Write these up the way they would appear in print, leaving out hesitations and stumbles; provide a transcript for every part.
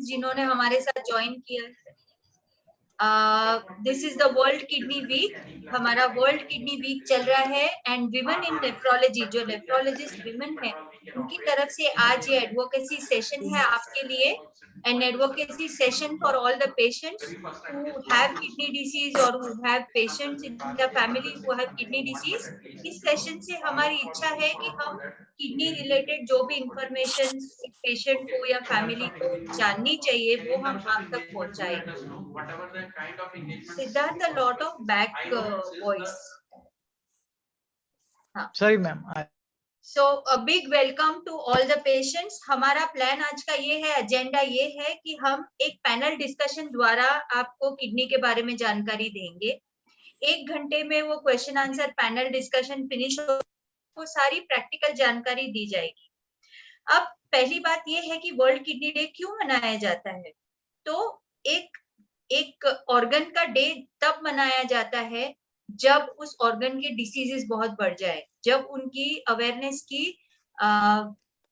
Patients जिन्होंने हमारे साथ ज्वाइन किया है। This is the world kidney week. हमारा वर्ल्ड किडनी वीक चल रहा है एंड विमेन इन नेफ्रोलॉजी, जो नेफ्रोलॉजिस्ट विमेन है उनकी तरफ से आज ये एडवोकेसी सेशन है आपके लिए, and advocacy session for all the patients who have kidney disease or who have patients in the family who have kidney disease। इस सेशन से हमारी इच्छा है कि हम किडनी रिलेटेड जो भी इंफॉर्मेशन पेशेंट को या फैमिली को जाननी चाहिए वो हम आप तक पहुंचाएंगे। Siddharth, a lot of back voice। हाँ, sorry ma'am. So a big welcome to all the patients। हमारा प्लान आज का ये है, एजेंडा ये है कि हम एक पैनल डिस्कशन द्वारा आपको किडनी के बारे में जानकारी देंगे। 1 घंटे में वो question answer panel discussion finish हो, वो सारी प्रैक्टिकल जानकारी दी जाएगी। अब पहली बात ये है कि वर्ल्ड किडनी डे क्यों मनाया जाता है। तो एक ऑर्गन का डे तब मनाया जाता है जब उस ऑर्गन के डिसीजेस बहुत बढ़ जाए, जब उनकी अवेयरनेस की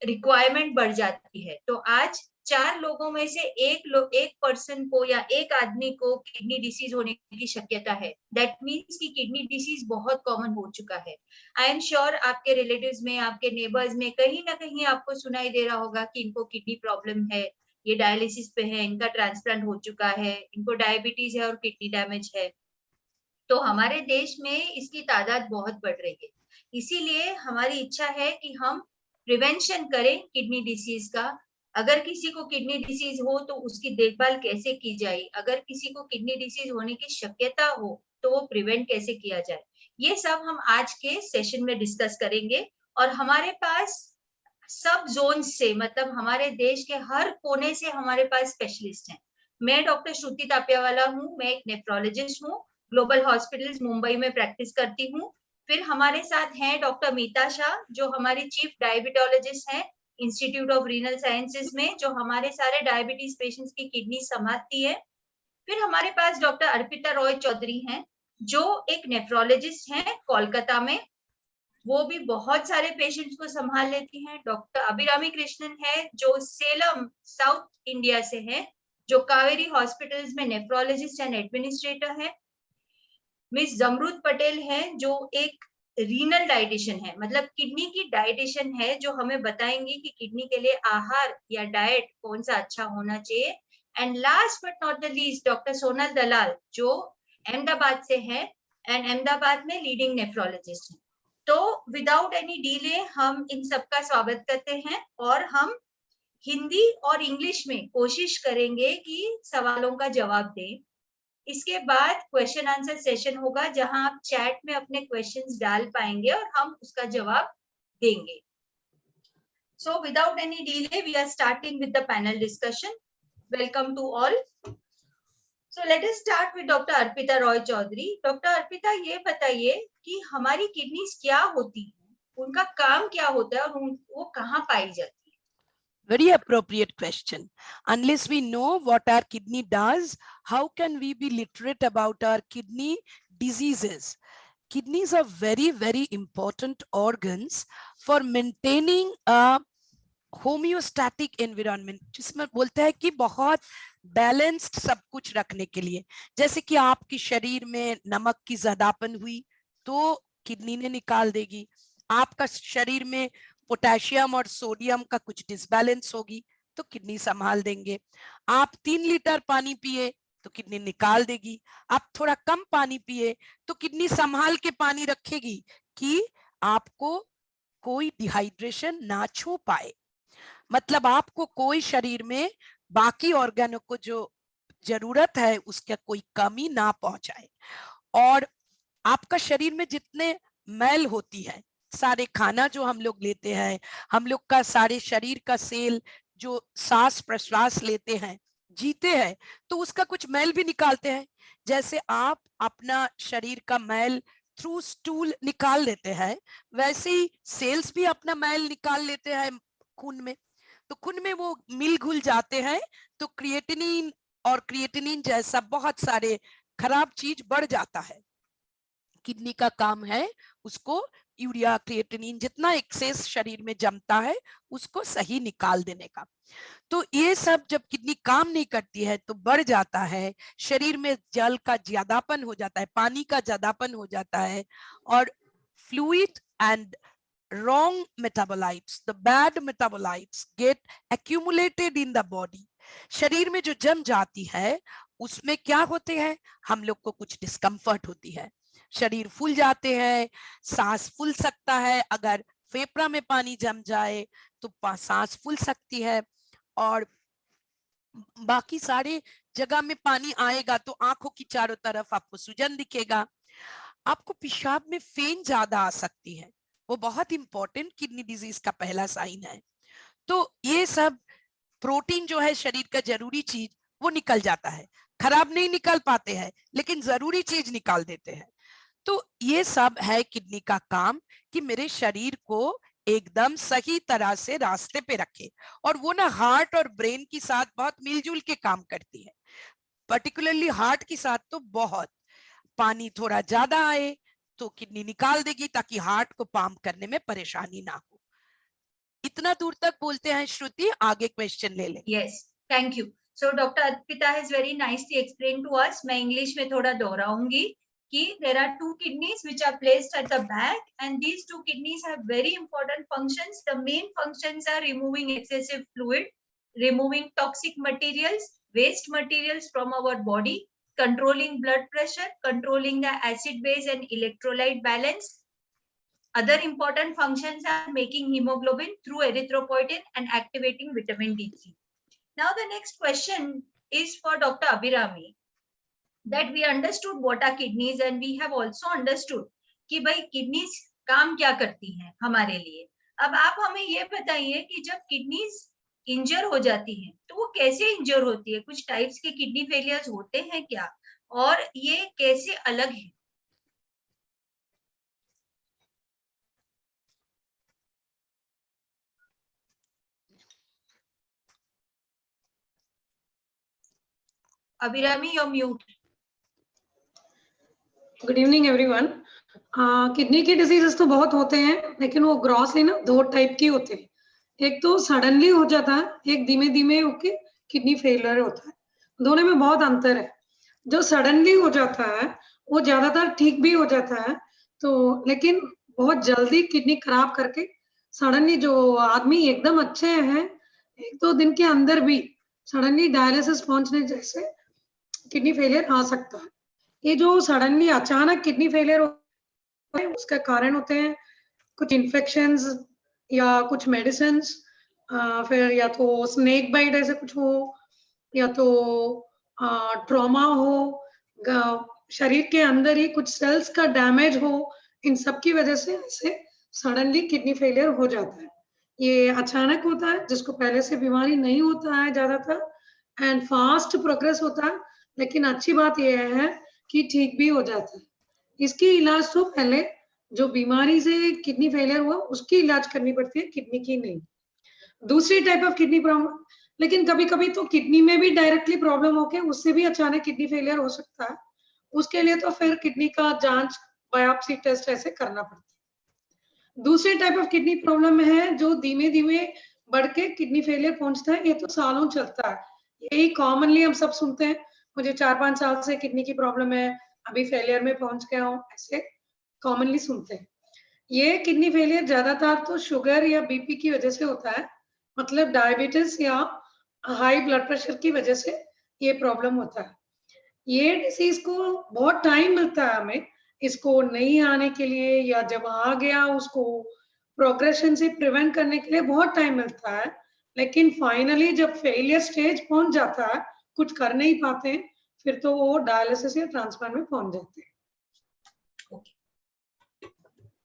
रिक्वायरमेंट बढ़ जाती है। तो आज 4 लोगों में से एक पर्सन को या एक आदमी को किडनी डिसीज होने की शक्यता है। दैट मीन्स कि किडनी डिसीज बहुत कॉमन हो चुका है। आई एम श्योर आपके रिलेटिव्स में, आपके नेबर्स में कहीं ना कहीं आपको सुनाई दे रहा होगा कि इनको किडनी प्रॉब्लम है, ये डायलिसिस पे है, इनका ट्रांसप्लांट हो चुका है, इनको डायबिटीज है और किडनी डैमेज है। तो हमारे देश में इसकी तादाद बहुत बढ़ रही है। इसीलिए हमारी इच्छा है कि हम प्रिवेंशन करें किडनी डिसीज का। अगर किसी को किडनी डिसीज हो तो उसकी देखभाल कैसे की जाए, अगर किसी को किडनी डिसीज होने की शक्यता हो तो वो प्रिवेंट कैसे किया जाए, ये सब हम आज के सेशन में डिस्कस करेंगे। और हमारे पास सब जोन से, मतलब हमारे देश के हर कोने से हमारे पास स्पेशलिस्ट हैं। मैं डॉक्टर श्रुति तापियावाला हूँ, मैं एक नेफ्रोलॉजिस्ट हूँ, ग्लोबल हॉस्पिटल्स मुंबई में प्रैक्टिस करती हूँ। फिर हमारे साथ हैं डॉक्टर मीता शाह, जो हमारी चीफ डायबिटोलॉजिस्ट हैं इंस्टीट्यूट ऑफ रीनल साइंसेज में, जो हमारे सारे डायबिटीज पेशेंट्स की किडनी संभालती है। फिर हमारे पास डॉक्टर अर्पिता रॉय चौधरी हैं, जो एक नेफ्रोलॉजिस्ट हैं कोलकाता में, वो भी बहुत सारे पेशेंट्स को संभाल लेती हैं। डॉक्टर अभिरामी कृष्णन है, जो सेलम साउथ इंडिया से है, जो कावेरी हॉस्पिटल्स में नेफ्रोलॉजिस्ट एंड एडमिनिस्ट्रेटर है। मिस जमरूद पटेल है, जो एक रीनल डाइटिशियन है, मतलब किडनी की डाइटिशियन है, जो हमें बताएंगी कि किडनी के लिए आहार या डाइट कौन सा अच्छा होना चाहिए। And last but not the least doctor Sonal Dalal, जो अहमदाबाद से है एंड अहमदाबाद में लीडिंग नेफ्रोलॉजिस्ट है। तो विदाउट एनी डिले हम इन सबका स्वागत करते हैं और हम हिंदी और इंग्लिश में कोशिश करेंगे कि सवालों का जवाब दें। इसके बाद क्वेश्चन आंसर सेशन होगा, जहां आप चैट में अपने क्वेश्चंस डाल पाएंगे और हम उसका जवाब देंगे। So without any delay, we are starting with the panel discussion. Welcome to all. So let us start with Dr. Arpita Roy Chowdhury. Doctor Arpita, ये बताइए कि हमारी किडनीज क्या होती है, उनका काम क्या होता है और वो कहाँ पाई जाती है? Very appropriate question. Unless we know what our kidney does, how can we be literate about our kidney diseases? Kidneys are very, very important organs for maintaining a homeostatic environment, जिसमें बोलते हैं कि बहुत बैलेंस्ड सब कुछ रखने के लिए। जैसे कि आपके शरीर में नमक की ज्यादापन हुई तो किडनी ने निकाल देगी, आपका शरीर में पोटेशियम और सोडियम का कुछ डिसबैलेंस होगी तो किडनी संभाल देंगे। आप 3 लीटर पानी पिए तो किडनी निकाल देगी, आप थोड़ा कम पानी पिए तो किडनी संभाल के पानी रखेगी कि आपको कोई डिहाइड्रेशन ना छू पाए। मतलब आपको कोई शरीर में बाकी ऑर्गनों को जो जरूरत है उसका कोई कमी ना पहुंचाए। और आपका शरीर में जितने मैल होती है, सारे खाना जो हम लोग लेते हैं, हम लोग का सारे शरीर का सेल जो सांस प्रश्वास लेते हैं, जीते हैं, तो उसका कुछ मैल भी निकालते हैं। जैसे आप अपना शरीर का मैल थ्रू स्टूल निकाल लेते हैं, वैसे ही सेल्स भी अपना मैल निकाल लेते हैं खून में। तो खून में वो मिल घुल जाते हैं तो क्रिएटिनिन और क्रिएटिनिन जैसा बहुत सारे खराब चीज बढ़ जाता है। किडनी का काम है उसको यूरिया, क्रिएटिनिन, जितना एक्सेस शरीर में जमता है उसको सही निकाल देने का। तो ये सब जब किडनी काम नहीं करती है तो बढ़ जाता है, शरीर में जल का ज्यादापन हो जाता है, पानी का ज्यादापन हो जाता है, और fluid and wrong metabolites, the bad metabolites get accumulated in the body. शरीर में जो जम जाती है उसमें क्या होते हैं, हम लोग को कुछ डिस्कम्फर्ट होती है, शरीर फूल जाते हैं, सांस फूल सकता है, अगर फेफड़ा में पानी जम जाए तो सांस फूल सकती है, और बाकी सारे जगह में पानी आएगा तो आंखों की चारों तरफ आपको सूजन दिखेगा, आपको पेशाब में फेन ज्यादा आ सकती है, वो बहुत इंपॉर्टेंट किडनी डिजीज का पहला साइन है। तो ये सब प्रोटीन जो है शरीर का जरूरी चीज वो निकल जाता है, खराब नहीं निकल पाते हैं लेकिन जरूरी चीज निकाल देते हैं। तो ये सब है किडनी का काम कि मेरे शरीर को एकदम सही तरह से रास्ते पे रखे, और वो ना हार्ट और ब्रेन के साथ बहुत मिलजुल के काम करती है, पर्टिकुलरली हार्ट के साथ तो बहुत। पानी थोड़ा ज्यादा आए तो किडनी निकाल देगी ताकि हार्ट को पंप करने में परेशानी ना हो। इतना दूर तक बोलते हैं श्रुति, आगे क्वेश्चन ले ले। Yes, thank you. So Dr. Arpita has very nicely explained to us. मैं इंग्लिश में थोड़ा दोहराऊंगी कि there are two kidneys which are placed at the back, and these two kidneys have very important functions. The main functions are removing excessive fluid, removing toxic materials, waste materials from our body, controlling blood pressure, controlling the acid base and electrolyte balance. Other important functions are making hemoglobin through erythropoietin and activating vitamin D3. Now the next question is for Dr. Abhirami, that we understood what are kidneys and we have also understood कि भाई kidneys काम क्या करती हैं हमारे लिए। अब आप हमें ये बताइए कि जब kidneys इंजर हो जाती हैं तो वो कैसे इंजर होती है, कुछ टाइप्स के किडनी फेलियर्स होते हैं क्या, और ये कैसे अलग है? Abhirami, you're mute. Good evening everyone. Kidney की डिजीजेस तो बहुत होते हैं लेकिन वो ग्रॉसली ना दो टाइप की होते हैं, एक तो सडनली हो जाता है, एक धीमे धीमे होके किडनी फेलियर होता है, दोनों में बहुत अंतर है। जो सडनली हो जाता है वो ज्यादातर ठीक भी हो जाता है, तो लेकिन बहुत जल्दी किडनी खराब करके सडनली जो आदमी एकदम अच्छे हैं एक दो दिन के अंदर भी सडनली डायलिसिस पहुंचने जैसे किडनी फेलियर आ सकता है। ये जो सडनली अचानक किडनी फेलियर होता है उसका कारण होते हैं कुछ इन्फेक्शंस या कुछ मेडिसिन्स, फिर या तो स्नेक बाइट ऐसे कुछ हो, या तो ट्रॉमा हो, शरीर के अंदर ही कुछ सेल्स का डैमेज हो, इन सब की वजह से ऐसे सडनली किडनी फेलियर हो जाता है। ये अचानक होता है जिसको पहले से बीमारी नहीं होता है ज्यादातर, एंड फास्ट प्रोग्रेस होता है, लेकिन अच्छी बात यह है कि ठीक भी हो जाता है। इसकी इलाज तो पहले जो बीमारी से किडनी फेलियर हुआ उसकी इलाज करनी पड़ती है, किडनी की नहीं। दूसरी टाइप ऑफ किडनी प्रॉब्लम, लेकिन कभी कभी तो किडनी में भी डायरेक्टली प्रॉब्लम होके उससे भी अचानक किडनी फेलियर हो सकता है, उसके लिए तो फिर किडनी का जांच, बायोप्सी टेस्ट ऐसे करना पड़ता है। दूसरे टाइप ऑफ किडनी प्रॉब्लम है जो धीमे धीमे बढ़ के किडनी फेलियर पहुंचता है, ये तो सालों चलता है, यही कॉमनली हम सब सुनते हैं, मुझे 4-5 साल से किडनी की प्रॉब्लम है, अभी फेलियर में पहुंच गया हूँ, ऐसे कॉमनली सुनते हैं। ये किडनी फेलियर ज्यादातर तो शुगर या बीपी की वजह से होता है, मतलब डायबिटीज या हाई ब्लड प्रेशर की वजह से ये प्रॉब्लम होता है। ये डिसीज को बहुत टाइम मिलता है हमें इसको नहीं आने के लिए, या जब आ गया उसको प्रोग्रेशन से प्रिवेंट करने के लिए बहुत टाइम मिलता है, लेकिन फाइनली जब फेलियर स्टेज पहुंच जाता है, कुछ कर नहीं पाते हैं, फिर तो वो डायलिसिस या ट्रांसप्लांट में पहुंच जाते हैं।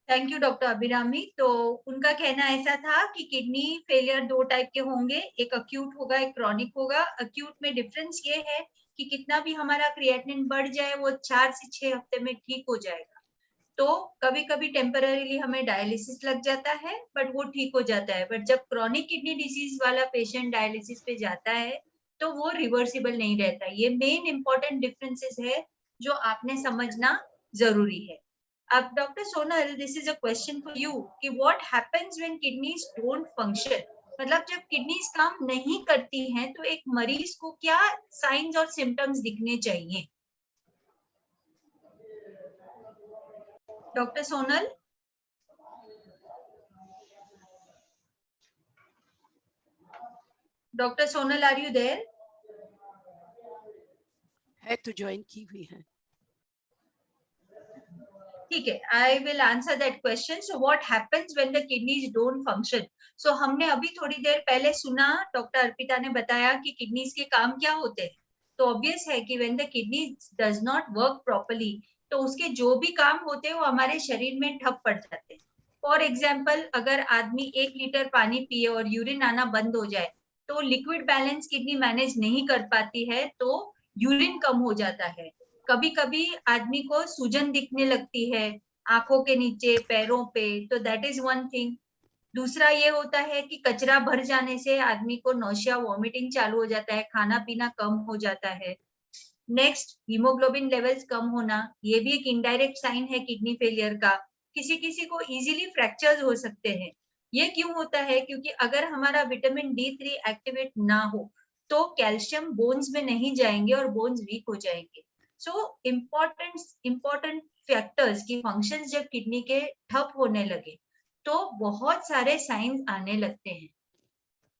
Thank you doctor Abhirami. तो उनका कहना ऐसा था कि किडनी फेलियर दो टाइप के होंगे, एक अक्यूट होगा, एक क्रॉनिक होगा। अक्यूट में डिफरेंस ये है कि कितना भी हमारा क्रिएटिनिन बढ़ जाए वो 4 से 6 हफ्ते में ठीक हो जाएगा। तो कभी कभी टेम्पररीली हमें डायलिसिस लग जाता है बट वो ठीक हो जाता है, बट जब क्रॉनिक किडनी डिजीज वाला पेशेंट डायलिसिस पे जाता है तो वो रिवर्सिबल नहीं रहता। ये मेन इंपॉर्टेंट डिफरेंसेस है जो आपने समझना जरूरी है। अब doctor Sonal, this is a question for you कि what happens when kidneys don't function, मतलब जब किडनीज काम नहीं करती हैं तो एक मरीज को क्या साइंस और सिम्टम्स दिखने चाहिए? Doctor Sonal? Doctor Sonal, are you there? है तो ज्वाइन की हुई है। ठीक है, I will answer that question. So what happens when the kidneys don't function? So हमने अभी थोड़ी देर पहले सुना, डॉक्टर अर्पिता ने बताया कि किडनीज के काम क्या होते हैं. तो ऑब्वियस है कि when the kidney does not work properly, तो उसके जो भी काम होते हैं वो हमारे शरीर में ठप पड़ जाते हैं. फॉर एग्जाम्पल, अगर आदमी 1 लीटर पानी पिए और यूरिन आना बंद हो जाए, तो लिक्विड बैलेंस किडनी मैनेज नहीं कर पाती है, तो यूरिन कम हो जाता है. कभी कभी आदमी को सूजन दिखने लगती है आंखों के नीचे, पैरों पे, तो दैट इज वन थिंग. दूसरा ये होता है कि कचरा भर जाने से आदमी को नौशिया, वॉमिटिंग चालू हो जाता है, खाना पीना कम हो जाता है. नेक्स्ट, हीमोग्लोबिन लेवल्स कम होना, ये भी एक इनडायरेक्ट साइन है किडनी फेलियर का. किसी किसी को इजीली फ्रैक्चर्स हो सकते हैं. ये क्यों होता है? क्योंकि अगर हमारा विटामिन D3 एक्टिवेट ना हो तो कैल्शियम बोन्स में नहीं जाएंगे और बोन्स वीक हो जाएंगे. सो इम्पोर्टेंट फैक्टर्स की फंक्शंस जब किडनी के ठप होने लगे तो बहुत सारे साइंस आने लगते हैं.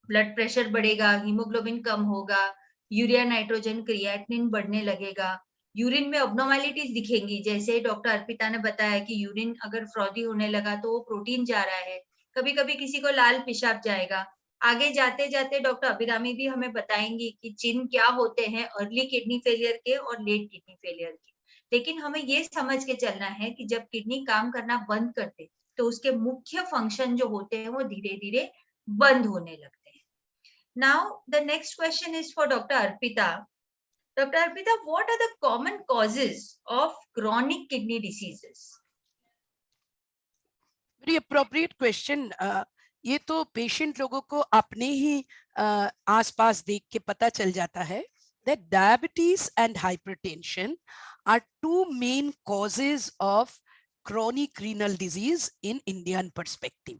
ब्लड प्रेशर बढ़ेगा, हीमोग्लोबिन कम होगा, यूरिया नाइट्रोजन क्रिएटिनिन बढ़ने लगेगा, यूरिन में अबनॉर्मैलिटीज दिखेंगी. जैसे डॉक्टर अर्पिता ने बताया कि यूरिन अगर फ्रॉदी होने लगा तो वो प्रोटीन जा रहा है. कभी कभी किसी को लाल पेशाब जाएगा. आगे जाते जाते डॉक्टर अभिरामी भी हमें बताएंगी कि चिन्ह क्या होते हैं अर्ली किडनी फेलियर के और लेट किडनी फेलियर के. लेकिन हमें ये समझ के चलना है कि जब किडनी काम करना बंद करते तो उसके मुख्य फंक्शन जो होते हैं वो धीरे धीरे बंद होने लगते हैं. Now, the next question is for Dr. Arpita. Dr. Arpita, what are the common causes of chronic kidney diseases? Very appropriate question. ये तो पेशेंट लोगों को अपने ही आसपास देख के पता चल जाता है that diabetes and hypertension are two main causes of chronic renal disease in Indian perspective.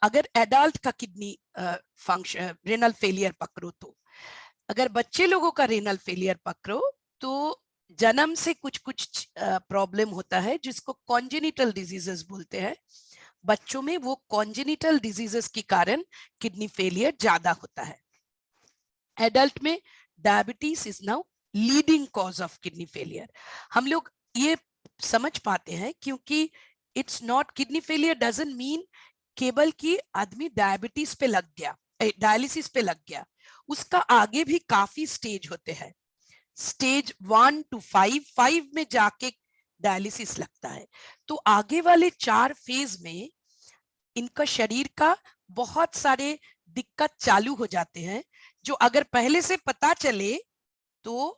अगर एडल्ट का किडनी फंक्शन रेनल फेलियर पकड़ो, तो अगर बच्चे लोगों का रेनल फेलियर पकड़ो तो जन्म से कुछ कुछ प्रॉब्लम होता है जिसको कॉन्जेनिटल डिजीजेस बोलते हैं. बच्चों में वो कॉन्जेनिटल डिजीजेस के कारण किडनी फेलियर ज्यादा होता है. एडल्ट में diabetes is now leading cause of kidney failure. हम लोग ये समझ पाते हैं क्योंकि it's not, kidney failure doesn't mean केवल कि आदमी डायबिटीज पे लग गया, डायलिसिस पे लग गया. उसका आगे भी काफी स्टेज होते हैं. स्टेज 1 to 5 में जाके डायलिसिस लगता है. तो आगे वाले 4 फेज में इनका शरीर का बहुत सारे दिक्कत चालू हो जाते हैं, जो अगर पहले से पता चले तो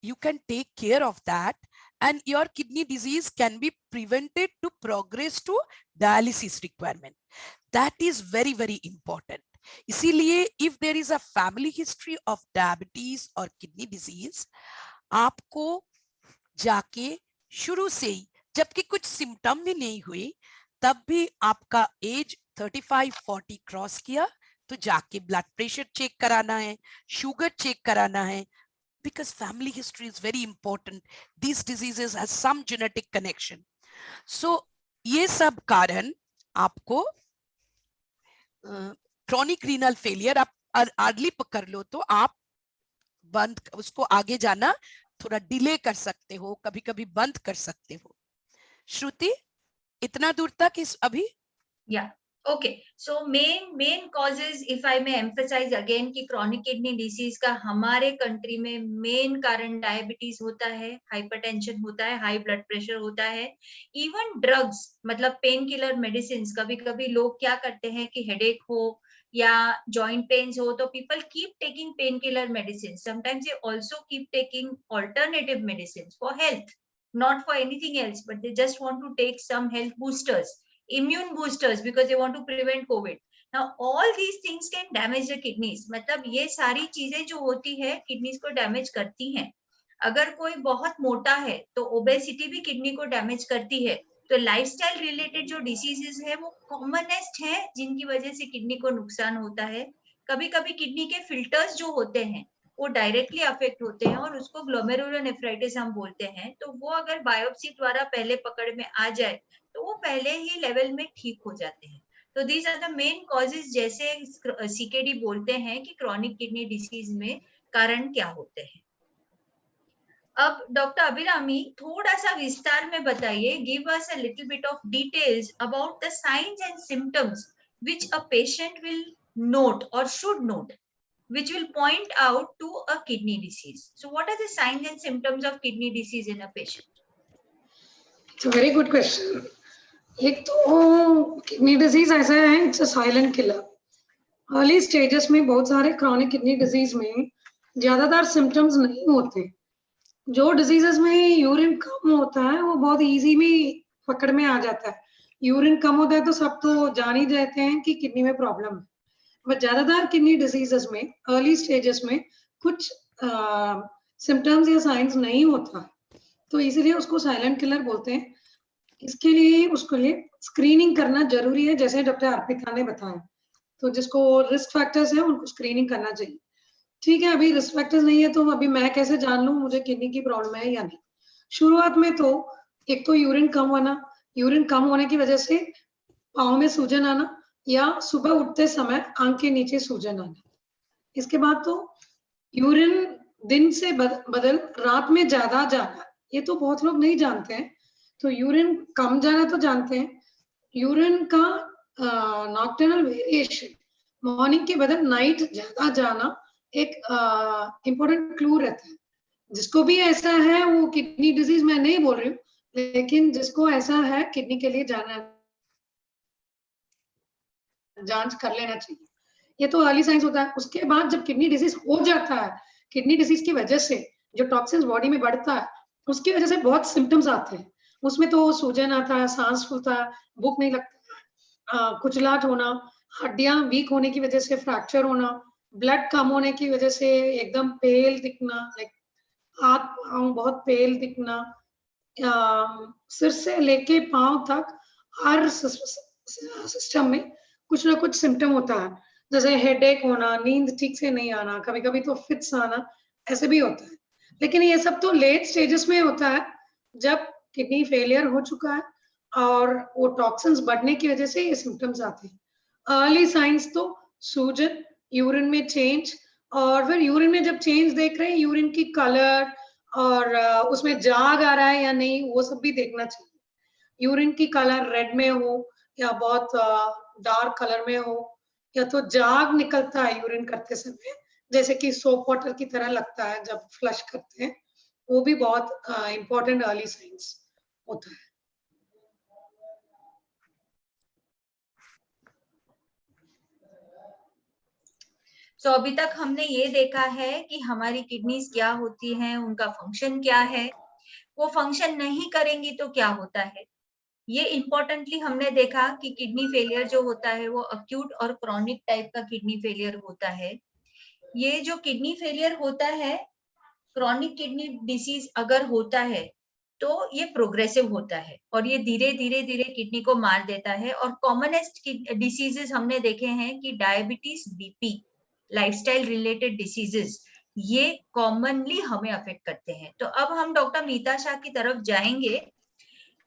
you can take care of that and your kidney disease can be prevented to progress to dialysis requirement. That is very very important. इसीलिए if there is a family history of diabetes or kidney disease, आपको जाके शुरू से ही, जबकि कुछ symptom भी नहीं हुए, तब भी आपका एज 35-40 क्रॉस किया तो जाके ब्लड प्रेशर चेक कराना है, शुगर चेक कराना है, because family history is very important. These diseases has some genetic connection. So ये सब कारण आपको chronic renal failure आप अर्ली पकड़ लो तो आप बंद उसको आगे जाना थोड़ा डिले कर सकते हो, कभी कभी बंद कर सकते हो. श्रुति, इतना दूर तक इस अभी? Yeah. Okay. So main causes, if I may emphasize again, कि chronic kidney disease का हमारे कंट्री में मेन कारण डायबिटीज होता है, हाइपरटेंशन होता है, हाई ब्लड प्रेशर होता है. इवन ड्रग्स, मतलब पेन किलर मेडिसिन, कभी कभी लोग क्या करते हैं कि हेडेक हो या जॉइंट पेन्स हो तो people keep taking pain killer medicine. Sometimes they also keep taking alternative medicine for health, not for anything else, but they just want to take some health boosters, immune boosters, because they want to prevent COVID. Now all these things can damage the kidneys. मतलब ये सारी चीजें जो होती है kidneys को damage करती हैं. अगर कोई बहुत मोटा है तो ओबेसिटी भी किडनी को डैमेज करती है। तो लाइफस्टाइल रिलेटेड जो डिसीजेस है वो कॉमनेस्ट है जिनकी वजह से किडनी को नुकसान होता है। कभी कभी किडनी के फिल्टर्स जो होते हैं वो डायरेक्टली अफेक्ट होते हैं और उसको ग्लोमेरुलोनेफ्राइटिस हम बोलते हैं। तो वो अगर बायोप्सी द्वारा पहले पकड़ में आ जाए तो वो पहले ही लेवल में ठीक हो जाते हैं। तो these are the main causes, जैसे सीकेडी बोलते हैं कि क्रॉनिक किडनी डिसीज में कारण क्या होते हैं। अब डॉक्टर अभिरामी थोड़ा सा विस्तार में बताइए, give us a little bit of details about the science and symptoms which a patient will note और should note which will point out to a kidney disease. So what are the signs and symptoms of kidney disease in a patient? It's a very good question. एक तो kidney disease ऐसा है, it's a silent killer. Early stages में बहुत सारे chronic kidney disease में ज्यादातर symptoms नहीं होते। जो डिजीजेस में यूरिन कम होता है वो बहुत इजी में पकड़ में आ जाता है। यूरिन कम होता है तो सब तो जान ही जाते हैं कि किडनी में प्रॉब्लम है। बट ज्यादातर किडनी डिजीजेस में अर्ली स्टेजेस में कुछ सिम्टम्स या साइंस नहीं होता, तो इसीलिए उसको साइलेंट किलर बोलते हैं। इसके लिए उसके लिए स्क्रीनिंग करना जरूरी है, जैसे डॉक्टर अर्पिता ने बताया। तो जिसको रिस्क फैक्टर्स है उनको स्क्रीनिंग करना चाहिए। ठीक है, अभी रिस्क फैक्टर्स नहीं है तो अभी मैं कैसे जान लूं मुझे किडनी की प्रॉब्लम है या नहीं। शुरुआत में तो एक तो यूरिन कम होना, यूरिन कम होने की वजह से पाँव में सूजन आना या सुबह उठते समय आंख के नीचे सूजन आना। इसके बाद तो यूरिन दिन से बदल रात में ज्यादा जाना, ये तो बहुत लोग नहीं जानते हैं। तो यूरिन कम जाना तो जानते हैं। यूरिन का नॉक्टर्नल वेरिएशन, मॉर्निंग के बदल नाइट ज्यादा जाना एक इम्पोर्टेंट क्लू रहता है। जिसको भी ऐसा है, वो किडनी डिजीज मैं नहीं बोल रही हूँ, लेकिन जिसको ऐसा है किडनी के लिए जांच कर लेना चाहिए। ये तो अर्ली साइंस होता है। उसके बाद जब किडनी डिजीज हो जाता है, किडनी डिजीज की वजह से जो टॉक्सिन्स बॉडी में बढ़ता है उसकी वजह से बहुत सिम्टम्स आते हैं। उसमें तो सूजन आता है, सांस फूलता है, भूख नहीं लगता, खुजलाहट होना, हड्डियां वीक होने की वजह से फ्रैक्चर होना, ब्लड कम होने की वजह से एकदम पेल दिखना, लाइक हाथ पाँव बहुत पेल दिखना, सिर से लेके पाँव तक हर सिस्टम में कुछ ना कुछ सिम्टम होता है। जैसे हेडेक होना, नींद ठीक से नहीं आना, कभी कभी तो फिट्स आना, ऐसे भी होता है। लेकिन ये सब तो लेट स्टेजेस में होता है, जब किडनी फेलियर हो चुका है और वो टॉक्सिन्स बढ़ने की वजह से ये सिम्टम्स आते हैं। अर्ली साइंस तो सूजन, यूरिन में चेंज, और फिर यूरिन में जब चेंज देख रहे हैं, यूरिन की कलर और उसमें जाग आ रहा है या नहीं, वो सब भी देखना चाहिए। यूरिन की कलर रेड में हो या बहुत डार्क कलर में हो, या तो जाग निकलता है यूरिन करते समय, जैसे कि सोप वाटर की तरह लगता है जब फ्लश करते हैं, वो भी बहुत इम्पोर्टेंट अर्ली साइंस होता है। तो अभी तक हमने ये देखा है कि हमारी किडनीज क्या होती हैं, उनका फंक्शन क्या है, वो फंक्शन नहीं करेंगी तो क्या होता है। ये इम्पोर्टेंटली हमने देखा कि किडनी फेलियर जो होता है वो अक्यूट और क्रॉनिक टाइप का किडनी फेलियर होता है। ये जो किडनी फेलियर होता है, क्रॉनिक किडनी डिसीज अगर होता है तो ये प्रोग्रेसिव होता है और ये धीरे धीरे किडनी को मार देता है। और कॉमनेस्ट डिसीजेस हमने देखे हैं कि diabetes, BP, lifestyle related diseases, ये कॉमनली हमें अफेक्ट करते हैं। तो अब हम डॉक्टर मीता शाह की तरफ जाएंगे।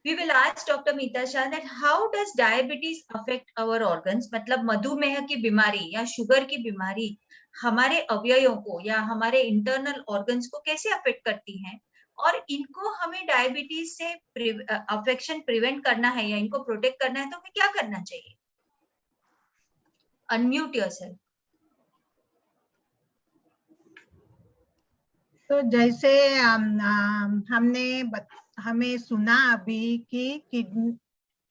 We will ask Dr. Meeta Shah that how does diabetes affect our organs? मतलब मधुमेह की बीमारी या शुगर की बीमारी हमारे अवयवों को या हमारे इंटरनल ऑर्गन्स को कैसे अफेक्ट करती हैं, और इनको हमें डायबिटीज से अफेक्शन प्रिवेंट करना है या इनको प्रोटेक्ट करना है तो हमें क्या करना चाहिए? Unmute yourself. तो जैसे हमें सुना अभी कि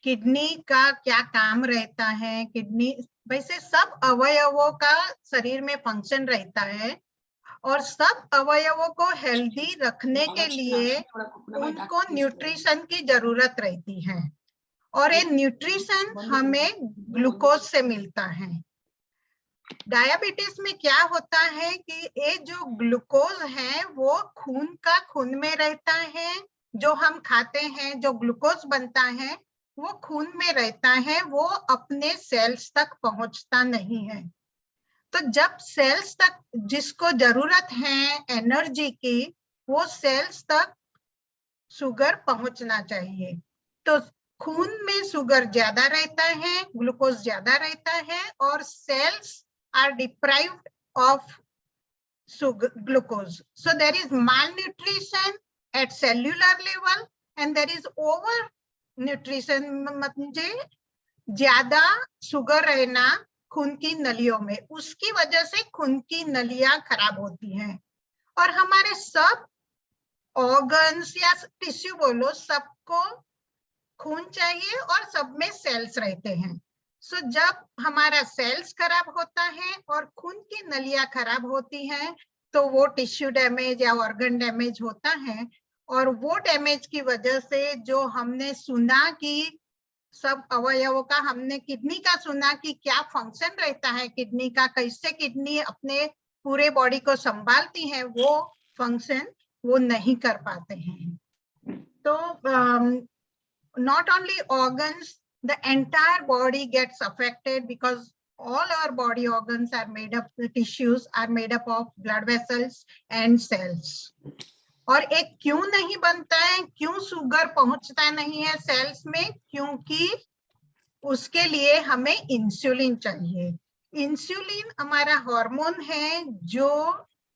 किडनी का क्या काम रहता है। किडनी वैसे सब अवयवों का शरीर में फंक्शन रहता है और सब अवयवों को हेल्दी रखने के लिए उनको न्यूट्रिशन की जरूरत रहती है और ये न्यूट्रिशन हमें ग्लूकोज से मिलता है। डायबिटीज में क्या होता है कि ये जो ग्लूकोज है वो खून में रहता है, जो हम खाते हैं जो ग्लूकोज बनता है वो खून में रहता है, वो अपने सेल्स तक पहुंचता नहीं है। तो जब सेल्स तक जिसको जरूरत है एनर्जी की, वो सेल्स तक शुगर पहुंचना चाहिए। तो खून में शुगर ज्यादा रहता है, ग्लूकोज ज्यादा रहता है और sales are deprived of sugar, glucose. So there is malnutrition at cellular level and there is overnutrition, मतलब ज्यादा शुगर रहना खून की नलियों में, उसकी वजह से खून की नलियां खराब होती हैं और हमारे सब ऑर्गन्स या टिश्यू बोलो, सबको खून चाहिए और सब में सेल्स रहते हैं। सो जब हमारा सेल्स खराब होता है और खून की नलियां खराब होती हैं तो वो टिश्यू डैमेज या ऑर्गन डैमेज होता है और वो डैमेज की वजह से जो हमने सुना कि सब अवयवों का, हमने किडनी का सुना कि क्या फंक्शन रहता है किडनी का, कैसे किडनी अपने पूरे बॉडी को संभालती है, वो फंक्शन वो नहीं कर पाते हैं। तो not only organs, the entire body gets affected because all our body organs are made up, the tissues are made up of blood vessels and cells. और एक क्यों नहीं बनता है, क्यों शुगर पहुंचता नहीं है सेल्स में, क्योंकि उसके लिए हमें इंसुलिन चाहिए। इंसुलिन हमारा हार्मोन है जो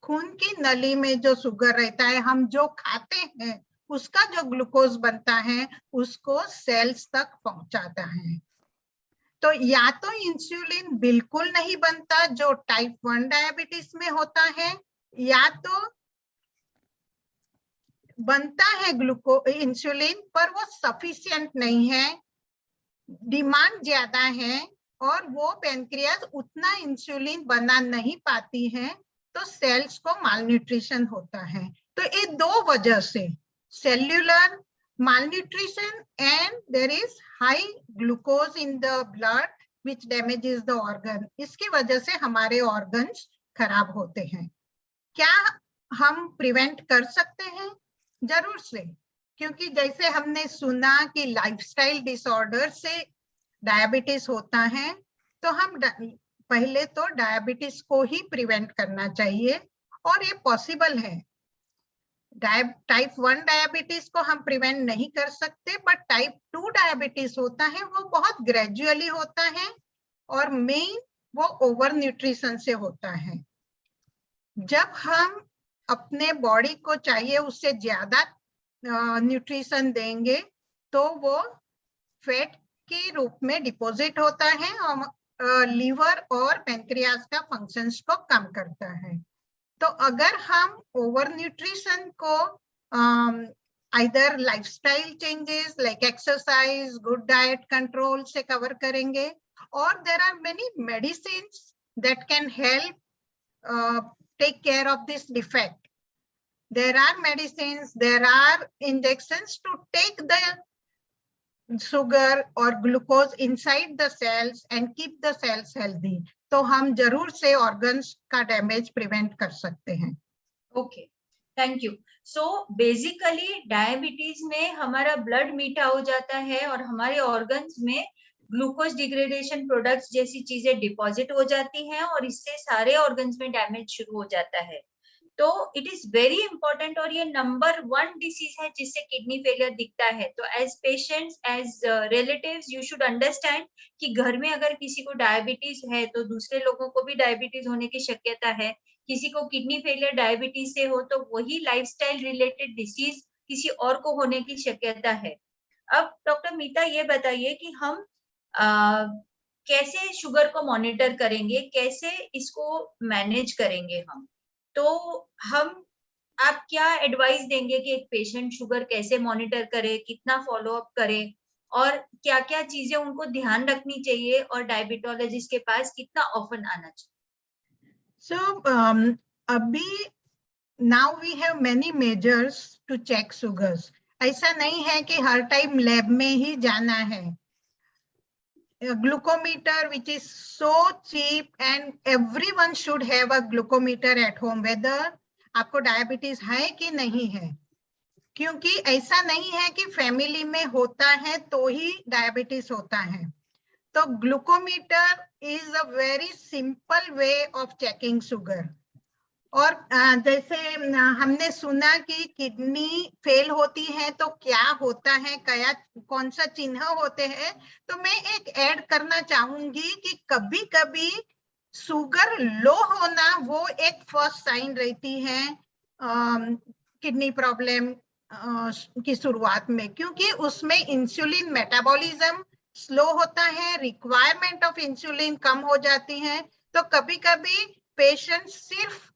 खून की नली में जो शुगर रहता है, हम जो खाते हैं उसका जो ग्लूकोज बनता है उसको सेल्स तक पहुंचाता है। तो या तो इंसुलिन बिल्कुल नहीं बनता जो टाइप 1 डायबिटीज में होता है, या तो बनता है इंसुलिन पर वो सफिशिएंट नहीं है, डिमांड ज्यादा है और वो पैनक्रियाज उतना इंसुलिन बना नहीं पाती है, तो सेल्स को मालन्यूट्रिशन होता है। तो ये दो वजह से, cellular malnutrition and there is high glucose in the blood which damages the organ, इसकी वजह से हमारे organs खराब होते हैं। क्या हम प्रिवेंट कर सकते हैं? जरूर से, क्योंकि जैसे हमने सुना कि लाइफस्टाइल डिसऑर्डर से डायबिटीज होता है, तो हम पहले तो डायबिटीज को ही प्रिवेंट करना चाहिए और ये पॉसिबल है। टाइप 1 डायबिटीज को हम प्रिवेंट नहीं कर सकते, बट टाइप 2 डायबिटीज होता है वो बहुत ग्रेजुअली होता है और मेन वो ओवर न्यूट्रिशन से होता है। जब हम अपने बॉडी को चाहिए उससे ज्यादा न्यूट्रिशन देंगे तो वो फैट के रूप में डिपॉजिट होता है और लीवर और पैनक्रियाज का फंक्शंस को कम करता है। तो अगर हम ओवर न्यूट्रिशन को either lifestyle changes like exercise, good diet control से कवर करेंगे, और there are many medicines that can help take care of this defect. There are medicines, there are injections to take the sugar or glucose inside the cells and keep the cells healthy, तो हम जरूर से organs का damage prevent कर सकते हैं। Okay, thank you. So basically diabetes में हमारा ब्लड मीठा हो जाता है और हमारे ऑर्गन्स में ग्लूकोज डिग्रेडेशन प्रोडक्ट्स जैसी चीजें डिपॉजिट हो जाती हैं और इससे सारे ऑर्गन्स में डैमेज शुरू हो जाता है। तो इट इज वेरी इंपॉर्टेंट और ये नंबर 1 डिसीज है जिससे किडनी फेलियर दिखता है। तो as patients, as relatives, you should understand कि घर में अगर किसी को डायबिटीज है तो दूसरे लोगों को भी डायबिटीज होने की शक्यता है। किसी को किडनी फेलियर डायबिटीज से हो तो वही लाइफस्टाइल रिलेटेड डिसीज किसी और को होने की शक्यता है। अब डॉक्टर मीता ये बताइए कि हम कैसे शुगर को मॉनिटर करेंगे, कैसे इसको मैनेज करेंगे हम? तो आप क्या एडवाइस देंगे कि एक पेशेंट शुगर कैसे मॉनिटर करे, कितना फॉलो अप करे और क्या क्या चीजें उनको ध्यान रखनी चाहिए और डायबिटोलॉजिस्ट के पास कितना ऑफन आना चाहिए? So अभी now we have many measures to check sugars. ऐसा नहीं है कि हर टाइम लैब में ही जाना है। glucometer which is so cheap and everyone should have a glucometer at home, whether आपको डायबिटीज है कि नहीं है, क्योंकि ऐसा नहीं है कि फैमिली में होता है तो ही डायबिटीज होता है। तो glucometer is a very simple way of checking sugar. और जैसे हमने सुना कि किडनी फेल होती है तो क्या होता है, क्या कौन सा चिन्ह होते हैं, तो मैं एक ऐड करना चाहूंगी कि कभी कभी शुगर लो होना वो एक फर्स्ट साइन रहती है किडनी प्रॉब्लम की शुरुआत में, क्योंकि उसमें इंसुलिन मेटाबॉलिज्म स्लो होता है, रिक्वायरमेंट ऑफ इंसुलिन कम हो जाती है। तो कभी कभी पेशेंट सिर्फ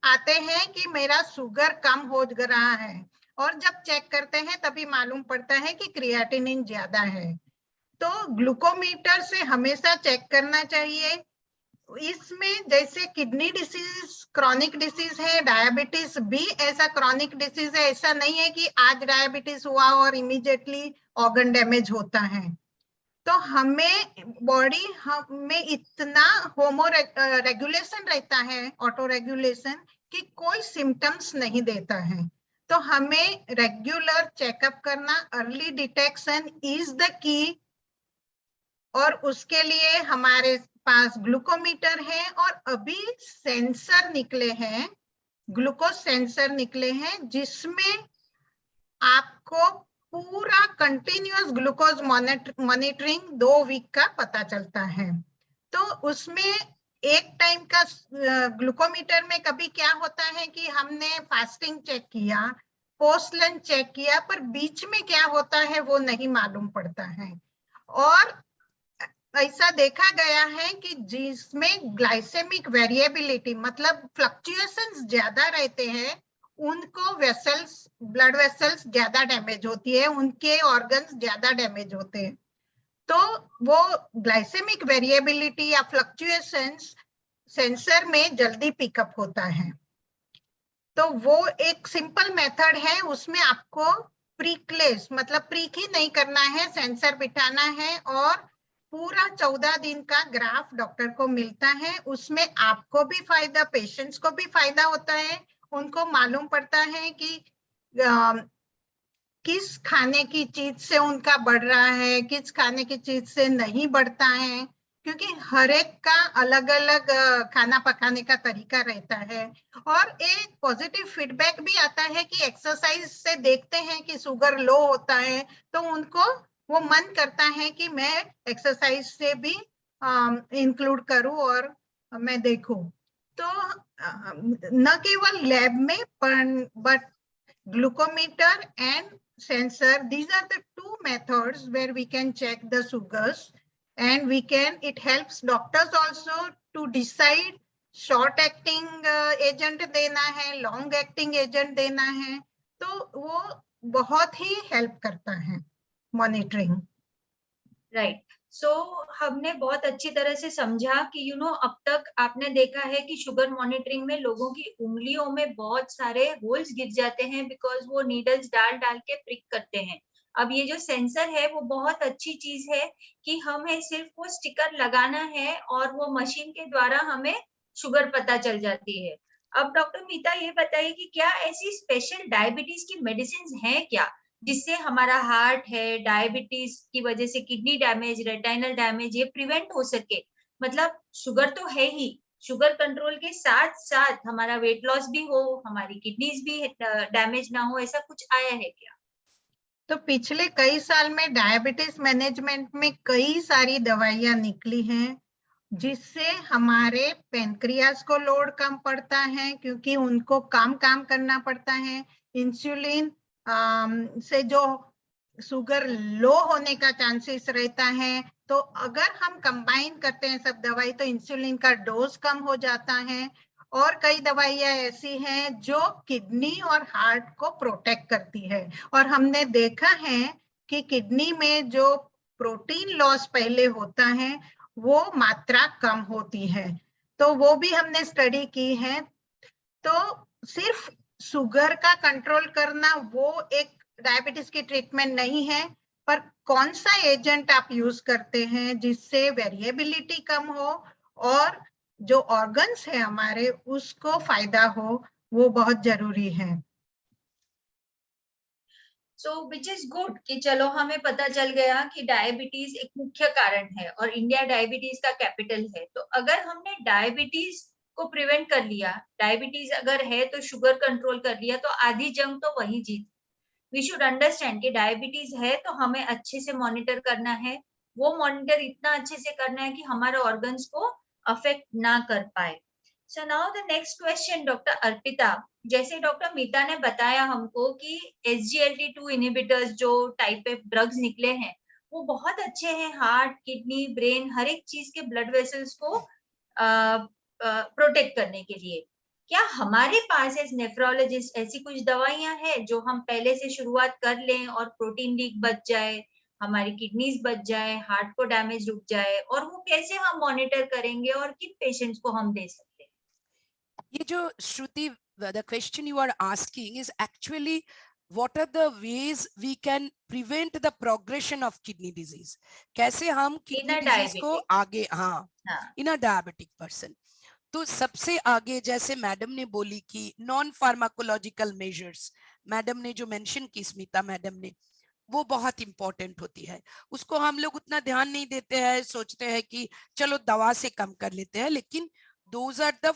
आते हैं कि मेरा शुगर कम हो रहा है, और जब चेक करते हैं तभी मालूम पड़ता है कि क्रिएटिनिन ज्यादा है। तो ग्लूकोमीटर से हमेशा चेक करना चाहिए। इसमें जैसे किडनी डिसीज क्रॉनिक डिसीज है, डायबिटीज भी ऐसा क्रॉनिक डिसीज है। ऐसा नहीं है कि आज डायबिटीज हुआ और इमीडिएटली ऑर्गन डैमेज होता है। तो हमें बॉडी में इतना होमो रेगुलेशन रहता है, ऑटो रेगुलेशन, कि कोई सिम्टम्स नहीं देता है। तो हमें रेगुलर चेकअप करना, early detection is the key. और उसके लिए हमारे पास ग्लूकोमीटर है और अभी सेंसर निकले हैं, ग्लूकोज सेंसर निकले हैं, जिसमें आपको पूरा कंटिन्यूअस ग्लूकोज मॉनिटरिंग 2 वीक का पता चलता है। तो उसमें एक टाइम का ग्लूकोमीटर में कभी क्या होता है कि हमने फास्टिंग चेक किया, पोस्ट लंच चेक किया, पर बीच में क्या होता है वो नहीं मालूम पड़ता है। और ऐसा देखा गया है कि जिसमें ग्लाइसेमिक वेरिएबिलिटी मतलब फ्लक्चुएशंस ज्यादा रहते हैं, उनको वेसल्स, ब्लड वेसल्स ज्यादा डैमेज होती है, उनके ऑर्गन्स ज्यादा डैमेज होते हैं। तो वो ग्लाइसेमिक वेरिएबिलिटी या फ्लक्चुएशंस सेंसर में जल्दी पिकअप होता है। तो वो एक सिंपल मेथड है, उसमें आपको प्रीक्लेस मतलब प्रीक ही नहीं करना है, सेंसर बिठाना है और पूरा 14 दिन का ग्राफ डॉक्टर को मिलता है। उसमें आपको भी फायदा, पेशेंट्स को भी फायदा होता है। उनको मालूम पड़ता है कि किस खाने की चीज से उनका बढ़ रहा है, किस खाने की चीज से नहीं बढ़ता है, क्योंकि हर एक का अलग अलग खाना पकाने का तरीका रहता है। और एक पॉजिटिव फीडबैक भी आता है कि एक्सरसाइज से देखते हैं कि शुगर लो होता है, तो उनको वो मन करता है कि मैं एक्सरसाइज से भी इंक्लूड करूं और मैं देखूं। तो न केवल लैब में but glucometer and sensor, these are the 2 methods where we can check the sugars, and it helps doctors also to decide short acting agent देना है, long acting agent देना है। तो वो बहुत ही हेल्प करता है मॉनिटरिंग। राइट। सो हमने बहुत अच्छी तरह से समझा कि अब तक आपने देखा है कि शुगर मॉनिटरिंग में लोगों की उंगलियों में बहुत सारे होल्स गिर जाते हैं, बिकॉज वो नीडल्स डाल डाल के प्रिक करते हैं। अब ये जो सेंसर है वो बहुत अच्छी चीज है कि हमें सिर्फ वो स्टिकर लगाना है और वो मशीन के द्वारा हमें शुगर पता चल जाती है। अब डॉक्टर मीता ये बताइए कि क्या ऐसी स्पेशल डायबिटीज की मेडिसिन हैं क्या, जिससे हमारा हार्ट है, डायबिटीज की वजह से किडनी डैमेज, रेटाइनल डैमेज, ये प्रिवेंट हो सके। मतलब शुगर तो है ही, शुगर कंट्रोल के साथ साथ हमारा वेट लॉस भी हो, हमारी किडनीज भी डैमेज ना हो, ऐसा कुछ आया है क्या? तो पिछले कई साल में डायबिटीज मैनेजमेंट में कई सारी दवाइयां निकली हैं, जिससे हमारे पेनक्रियास को लोड कम पड़ता है, क्योंकि उनको काम करना पड़ता है। इंसुलिन से जो शुगर लो होने का चांसेस रहता है, तो अगर हम कंबाइन करते हैं सब दवाई तो इंसुलिन का डोज कम हो जाता है। और कई दवाइयां ऐसी हैं जो किडनी और हार्ट को प्रोटेक्ट करती है। और हमने देखा है कि किडनी में जो प्रोटीन लॉस पहले होता है वो मात्रा कम होती है, तो वो भी हमने स्टडी की है। तो सिर्फ शुगर का कंट्रोल करना वो एक डायबिटीज की ट्रीटमेंट नहीं है, पर कौन सा एजेंट आप यूज करते हैं जिससे वेरिएबिलिटी कम हो और जो ऑर्गन्स है हमारे उसको फायदा हो, वो बहुत जरूरी है। सो विच इज गुड कि चलो हमें पता चल गया कि डायबिटीज एक मुख्य कारण है और इंडिया डायबिटीज का कैपिटल है। तो अगर हमने डायबिटीज को प्रिवेंट कर लिया, डायबिटीज अगर है तो शुगर कंट्रोल कर लिया, तो आधी जंग तो वही जीत। वी शुड अंडरस्टैंड कि डायबिटीज है तो हमें अच्छे से मॉनिटर करना है। वो मॉनिटर इतना अच्छे से करना है कि हमारे ऑर्गन्स को अफेक्ट ना कर पाए। So now the next question doctor Arpita, जैसे डॉक्टर मीता ने बताया हमको कि SGLT2 इनहिबिटर्स जो टाइप ऑफ ड्रग्स निकले हैं वो बहुत अच्छे हैं, हार्ट, किडनी, ब्रेन, हर एक चीज के ब्लड वेसल्स को प्रोटेक्ट करने के लिए। क्या हमारे पास एज नेफ्रोलॉजिस्ट ऐसी कुछ दवाइयां हैं जो हम पहले से शुरुआत कर लें और प्रोटीन लीक बच जाए, हमारी किडनीज बच जाए, हार्ट को डैमेज रुक जाए, और वो कैसे हम मॉनिटर करेंगे और किन पेशेंट्स को हम दे सकते हैं? ये जो श्रुति, the question you are asking is actually what are the ways we can prevent the progression of kidney disease? कैसे हम किडनी डिजीज को आगे, हाँ, इन अ डायबिटिक पर्सन। तो सबसे आगे जैसे मैडम ने बोली कि नॉन फार्माकोलॉजिकल मेजर्स, मैडम ने जो मेंशन की, स्मिता मैडम ने, वो बहुत इंपॉर्टेंट होती है। उसको हम लोग उतना ध्यान नहीं देते हैं, सोचते हैं कि चलो दवा से कम कर लेते हैं, लेकिन those are the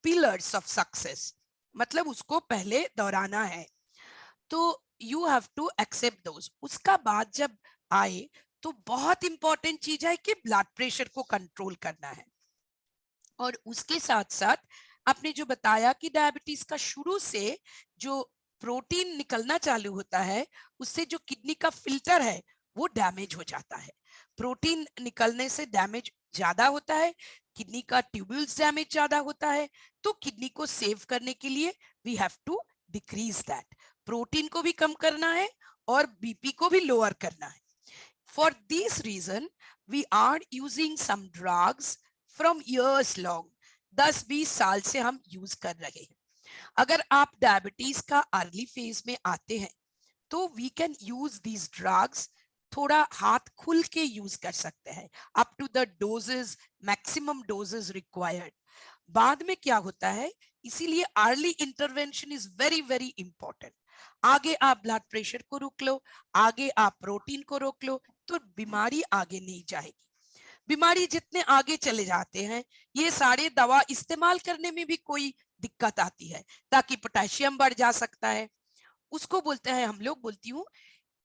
pillars of success, मतलब उसको पहले दोहराना है। तो you have to accept those. उसका बाद जब आए तो बहुत इंपॉर्टेंट चीज है कि ब्लड प्रेशर को कंट्रोल करना है। और उसके साथ साथ आपने जो बताया कि डायबिटीज का शुरू से जो प्रोटीन निकलना चालू होता है उससे जो किडनी का फिल्टर है वो डैमेज हो जाता है। प्रोटीन निकलने से डैमेज ज्यादा होता है, किडनी का ट्यूब्यूल्स डैमेज ज्यादा होता है। तो किडनी को सेव करने के लिए we have to decrease that, protein को भी कम करना है और बीपी को भी लोअर करना है। For this reason we are using some drugs from years long, 10-20 साल से हम यूज कर रहे हैं। अगर आप डायबिटीज का अर्ली फेज में आते हैं तो we can use these drugs, थोड़ा हाथ खुल के यूज कर सकते हैं, up to the doses, maximum doses required. बाद में क्या होता है, इसीलिए early intervention is very very important. आगे आप ब्लड प्रेशर को रोक लो, आगे आप प्रोटीन को रोक लो, तो बीमारी आगे नहीं जाएगी। बीमारी जितने आगे चले जाते हैं ये सारे दवा इस्तेमाल करने में भी कोई दिक्कत आती है, ताकि पोटेशियम बढ़ जा सकता है, उसको बोलते हैं, हम लोग बोलती हूँ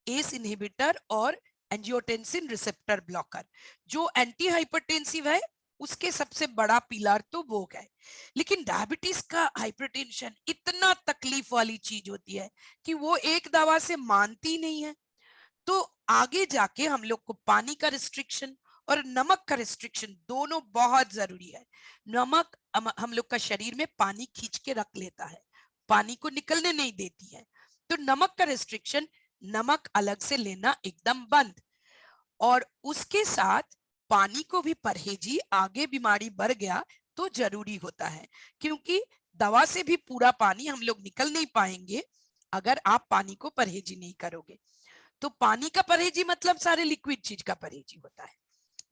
एस इनहिबिटर और एंजियोटेंसिन रिसेप्टर ब्लॉकर। जो एंटी हाइपरटेंसिव है उसके सबसे बड़ा पिलर तो वो है। लेकिन डायबिटीज का हाइपरटेंशन इतना तकलीफ वाली चीज होती है कि वो एक दवा से मानती नहीं है। तो आगे जाके हम लोग को पानी का रिस्ट्रिक्शन और नमक का रिस्ट्रिक्शन दोनों बहुत जरूरी है। नमक हम लोग का शरीर में पानी खींच के रख लेता है, पानी को निकलने नहीं देती है। तो नमक का रिस्ट्रिक्शन, नमक अलग से लेना एकदम बंद, और उसके साथ पानी को भी परहेजी, आगे बीमारी बढ़ गया तो जरूरी होता है, क्योंकि दवा से भी पूरा पानी हम लोग निकल नहीं पाएंगे अगर आप पानी को परहेजी नहीं करोगे। तो पानी का परहेजी मतलब सारे लिक्विड चीज का परहेजी होता है,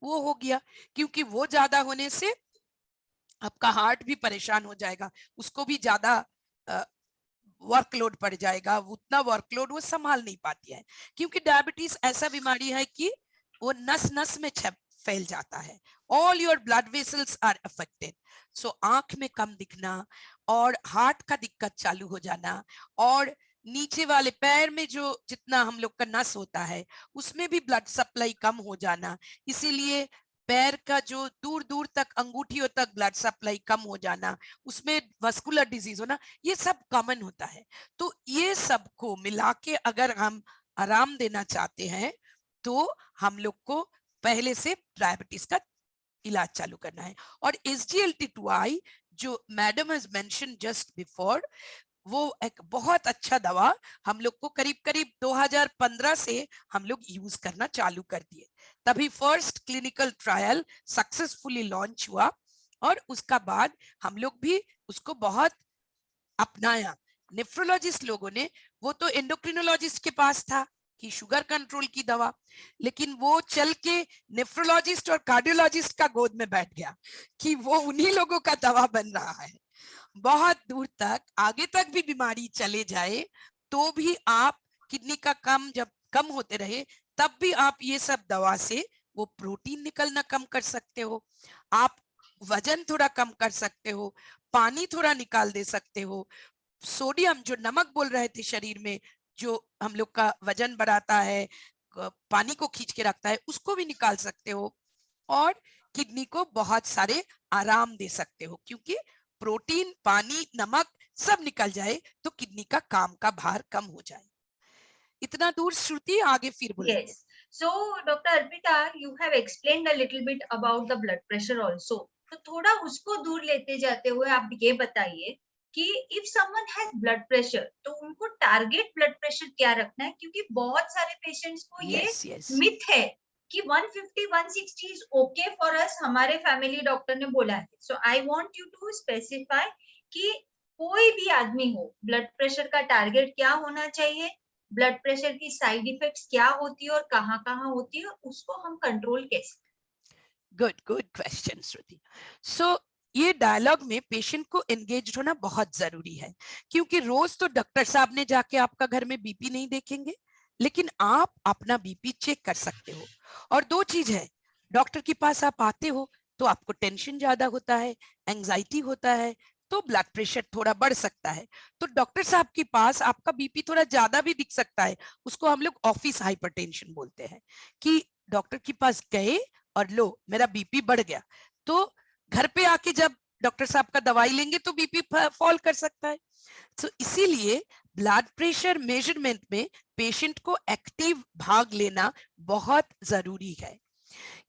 वो हो गया, क्योंकि वो ज्यादा होने से आपका हार्ट भी परेशान हो जाएगा, उसको भी ज्यादा वर्कलोड पड़ जाएगा, उतना वर्कलोड वो संभाल नहीं पाती है। क्योंकि डायबिटीज ऐसा बीमारी है कि वो नस नस में फैल जाता है, all your blood vessels are affected. So आंख में कम दिखना और हार्ट का दिक्कत चालू हो जाना, और नीचे वाले पैर में जो जितना हम लोग का नस होता है उसमें भी ब्लड सप्लाई कम हो जाना, इसीलिए पैर का जो दूर दूर तक अंगूठियों तक ब्लड सप्लाई कम हो जाना, उसमें वस्कुलर डिजीज होना, ये सब कॉमन होता है। तो ये सब को मिला के अगर हम आराम देना चाहते हैं तो हम लोग को पहले से डायबिटीज का इलाज चालू करना है। और SGLT2I जो madam has mention just before, वो एक बहुत अच्छा दवा हम लोग को करीब करीब 2015 से हम लोग यूज करना चालू कर दिए। तभी first clinical trial successfully launch हुआ और उसका बाद हम लोग भी उसको बहुत अपनाया। नेफ्रोलॉजिस्ट लोगों ने, वो तो एंडोक्रिनोलॉजिस्ट के पास था, कि शुगर कंट्रोल की दवा, लेकिन वो चल के नेफ्रोलॉजिस्ट और कार्डियोलॉजिस्ट का गोद में बैठ गया कि वो उन्हीं लोगों का दवा बन रहा है। बहुत दूर तक आगे तक भी बीमारी चले जाए तो भी आप किडनी का कम जब कम होते रहे तब भी आप ये सब दवा से वो प्रोटीन निकलना कम कर सकते हो, आप वजन थोड़ा कम कर सकते हो, पानी थोड़ा निकाल दे सकते हो, सोडियम जो नमक बोल रहे थे शरीर में जो हम लोग का वजन बढ़ाता है, पानी को खींच के रखता है, उसको भी निकाल सकते हो और किडनी को बहुत सारे आराम दे सकते हो, क्योंकि प्रोटीन, पानी, नमक सब निकल जाए तो किडनी का काम का भार कम हो जाए। इतना दूर श्रुति, आगे फिर बोलेंगे। Yes. So, Dr. Arpita, you have explained a little bit about the blood pressure also. तो थोड़ा उसको दूर लेते जाते हुए आप ये बताइए कि if someone has blood pressure, तो उनको टारगेट ब्लड प्रेशर क्या रखना है, क्योंकि बहुत सारे पेशेंट्स को Yes, ये yes. मिथ है कि 150 160 इज ओके फॉर अस, हमारे फैमिली डॉक्टर ने बोला है। So I want you to specify कि कोई भी आदमी हो, ब्लड प्रेशर का टारगेट क्या होना चाहिए, ब्लड प्रेशर की साइड इफेक्ट्स क्या होती है और कहाँ-कहाँ होती है, उसको हम कंट्रोल कैसे। गुड क्वेश्चन श्रुति। सो ये डायलॉग में पेशेंट को एंगेज होना बहुत जरूरी है, क्योंकि रोज तो डॉक्टर साहब ने जाके आपका घर में बीपी नहीं देखेंगे, लेकिन आप अपना बीपी चेक कर सकते हो। और दो चीज है, डॉक्टर के पास आप आते हो तो आपको टेंशन ज्यादा होता है, एंजाइटी होता है, तो ब्लड प्रेशर थोड़ा बढ़ सकता है। तो डॉक्टर साहब के पास आपका बीपी थोड़ा ज्यादा भी दिख सकता है, उसको हम लोग ऑफिस हाइपरटेंशन बोलते हैं, कि डॉक्टर के पास गए और लो मेरा बीपी बढ़ गया, तो घर पे आके जब डॉक्टर साहब का दवाई लेंगे तो बीपी फॉल कर सकता है। तो इसीलिए ब्लड प्रेशर मेजरमेंट में पेशेंट को एक्टिव भाग लेना बहुत जरूरी है।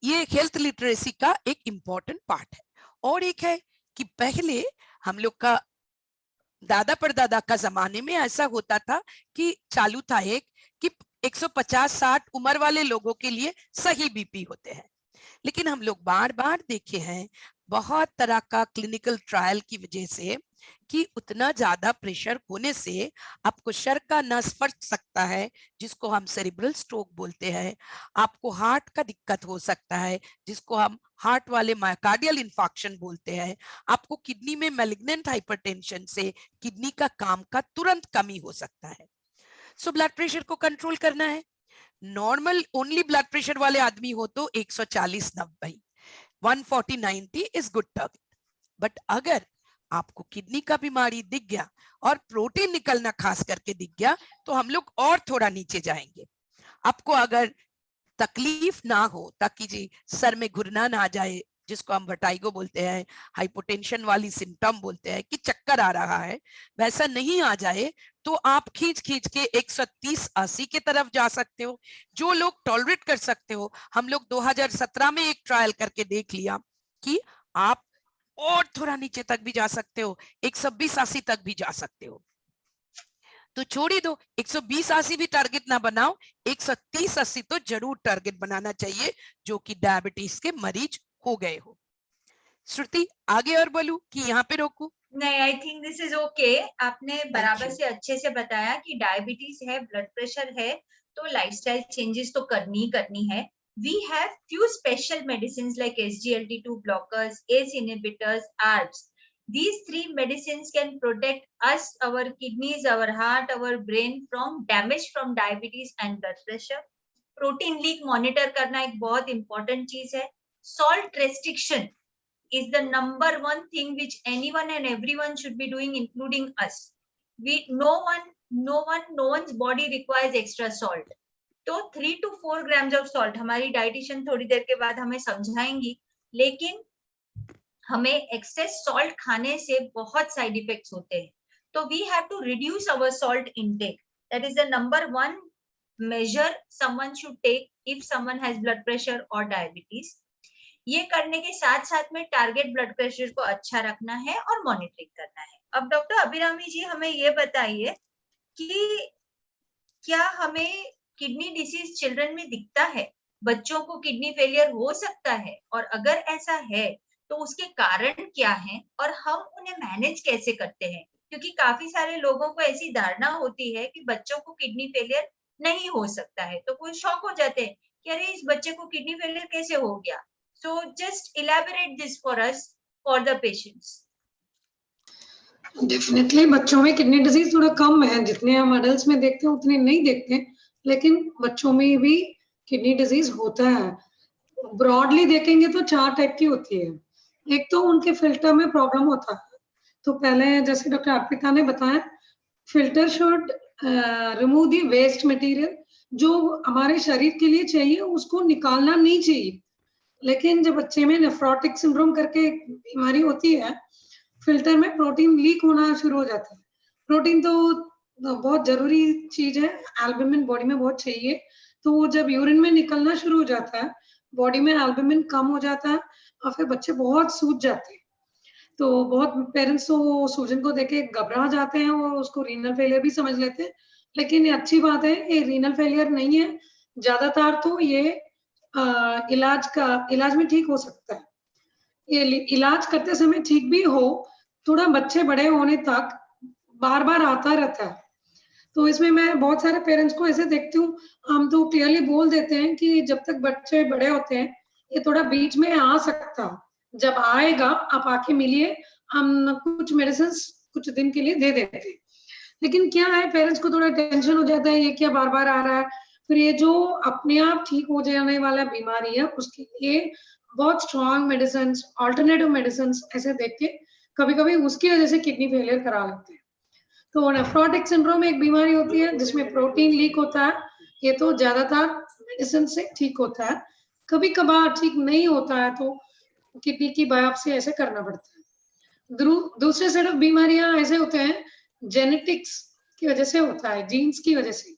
ये हेल्थ लिटरेसी का एक इंपॉर्टेंट पार्ट है। और एक है कि पहले हम लोग का दादा परदादा का जमाने में ऐसा होता था कि चालू था एक कि 150-60 उम्र वाले लोगों के लिए सही बीपी होते हैं, लेकिन हम लोग बार बार देखे हैं बहुत तरह का क्लिनिकल ट्रायल की वजह से कि उतना ज्यादा प्रेशर होने से आपको सर का नस फट सकता है, जिसको हम सेरिब्रल स्ट्रोक बोलते हैं, आपको हार्ट का दिक्कत हो सकता है जिसको हम हार्ट वाले मायोकार्डियल इंफार्क्शन बोलते हैं, आपको किडनी में मैलिग्नेंट हाइपरटेंशन से किडनी का काम का तुरंत कमी हो सकता है। सो ब्लड प्रेशर को कंट्रोल करना है। नॉर्मल ओनली ब्लड प्रेशर वाले आदमी हो तो 140/90, 140/90 इज गुड टारगेट। बट अगर आपको किडनी का बीमारी दिख गया और प्रोटीन निकलना खास करके दिख गया तो हम लोग और थोड़ा नीचे जाएंगे। आपको अगर तकलीफ ना हो, ताकि जी सर में घुरना ना आ जाए, जिसको हम वर्टाइगो बोलते हैं, हाइपोटेंशन वाली सिम्टम बोलते हैं कि चक्कर आ रहा है, वैसा नहीं आ जाए तो आप खींच खींच के 130/80 की तरफ जा सकते हो। जो लोग टॉलरेट कर सकते हो, हम लोग 2017 में एक ट्रायल करके देख लिया कि आप और थोड़ा नीचे तक भी जा सकते हो, 120/80 तक भी जा सकते हो। तो छोड़ी दो, 120/80 भी टारगेट ना बनाओ, 130/80 तो जरूर टारगेट बनाना चाहिए, जो कि डायबिटीज के मरीज हो गए हो। श्रुति, आगे और बोलूं कि यहाँ पे रोकूं? नहीं, I think this is okay. आपने बराबर you. से अच्छे से बताया कि डायबिटीज है, ब्लड प्रेशर है, तो लाइफस्टाइल चेंजेस तो करनी ही करनी है। We have few special medicines like SGLT2 blockers, ACE inhibitors, ARBs. These three medicines can protect us, our kidneys, our heart, our brain from damage from diabetes and blood pressure. Protein leak monitor करना एक बहुत important चीज है। Salt restriction is the number one thing which anyone and everyone should be doing, including us. No one's body requires extra salt. तो 3 to 4 grams of salt हमारी dietitian थोड़ी देर के बाद हमें समझाएंगी, लेकिन हमें एक्सेस सॉल्ट खाने से बहुत साइड इफेक्ट्स होते हैं। तो we have to reduce our salt intake. That is the number one measure someone should take if someone has blood pressure or diabetes. ये करने के साथ साथ में टारगेट ब्लड प्रेशर को अच्छा रखना है और मॉनिटरिंग करना है। अब डॉक्टर अभिरामी जी हमें ये बताइए कि क्या हमें किडनी डिसीज चिल्ड्रन में दिखता है? बच्चों को किडनी फेलियर हो सकता है, और अगर ऐसा है तो उसके कारण क्या हैं और हम उन्हें मैनेज कैसे करते हैं? क्योंकि काफी सारे लोगों को ऐसी धारणा होती है कि बच्चों को किडनी फेलियर नहीं हो सकता है। तो कोई शॉक हो जाते हैं कि अरे इस बच्चे को किडनी फेलियर कैसे हो गया। So just elaborate this for us for the patients. Definitely बच्चों में किडनी डिजीज थोड़ा कम है, जितने हम अडल्ट्स में देखते हैं उतने नहीं देखते हैं, लेकिन बच्चों में भी किडनी डिजीज होता है। ब्रॉडली देखेंगे तो 4 टाइप की होती है। एक तो उनके फिल्टर में प्रॉब्लम होता है, तो पहले जैसे डॉक्टर अर्पिता ने बताया, filter should remove the waste material, जो हमारे शरीर के लिए चाहिए उसको निकालना नहीं चाहिए। लेकिन जब बच्चे में नेफ्रोटिक सिंड्रोम करके एक बीमारी होती है, फिल्टर में प्रोटीन लीक होना शुरू हो जाता है। प्रोटीन तो बहुत जरूरी चीज है, एल्बुमिन बॉडी में बहुत चाहिए, तो वो जब यूरिन में निकलना शुरू हो जाता है, बॉडी में एल्बुमिन कम हो जाता है और फिर बच्चे बहुत सूज जाते हैं। तो बहुत पेरेंट्स तो सूजन को देख के घबरा जाते हैं और उसको रीनल फेलियर भी समझ लेते हैं, लेकिन ये अच्छी बात है, ये रीनल फेलियर नहीं है। ज्यादातर तो ये इलाज में ठीक हो सकता है। ये इलाज करते समय ठीक भी हो, थोड़ा बच्चे बड़े होने तक बार बार आता रहता है। तो इसमें मैं बहुत सारे पेरेंट्स को ऐसे देखती हूँ, हम तो क्लियरली बोल देते हैं कि जब तक बच्चे बड़े होते हैं ये थोड़ा बीच में आ सकता है, जब आएगा आप आके मिलिए, हम कुछ मेडिसिन कुछ दिन के लिए दे देते हैं। लेकिन क्या है, पेरेंट्स को थोड़ा टेंशन हो जाता है, ये क्या बार बार आ रहा है। फिर ये जो अपने आप ठीक हो जाने वाला बीमारी है उसके लिए बहुत स्ट्रॉन्ग मेडिसिन, ऑल्टरनेटिव मेडिसिन ऐसे देख के कभी कभी उसकी वजह से किडनी फेलियर करा लेते हैं। तो नेफ्रोटिक सिंड्रोम एक बीमारी होती है जिसमें प्रोटीन लीक होता है, ये तो ज्यादातर मेडिसिन से ठीक होता है। कभी कभार ठीक नहीं होता है तो किडनी की बायोप्सी ऐसे करना पड़ता है। दूसरे सेट ऑफ बीमारियां ऐसे होते हैं, जेनेटिक्स की वजह से होता है, जीन्स की वजह से।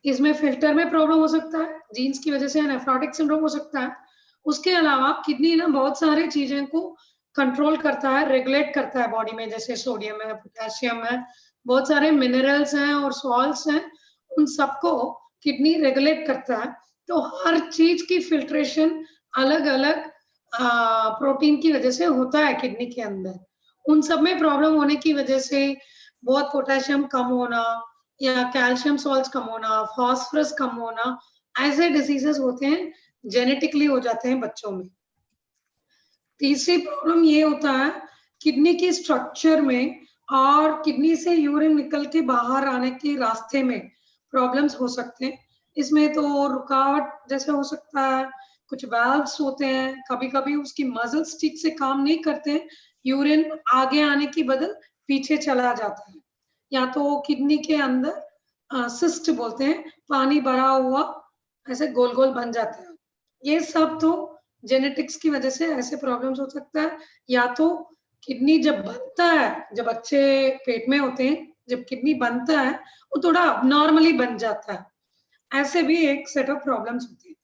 इसमें फिल्टर में प्रॉब्लम हो सकता है, जीन्स की वजह से नेफ्रोटिक सिंड्रोम हो सकता है। उसके अलावा किडनी ना बहुत सारी चीजें को कंट्रोल करता है, रेगुलेट करता है बॉडी में, जैसे सोडियम है, पोटेशियम है, बहुत सारे मिनरल्स हैं और सॉल्ट्स हैं, उन सबको किडनी रेगुलेट करता है। तो हर चीज की फिल्ट्रेशन अलग अलग प्रोटीन की वजह से होता है किडनी के अंदर। उन सब में प्रॉब्लम होने की वजह से बहुत पोटेशियम कम होना या कैल्शियम सॉल्ट्स कम होना, फास्फोरस कम होना, ऐसे डिसीजेस होते हैं, जेनेटिकली हो जाते हैं बच्चों में। तीसरी प्रॉब्लम ये होता है किडनी की स्ट्रक्चर में और किडनी से यूरिन निकल के बाहर आने के रास्ते में प्रॉब्लम्स हो सकते हैं। इसमें तो रुकावट जैसे हो सकता है, कुछ वाल्व्स होते हैं, कभी कभी उसकी मसल्स ठीक से काम नहीं करते हैं, यूरिन आगे आने की बदल पीछे चला जाता है, या तो किडनी के अंदर सिस्ट बोलते हैं, पानी भरा हुआ ऐसे गोल गोल बन जाता है। ये सब तो जेनेटिक्स की वजह से ऐसे प्रॉब्लम्स हो सकता है। या तो किडनी जब बनता है, जब बच्चे पेट में होते हैं, जब किडनी बनता है वो थोड़ा नॉर्मली बन जाता है, ऐसे भी एक सेट ऑफ प्रॉब्लम्स होते हैं।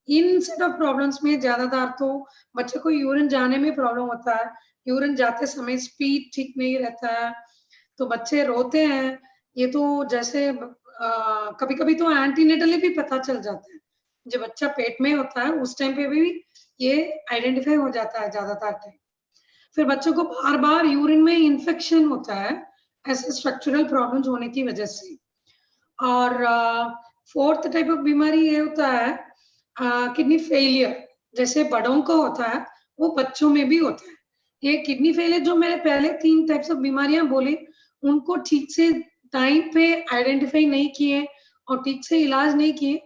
इन सेट ऑफ प्रॉब्लम्स में ज्यादातर तो बच्चे को यूरिन जाने में प्रॉब्लम होता है, यूरिन जाते समय स्पीड ठीक नहीं रहता है, तो बच्चे रोते हैं। ये तो जैसे कभी कभी तो एंटीनेटली भी पता चल जाता है, जब बच्चा पेट में होता है उस टाइम पे भी ये आइडेंटिफाई हो जाता है ज्यादातर टाइम। फिर बच्चों को बार बार यूरिन में इन्फेक्शन होता है ऐसे स्ट्रक्चरल प्रॉब्लम्स होने की वजह से। और फोर्थ टाइप ऑफ बीमारी ये होता है किडनी फेलियर, जैसे बड़ों को होता है वो बच्चों में भी होता है। ये किडनी फेलियर जो मैंने पहले 3 टाइप्स ऑफ बीमारियां बोली, उनको ठीक से टाइम पे आइडेंटिफाई नहीं किए और ठीक से इलाज नहीं किए,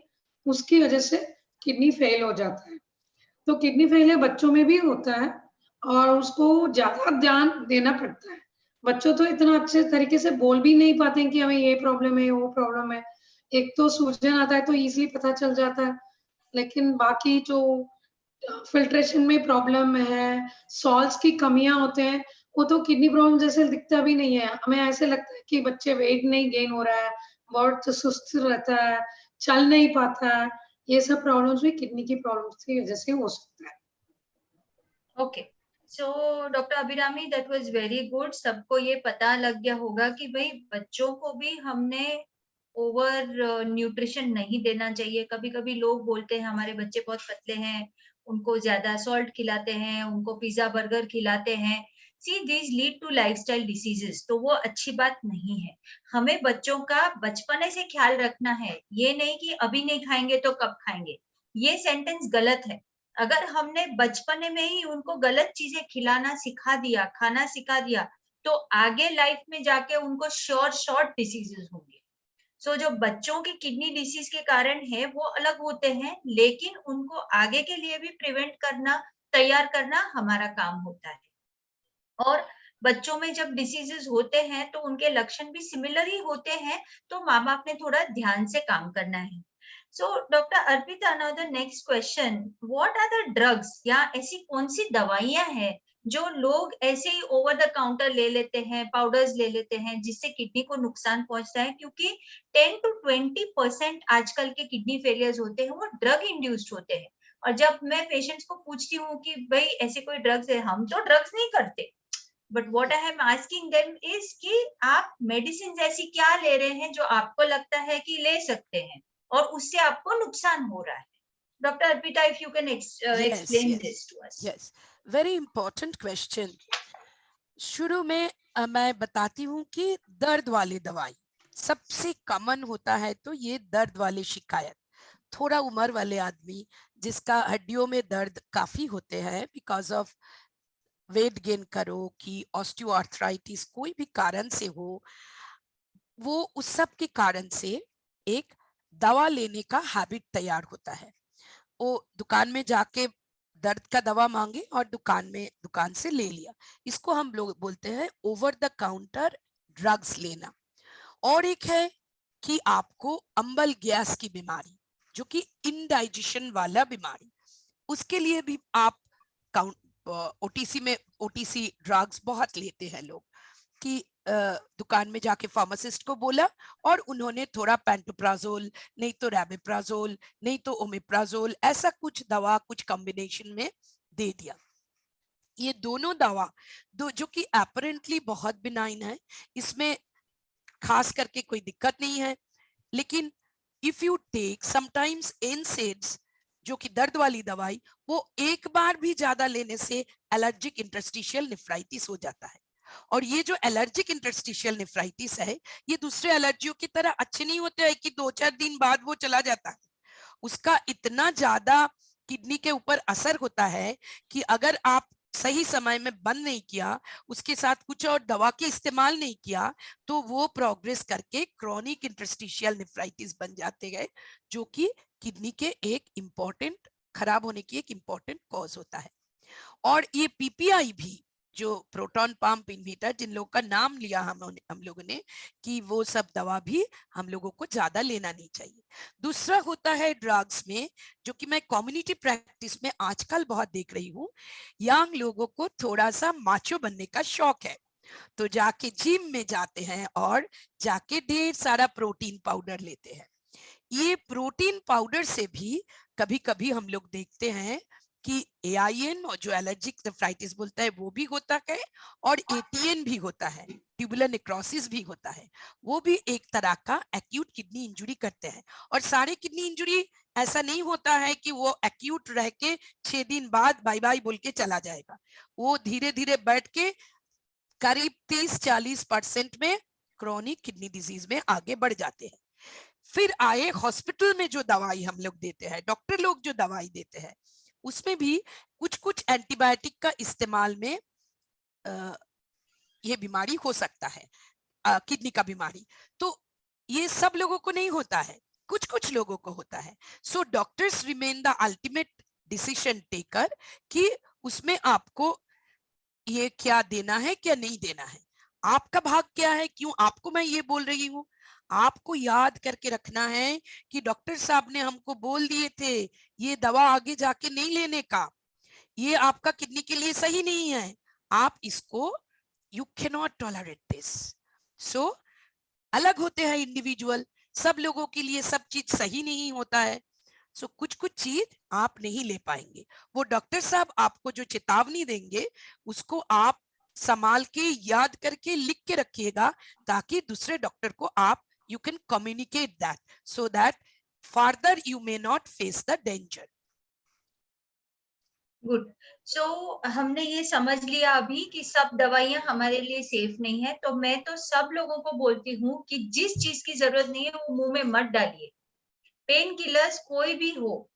उसकी वजह से किडनी फेल हो जाता है। तो किडनी फेलियर बच्चों में भी होता है और उसको ज्यादा ध्यान देना पड़ता है। बच्चों तो इतना अच्छे तरीके से बोल भी नहीं पाते हैं कि हमें ये प्रॉब्लम है, वो प्रॉब्लम है। एक तो सूजन आता है तो इजीली पता चल जाता है, लेकिन बाकी जो फिल्ट्रेशन में प्रॉब्लम है, सॉल्ट्स की कमियां होते हैं, वो तो किडनी प्रॉब्लम जैसे दिखता भी नहीं है। हमें ऐसे लगता है कि बच्चे वेट नहीं गेन हो रहा है, बहुत सुस्त रहता है, चल नहीं पाता है। ये सब प्रॉब्लम्स भी किडनी की प्रॉब्लम्स की वजह से हो सकता है। Okay, so doctor Abhirami, that was very good. सबको ये पता लग गया होगा कि भाई बच्चों को भी हमने ओवर न्यूट्रिशन नहीं देना चाहिए। कभी कभी लोग बोलते हैं हमारे बच्चे बहुत पतले हैं, उनको ज्यादा सॉल्ट खिलाते हैं, उनको पिज्जा बर्गर खिलाते हैं। See these lead to lifestyle diseases, तो वो अच्छी बात नहीं है। हमें बच्चों का बचपने से ख्याल रखना है, ये नहीं कि अभी नहीं खाएंगे तो कब खाएंगे, ये सेंटेंस गलत है। अगर हमने बचपने में ही उनको गलत चीजें खिलाना सिखा दिया, खाना सिखा दिया, तो आगे लाइफ में जाके उनको शॉर्ट डिसीजेस होंगे। सो जो बच्चों की किडनी डिसीज के कारण है वो अलग होते हैं, लेकिन उनको आगे के लिए भी प्रिवेंट करना, तैयार करना हमारा काम होता है। और बच्चों में जब डिसीजेस होते हैं तो उनके लक्षण भी सिमिलर ही होते हैं, तो माँ बाप ने थोड़ा ध्यान से काम करना है। So doctor Arpita, now the next question, what are the drugs, या ऐसी कौन सी दवाइयां हैं जो लोग ऐसे ही ओवर द काउंटर ले लेते हैं, पाउडर्स ले लेते हैं, जिससे किडनी को नुकसान पहुंचता है? क्योंकि 10 to 20% आजकल के किडनी फेलियर्स होते हैं वो ड्रग इंड्यूस्ड होते हैं। और जब मैं पेशेंट्स को पूछती हूँ कि भाई ऐसे कोई ड्रग्स है, हम तो ड्रग्स नहीं करते, but what I am asking them is कि आप मेडिसिन ऐसी क्या ले रहे हैं जो आपको लगता है कि ले सकते हैं और उससे आपको नुकसान हो रहा है? Doctor Arpita, if you can explain this to us. Yes, very important question. शुरू में मैं बताती हूँ कि दर्द वाली दवाई सबसे कॉमन होता है, तो ये दर्द वाली शिकायत, थोड़ा उम्र वाले आदमी जिसका हड्डियों में दर्द काफी होते हैं बिकॉज ऑफ वेट गेन करो कि ऑस्टियोआर्थराइटिस, कोई भी कारण से हो, वो उस सब के कारण से एक दवा लेने का हैबिट तैयार होता है। वो दुकान में जाके दर्द का दवा मांगे और दुकान से ले लिया, इसको हम लोग बोलते हैं ओवर द काउंटर ड्रग्स लेना। और एक है कि आपको अम्बल गैस की बीमारी, जो कि इनडाइजेशन वाला बीमारी, उसके लिए भी आप ओटीसी ड्रग्स बहुत लेते हैं लोग, कि दुकान में जाके फार्मासिस्ट को बोला और उन्होंने थोड़ा पेंटोप्राजोल, नहीं तो रैबिप्राजोल, नहीं तो ओमेप्राजोल, ऐसा कुछ दवा कुछ कॉम्बिनेशन में दे दिया। ये दोनों दवा जो कि अपरेंटली बहुत बिनाइन है, इसमें खास करके कोई दिक्कत नहीं है, लेकिन if you take sometimes NSAIDs, जो कि दर्द वाली दवाई, वो एक बार भी ज्यादा लेने से एलर्जिक इंटरस्टिशियल नेफ्राइटिस हो जाता है। और ये जो एलर्जिक इंटरस्टिशियल नेफ्राइटिस है, ये दूसरे एलर्जियों की तरह अच्छे नहीं होते हैं कि 2-4 दिन बाद वो चला जाता है। उसका इतना ज्यादा किडनी के ऊपर असर होता है कि अगर आप सही समय में बंद नहीं किया, उसके साथ कुछ और दवा के इस्तेमाल नहीं किया, तो वो प्रोग्रेस करके क्रॉनिक इंटरस्टिशियल नेफ्राइटिस बन जाते हैं, जो कि किडनी के एक इंपॉर्टेंट खराब होने की एक इंपॉर्टेंट कॉज होता है। और ये PPI भी, जो प्रोटॉन पंप इनहिबिटर, जिन लोगों का नाम लिया हम लोगों ने, कि वो सब दवा भी हम लोगों को ज्यादा लेना नहीं चाहिए। दूसरा होता है ड्रग्स में, जो कि मैं कम्युनिटी प्रैक्टिस में आजकल बहुत देख रही हूँ, यंग लोगों को थोड़ा सा माचो बनने का शौक है, तो जाके जिम में जाते हैं और जाके ढेर सारा प्रोटीन पाउडर लेते हैं। ये प्रोटीन पाउडर से भी कभी कभी हम लोग देखते हैं कि AIN, और जो एलर्जिक नेफ्राइटिस बोलता है, वो भी होता है, और ATN भी होता है, ट्यूबुलर नेक्रोसिस भी होता है। वो भी एक तरह का एक्यूट किडनी इंजुरी करते हैं। और सारे किडनी इंजुरी ऐसा नहीं होता है कि वो एक्यूट रह के 6 दिन बाद बाय बाय बोल के चला जाएगा, वो धीरे धीरे बैठ के करीब 30-40% में क्रॉनिक किडनी डिजीज में आगे बढ़ जाते हैं। फिर आए हॉस्पिटल में जो दवाई हम लोग देते हैं, डॉक्टर लोग जो दवाई देते हैं, उसमें भी कुछ कुछ एंटीबायोटिक का इस्तेमाल में ये बीमारी हो सकता है, किडनी का बीमारी। तो ये सब लोगों को नहीं होता है, कुछ कुछ लोगों को होता है। So doctors remain the ultimate decision taker कि उसमें आपको ये क्या देना है, क्या नहीं देना है। आपका भाग क्या है, क्यों आपको मैं ये बोल रही हूँ? आपको याद करके रखना है कि डॉक्टर साहब ने हमको बोल दिए थे ये दवा आगे जाके नहीं लेने का, ये आपका किडनी के लिए सही नहीं है, आप इसको, you can not tolerate this. So अलग होते हैं इंडिविजुअल, सब लोगों के लिए सब चीज सही नहीं होता है। सो कुछ कुछ चीज आप नहीं ले पाएंगे, वो डॉक्टर साहब आपको जो चेतावनी देंगे उसको आप संभाल के याद करके लिख के रखिएगा, ताकि दूसरे डॉक्टर को आप you can communicate that so that further you may not face the danger. Good. So हमने ये समझ लिया अभी कि सब दवाइयां हमारे लिए सेफ नहीं है, तो मैं तो सब लोगों को बोलती हूँ कि जिस चीज की जरूरत नहीं है वो मुंह में मत डालिए। पेन किलर्स कोई भी हो,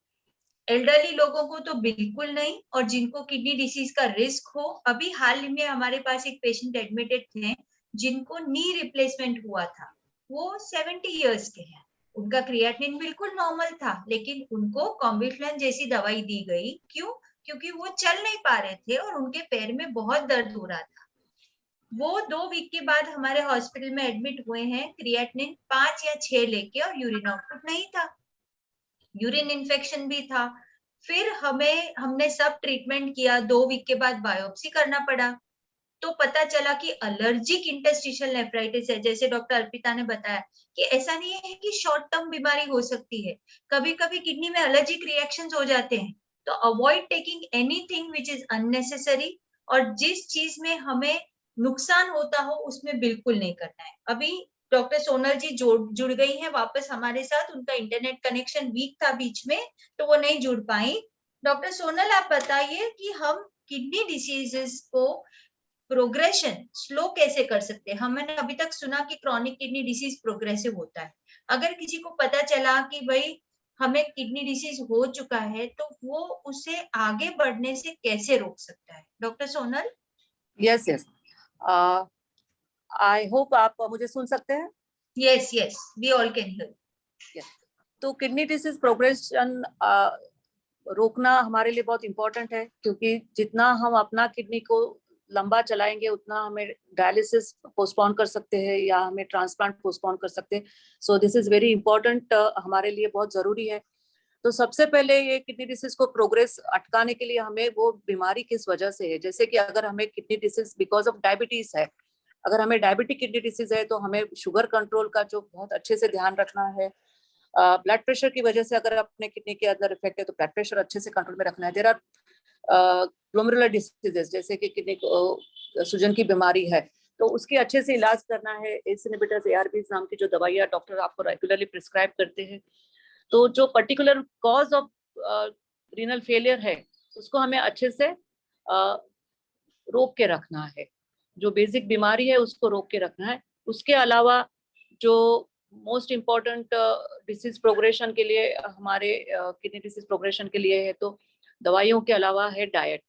एल्डरली लोगों को तो बिल्कुल नहीं, और जिनको किडनी डिसीज का रिस्क हो। अभी हाल ही में हमारे पास एक पेशेंट एडमिटेड थे जिनको नी रिप्लेसमेंट हुआ था। वो 70 इयर्स के हैं, उनका क्रिएटिनिन बिल्कुल नॉर्मल था, लेकिन उनको कॉम्बिफ्लेन जैसी दवाई दी गई। क्यों? क्योंकि वो चल नहीं पा रहे थे और उनके पैर में बहुत दर्द हो रहा था। वो 2 वीक के बाद हमारे हॉस्पिटल में एडमिट हुए हैं, क्रिएटिनिन 5 या 6 लेके, और यूरिन आउटपुट नहीं था, यूरिन इन्फेक्शन भी था। फिर हमने सब ट्रीटमेंट किया, 2 वीक के बाद बायोप्सी करना पड़ा, तो पता चला कि एलर्जिक इंटरस्टिशियल नेफ्राइटिस है। जैसे डॉक्टर अर्पिता ने बताया कि ऐसा नहीं है कि शॉर्ट टर्म बीमारी हो सकती है, कभी कभी किडनी में एलर्जिक रिएक्शंस हो जाते हैं। तो avoid taking anything which is unnecessary, और जिस चीज में हमें नुकसान होता हो उसमें बिल्कुल नहीं करना है। अभी डॉक्टर सोनल जी जुड़ गई हैं वापस हमारे साथ, उनका इंटरनेट कनेक्शन वीक था बीच में, तो वो नहीं जुड़ पाई। डॉक्टर सोनल, आप बताइए कि हम किडनी डिसीजेस को प्रोग्रेशन स्लो कैसे कर सकते हैं? हमने अभी तक सुना कि क्रॉनिक किडनी डिसीज प्रोग्रेसिव होता है। अगर किसी को पता चला कि भाई हमें किडनी डिसीज हो चुका है, तो वो उसे आगे बढ़ने से कैसे रोक सकता है? Doctor Sonal. Yes yes, I hope आप मुझे सुन सकते हैं। Yes yes, we all can hear. तो किडनी डिसीज प्रोग्रेशन रोकना हमारे लिए बहुत इंपॉर्टेंट है, क्योंकि जितना हम अपना किडनी को लंबा चलाएंगे उतना हमें डायलिसिस पोस्टपोन कर सकते हैं या हमें ट्रांसप्लांट पोस्टपोन कर सकते हैं। So this is very important, हमारे लिए बहुत जरूरी है। तो सबसे पहले ये किडनी डिसीज को प्रोग्रेस अटकाने के लिए हमें वो बीमारी किस वजह से है, जैसे कि अगर हमें kidney disease because of diabetes है, अगर हमें डायबिटिक किडनी डिसीज है तो हमें शुगर कंट्रोल का जो बहुत अच्छे से ध्यान रखना है। ब्लड प्रेशर की वजह से अगर अपने किडनी के अंदर इफेक्ट है तो ब्लड प्रेशर अच्छे से कंट्रोल में रखना है। देयर आर ग्लोमेरुलर डिसीजेस, जैसे कि किडनी को सूजन की बीमारी है, तो उसकी अच्छे से इलाज करना है। एस इनहिबिटर्स, ARBs नाम की जो दवाइयाँ डॉक्टर आपको रेगुलरली प्रिस्क्राइब करते हैं, तो जो particular cause of renal failure है उसको हमें अच्छे से रोक के रखना है। जो बेसिक बीमारी है उसको रोक के रखना है। उसके अलावा जो मोस्ट इम्पॉर्टेंट डिसीज प्रोग्रेशन के लिए, हमारे किडनी डिसीज प्रोग्रेशन के लिए है, तो दवाइयों के अलावा है डाइट।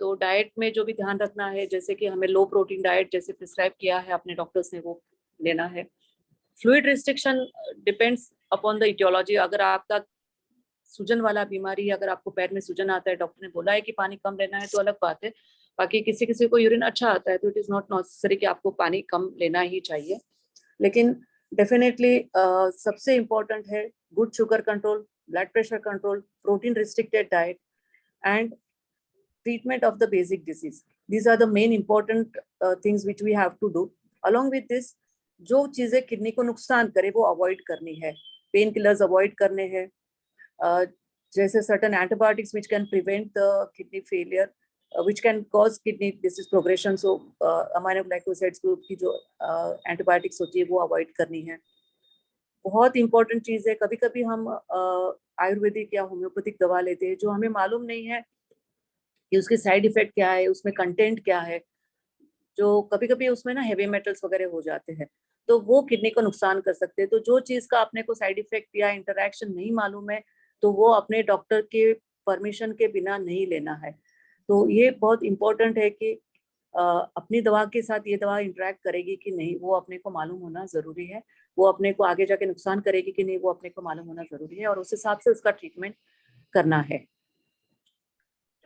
तो डाइट में जो भी ध्यान रखना है, जैसे कि हमें लो प्रोटीन डाइट जैसे प्रिस्क्राइब किया है अपने डॉक्टर्स ने, वो लेना है। Fluid restriction depends upon the etiology. अगर आपका सूजन वाला बीमारी, अगर आपको पैर में सूजन आता है, डॉक्टर ने बोला है कि पानी कम लेना है, तो अलग बात है। बाकी किसी किसी को यूरिन अच्छा आता है तो इट इज नॉट नेसेसरी कि आपको पानी कम लेना ही चाहिए। लेकिन डेफिनेटली सबसे इम्पोर्टेंट है good sugar control, blood pressure control, protein restricted diet and treatment of the basic disease. These are the main important things which we have to do. Along with this, जो चीजें kidney को नुकसान करे वो avoid करनी है। Pain killers avoid करने हैं, जैसे certain antibiotics which can prevent the kidney failure, which can cause kidney disease progression. So aminoglycosides group की जो एंटीबायोटिक्स होती है वो अवॉइड करनी है। बहुत इंपॉर्टेंट चीज है, कभी कभी हम आयुर्वेदिक या होम्योपैथिक दवा लेते हैं जो हमें मालूम नहीं है कि उसके साइड इफेक्ट क्या है, उसमें कंटेंट क्या है। जो कभी कभी उसमें ना हेवी मेटल्स वगैरह हो जाते हैं, तो वो किडनी को नुकसान कर सकते हैं। तो जो चीज का अपने को साइड इफेक्ट या इंटरैक्शन नहीं मालूम है, तो वो अपने डॉक्टर के परमिशन के बिना नहीं लेना है। तो ये बहुत इंपॉर्टेंट है कि अपनी दवा के साथ ये दवा इंटरेक्ट करेगी कि नहीं, वो अपने को मालूम होना जरूरी है। वो अपने को आगे जाके नुकसान करेगी कि नहीं, वो अपने को मालूम होना जरूरी है, और उस हिसाब से उसका ट्रीटमेंट करना है।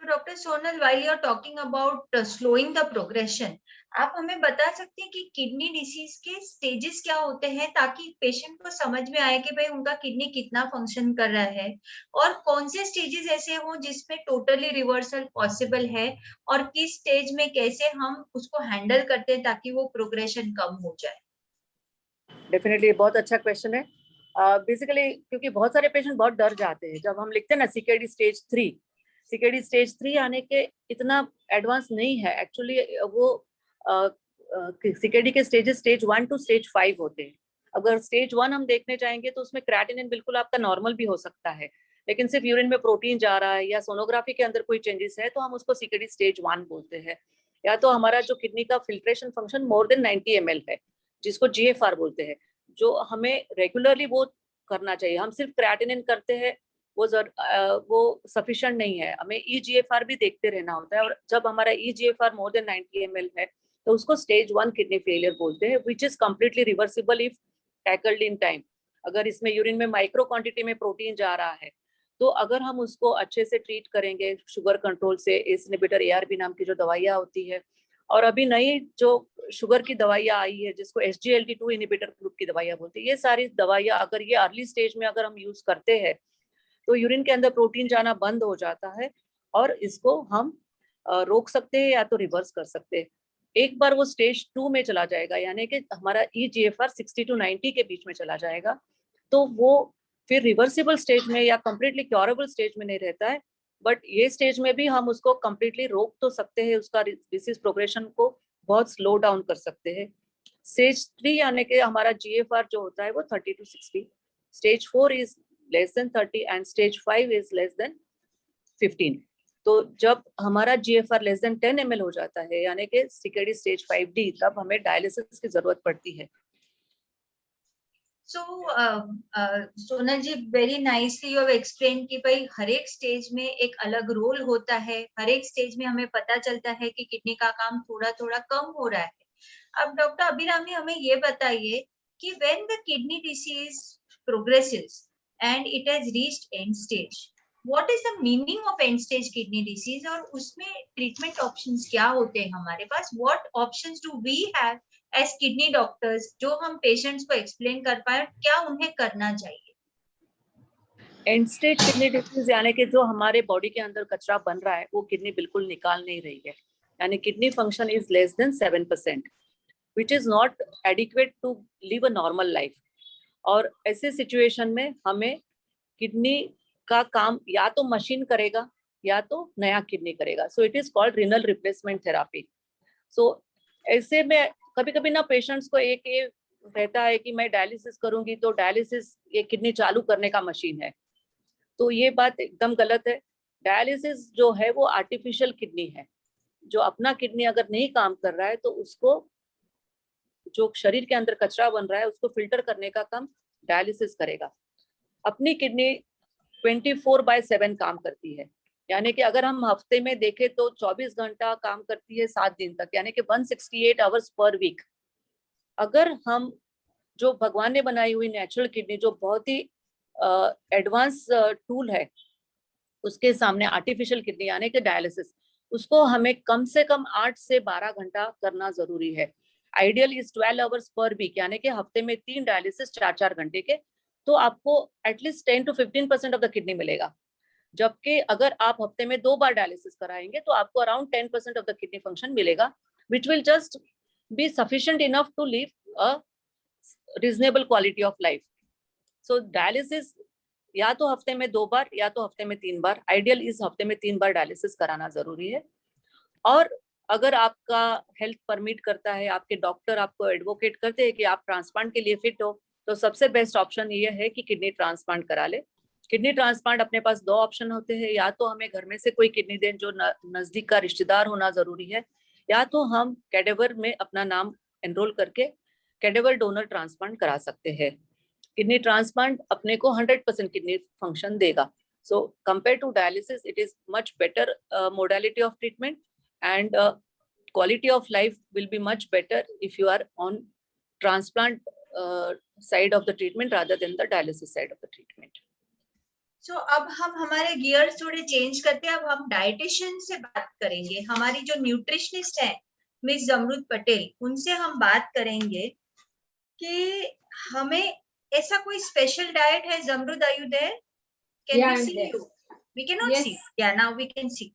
तो doctor Sonal, while you are talking about slowing the progression, आप हमें बता सकते हैं कि किडनी डिसीज के स्टेजेस क्या होते हैं, ताकि पेशेंट को समझ में आए कि भाई उनका किडनी कितना फंक्शन कर रहा है, और कौन से स्टेजेस ऐसे हों जिसमें टोटली रिवर्सल पॉसिबल है, और किस स्टेज में कैसे हम उसको हैंडल करते हैं ताकि वो प्रोग्रेशन कम हो जाए? डेफिनेटली बहुत अच्छा क्वेश्चन है। बेसिकली क्योंकि बहुत सारे पेशेंट बहुत डर जाते हैं जब हम लिखते हैं ना CKD स्टेज 3। CKD स्टेज 3 आने के इतना एडवांस नहीं है एक्चुअली। वो CKD के स्टेजेस स्टेज 1 टू स्टेज 5 होते हैं। अगर स्टेज 1 हम देखने जाएंगे तो उसमें क्रेटिनिन बिल्कुल आपका नॉर्मल भी हो सकता है, लेकिन सिर्फ यूरिन में प्रोटीन जा रहा है या सोनोग्राफी के अंदर कोई चेंजेस है तो हम उसको सीकेडी स्टेज 1 बोलते हैं। या तो हमारा जो किडनी का filtration function more than 90 ml है, जिसको GFR बोलते हैं, जो हमें रेगुलरली वो करना चाहिए। हम सिर्फ क्रिएटिनिन करते हैं, वो सफिशिएंट नहीं है, हमें eGFR भी देखते रहना होता है। और जब हमारा eGFR मोर देन 90 ml है तो उसको स्टेज 1 किडनी फेलियर बोलते हैं, which is completely reversible if tackled in time. अगर इसमें यूरिन में माइक्रो क्वांटिटी में प्रोटीन जा रहा है तो अगर हम उसको अच्छे से ट्रीट करेंगे शुगर कंट्रोल से, एस इनहिबिटर ARB नाम की जो दवाइयाँ होती है, और अभी नई जो शुगर की दवाइयाँ आई है जिसको SGLT2 इनहिबिटर ग्रुप की दवाइयाँ बोलते हैं, ये सारी दवाइयाँ अगर ये अर्ली स्टेज में अगर हम यूज करते हैं तो यूरिन के अंदर प्रोटीन जाना बंद हो जाता है और इसको हम रोक सकते हैं या तो रिवर्स कर सकते हैं। एक बार वो स्टेज 2 में चला जाएगा, यानी कि हमारा eGFR 60 to 90 के बीच में चला जाएगा, तो वो फिर रिवर्सिबल स्टेज में या कंप्लीटली क्योरेबल स्टेज में नहीं रहता है। बट ये स्टेज में भी हम उसको कंप्लीटली रोक तो सकते हैं, उसका डिसीज प्रोग्रेशन को बहुत स्लो डाउन कर सकते हैं। स्टेज 3 यानी कि हमारा GFR जो होता है वो 30 to 60, stage 4 is less then 30 and stage 5 is less then 15। तो जब हमारा GFR लेस देन 10 ml हो जाता है यानी कि सीकेडी स्टेज 5D, तब हमें डायलिसिस की जरूरत पड़ती है। So, Sonal ji, very nicely you have explain कि भाई हर एक स्टेज में एक अलग रोल होता है, हर एक स्टेज में हमें पता चलता है कि किडनी का काम थोड़ा थोड़ा कम हो रहा है। अब डॉक्टर अभिरामी हमें ये बताइए कि when the kidney disease progresses and it has reached end stage, what is the meaning of end stage kidney disease, और उसमें ट्रीटमेंट ऑप्शंस क्या होते हैं हमारे पास, what options do we have as kidney doctors, जो हम पेशेंट्स को एक्सप्लेन कर पाए क्या उन्हें करना चाहिए। एंड स्टेज किडनी डिसीज यानी कि जो हमारे बॉडी के अंदर कचरा बन रहा है वो किडनी बिल्कुल निकाल नहीं रही है, यानी kidney function is less than 7%, which is not adequate to live a normal life. और ऐसे सिचुएशन में हमें किडनी का काम या तो मशीन करेगा या तो नया किडनी करेगा। So it is called renal replacement therapy. So ऐसे में कभी कभी ना पेशेंट्स को एक ये रहता है कि मैं डायलिसिस करूंगी तो डायलिसिस ये किडनी चालू करने का मशीन है, तो ये बात एकदम गलत है। डायलिसिस जो है वो आर्टिफिशियल किडनी है, जो अपना किडनी अगर नहीं काम कर रहा है तो उसको जो शरीर के अंदर कचरा बन रहा है उसको फिल्टर करने का काम डायलिसिस करेगा। अपनी किडनी 24/7 काम करती है, यानी कि अगर हम हफ्ते में देखें तो 24 घंटा काम करती है 7 दिन तक, यानी कि 168 आवर्स पर वीक। अगर हम जो भगवान ने बनाई हुई नेचुरल किडनी जो बहुत ही एडवांस टूल है उसके सामने आर्टिफिशियल किडनी यानी कि डायलिसिस, उसको हमें कम से कम 8 से 12 घंटा करना जरूरी है। Ideal is 12 hours per week, यानी कि हफ्ते में 3 डायलिसिस 4-4 घंटे के, तो आपको at least 10 to 15% of the kidney मिलेगा। जबकि अगर आप हफ्ते में 2 बार डायलिसिस कराएंगे तो आपको around 10% of the kidney function मिलेगा, which will just be sufficient enough to live a reasonable quality of life. So dialysis या तो हफ्ते में 2 बार या तो हफ्ते में 3 बार, आइडियल इस हफ्ते में 3 बार डायलिसिस कराना जरूरी है। और अगर आपका हेल्थ परमिट करता है, आपके डॉक्टर आपको एडवोकेट करते हैं कि आप ट्रांसप्लांट के लिए फिट हो, तो सबसे बेस्ट ऑप्शन ये है कि किडनी ट्रांसप्लांट करा ले। किडनी ट्रांसप्लांट अपने पास 2 ऑप्शन होते हैं, या तो हमें घर में से कोई किडनी दें जो नजदीक का रिश्तेदार होना जरूरी है, या तो हम कैडेवर में अपना नाम एनरोल करके कैडेवर डोनर ट्रांसप्लांट करा सकते हैं। किडनी ट्रांसप्लांट अपने को 100% किडनी फंक्शन देगा। So compare to dialysis it is much better modality of treatment and quality of life will be much better if you are on transplant side of the treatment rather than the dialysis side of the treatment. So, अब हम हमारे gears थोड़े change करते हैं, अब हम dietitian से बात करेंगे। हमारी जो न्यूट्रिशनिस्ट है मिस जमरुद पटेल, उनसे हम बात करेंगे कि हमें ऐसा कोई स्पेशल डाइट है। Zamrud, are you there? Can we see you? We cannot see. Yeah, now we can see.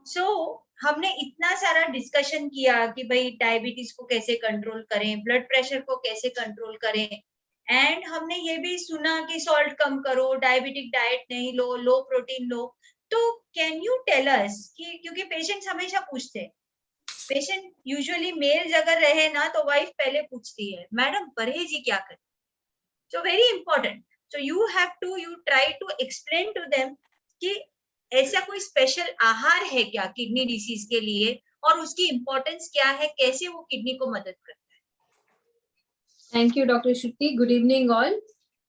So, हमने इतना सारा डिस्कशन किया कि भाई डायबिटीज को कैसे कंट्रोल करें, ब्लड प्रेशर को कैसे कंट्रोल करें, एंड हमने ये भी सुना कि सॉल्ट कम करो, डायबिटिक डाइट नहीं लो, लो प्रोटीन लो। तो कैन यू टेल अस कि, क्योंकि पेशेंट्स हमेशा पूछते हैं, पेशेंट यूजुअली मेल्स अगर रहे ना तो वाइफ पहले पूछती है मैडम परहेज ही क्या करें, so very important. So you try to explain to them कि ऐसा कोई स्पेशल आहार है क्या किडनी डिसीज के लिए और उसकी इम्पोर्टेंस क्या है, कैसे वो किडनी को मदद करता है। Thank you doctor Shruti, good evening all.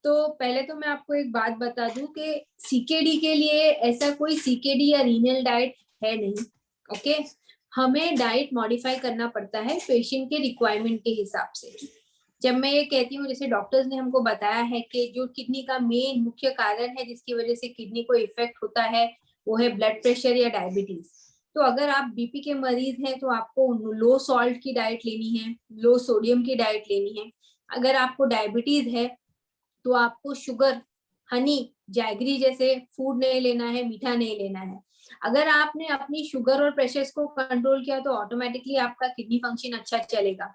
तो पहले तो मैं आपको एक बात बता दूं कि सीकेडी के लिए ऐसा कोई सीकेडी या रीनल डाइट है नहीं, ओके। हमें डाइट मॉडिफाई करना पड़ता है पेशेंट के रिक्वायरमेंट के हिसाब से। जब मैं ये कहती हूँ, जैसे डॉक्टर्स ने हमको बताया है कि जो किडनी का मेन मुख्य कारण है जिसकी वजह से किडनी को इफेक्ट होता है वो है ब्लड प्रेशर या डायबिटीज। तो अगर आप बीपी के मरीज हैं तो आपको लो सॉल्ट की डाइट लेनी है, लो सोडियम की डाइट लेनी है। अगर आपको डायबिटीज है तो आपको शुगर, हनी, जैगरी जैसे फूड नहीं लेना है, मीठा नहीं लेना है। अगर आपने अपनी शुगर और प्रेशर्स को कंट्रोल किया तो ऑटोमेटिकली आपका किडनी फंक्शन अच्छा चलेगा।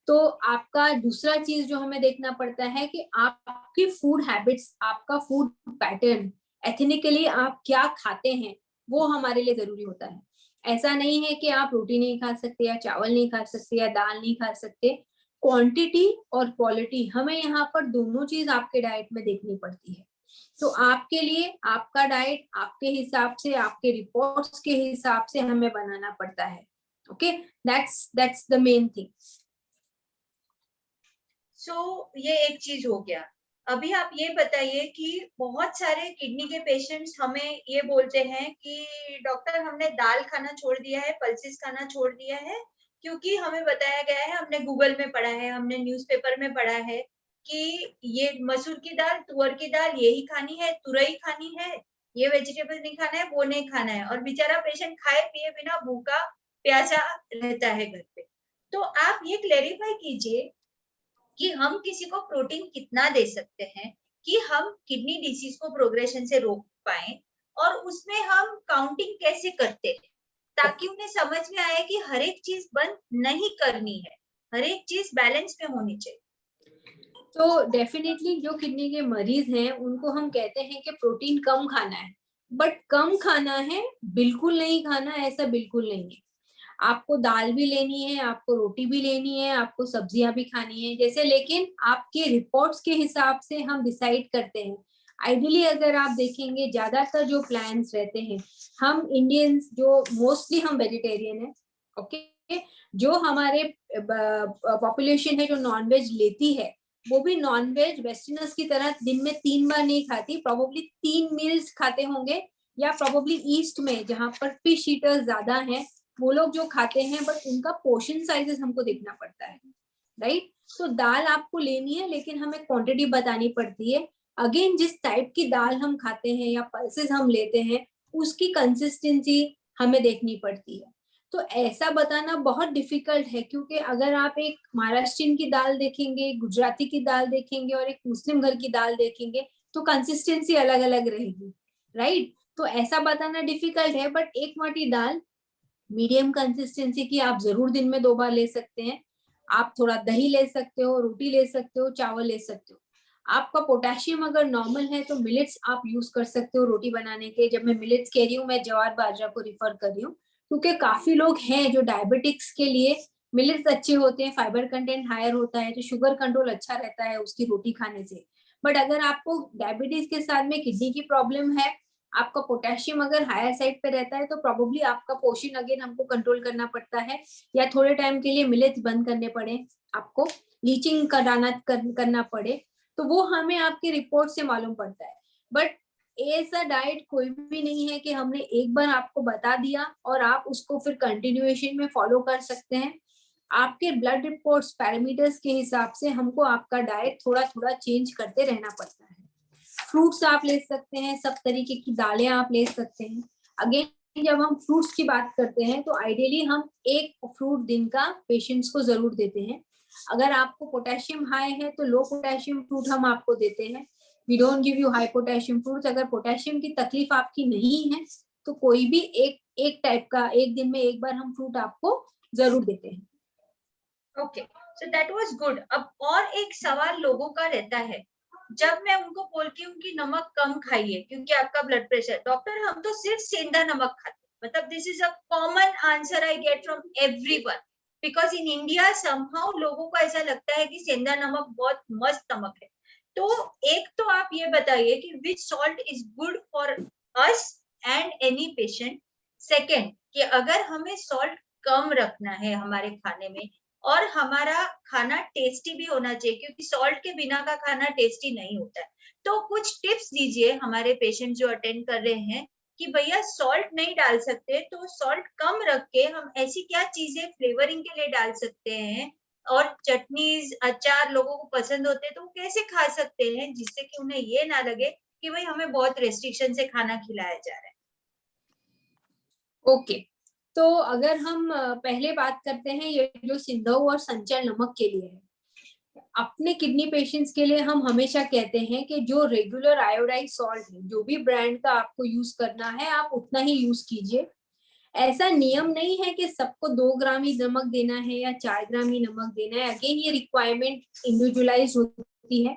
तो आपका दूसरा चीज जो हमें देखना पड़ता है कि आपकी फूड हैबिट्स, आपका फूड पैटर्न, एथनिकली आप क्या खाते हैं वो हमारे लिए जरूरी होता है। ऐसा नहीं है कि आप रोटी नहीं खा सकते या चावल नहीं खा सकते या दाल नहीं खा सकते। क्वांटिटी और क्वालिटी, हमें यहाँ पर दोनों चीज आपके डाइट में देखनी पड़ती है। तो आपके लिए आपका डाइट आपके हिसाब से, आपके रिपोर्ट्स के हिसाब से हमें बनाना पड़ता है। Okay, that's the main thing. So ये एक चीज हो गया। अभी आप ये बताइए कि बहुत सारे किडनी के पेशेंट्स हमें ये बोलते हैं कि डॉक्टर हमने दाल खाना छोड़ दिया है, पल्सेस खाना छोड़ दिया है, क्योंकि हमें बताया गया है, हमने गूगल में पढ़ा है, हमने न्यूज़पेपर में पढ़ा है कि ये मसूर की दाल, तुअर की दाल यही खानी है, तुरई खानी है, ये वेजिटेबल नहीं खाना है, वो नहीं खाना है, और बेचारा पेशेंट खाए पिए बिना भूखा प्यासा रहता है घर पे। तो आप ये क्लेरिफाई कीजिए कि हम किसी को प्रोटीन कितना दे सकते हैं कि हम किडनी डिसीज को प्रोग्रेशन से रोक पाए, और उसमें हम काउंटिंग कैसे करते हैं ताकि उन्हें समझ में आए कि हर एक चीज बंद नहीं करनी है, हर एक चीज बैलेंस में होनी चाहिए। तो डेफिनेटली जो किडनी के मरीज हैं उनको हम कहते हैं कि प्रोटीन कम खाना है, बट कम खाना है, बिल्कुल नहीं खाना ऐसा बिल्कुल नहीं है। आपको दाल भी लेनी है, आपको रोटी भी लेनी है, आपको सब्जियां भी खानी है जैसे, लेकिन आपके रिपोर्ट्स के हिसाब से हम डिसाइड करते हैं। आइडियली अगर आप देखेंगे ज्यादातर जो प्लान्स रहते हैं, हम इंडियंस जो मोस्टली हम वेजिटेरियन है, ओके, जो हमारे पॉपुलेशन है जो नॉनवेज लेती है वो भी नॉनवेज वेस्टर्नर्स की तरह दिन में 3 बार नहीं खाती, प्रोबेबली 3 मील्स खाते होंगे, या प्रोबेबली ईस्ट में जहां पर फिश ईटर्स ज्यादा हैं वो लोग जो खाते हैं, बट उनका पोर्शन साइजेस हमको देखना पड़ता है, राइट। तो दाल आपको लेनी है लेकिन हमें क्वांटिटी बतानी पड़ती है। अगेन जिस टाइप की दाल हम खाते हैं या पल्सेस हम लेते हैं उसकी कंसिस्टेंसी हमें देखनी पड़ती है। तो ऐसा बताना बहुत डिफिकल्ट है, क्योंकि अगर आप एक महाराष्ट्रियन की दाल देखेंगे, गुजराती की दाल देखेंगे और एक मुस्लिम घर की दाल देखेंगे तो कंसिस्टेंसी अलग अलग रहेगी, राइट। तो ऐसा बताना डिफिकल्ट है, बट एक वाटी दाल मीडियम कंसिस्टेंसी की आप जरूर दिन में 2 बार ले सकते हैं। आप थोड़ा दही ले सकते हो, रोटी ले सकते हो, चावल ले सकते हो। आपका पोटेशियम अगर नॉर्मल है तो मिलेट्स आप यूज कर सकते हो रोटी बनाने के। जब मैं मिलेट्स कह रही हूँ मैं ज्वार बाजरा को रिफर कर रही हूँ, क्योंकि काफी लोग हैं जो डायबिटिक्स के लिए मिलेट्स अच्छे होते हैं, फाइबर कंटेंट हायर होता है तो शुगर कंट्रोल अच्छा रहता है उसकी रोटी खाने से। बट अगर आपको डायबिटीज के साथ में किडनी की प्रॉब्लम है, आपका पोटेशियम अगर हायर साइड पे रहता है तो प्रोबेबली आपका पोर्शन अगेन हमको कंट्रोल करना पड़ता है, या थोड़े टाइम के लिए मिलेट्स बंद करने पड़े, आपको लीचिंग करना पड़े, तो वो हमें आपके रिपोर्ट से मालूम पड़ता है। बट ऐसा डाइट कोई भी नहीं है कि हमने एक बार आपको बता दिया और आप उसको फिर कंटिन्यूएशन में फॉलो कर सकते हैं। आपके ब्लड रिपोर्ट्स पैरामीटर्स के हिसाब से हमको आपका डाइट थोड़ा थोड़ा चेंज करते रहना पड़ता है। फ्रूट्स आप ले सकते हैं, सब तरीके की दालें आप ले सकते हैं। अगेन जब हम फ्रूट्स की बात करते हैं तो आइडियली हम एक फ्रूट दिन का पेशेंट्स को जरूर देते हैं। अगर आपको पोटेशियम हाई है तो लो पोटेशियम फ्रूट हम आपको देते हैं। We don't give you high potassium fruits. अगर पोटेशियम की तकलीफ आपकी नहीं है तो कोई भी एक टाइप का एक दिन में एक बार हम फ्रूट आपको जरूर देते हैं। Okay, so that was good. अब और एक सवाल लोगों का रहता है, जब मैं उनको बोलती हूँ कि नमक कम खाइए क्योंकि आपका ब्लड प्रेशर, डॉक्टर हम तो सिर्फ सेंधा नमक खाते, मतलब this is a common answer I get from everyone, because in India somehow लोगों को ऐसा लगता है कि सेंधा नमक बहुत मस्त नमक है। तो एक तो आप ये बताइए कि which salt is good for us and any patient. Second, कि अगर हमें सॉल्ट कम रखना है हमारे खाने में और हमारा खाना टेस्टी भी होना चाहिए, क्योंकि सॉल्ट के बिना का खाना टेस्टी नहीं होता है, तो कुछ टिप्स दीजिए हमारे पेशेंट जो अटेंड कर रहे हैं कि भैया सॉल्ट नहीं डाल सकते तो सॉल्ट कम रख के हम ऐसी क्या चीजें फ्लेवरिंग के लिए डाल सकते हैं, और चटनीज अचार लोगों को पसंद होते हैं तो वो कैसे खा सकते हैं जिससे कि उन्हें ये ना लगे कि भाई हमें बहुत रेस्ट्रिक्शन से खाना खिलाया जा रहा है। ओके, तो अगर हम पहले बात करते हैं ये जो सिंधव और संचल नमक के लिए है, अपने किडनी पेशेंट्स के लिए हम हमेशा कहते हैं कि जो रेगुलर आयोडाइज सॉल्ट है, जो भी ब्रांड का आपको यूज करना है आप उतना ही यूज कीजिए। ऐसा नियम नहीं है कि सबको 2 ग्राम ही नमक देना है या 4 ग्राम ही नमक देना है। अगेन ये रिक्वायरमेंट इंडिविजुअलाइज होती है।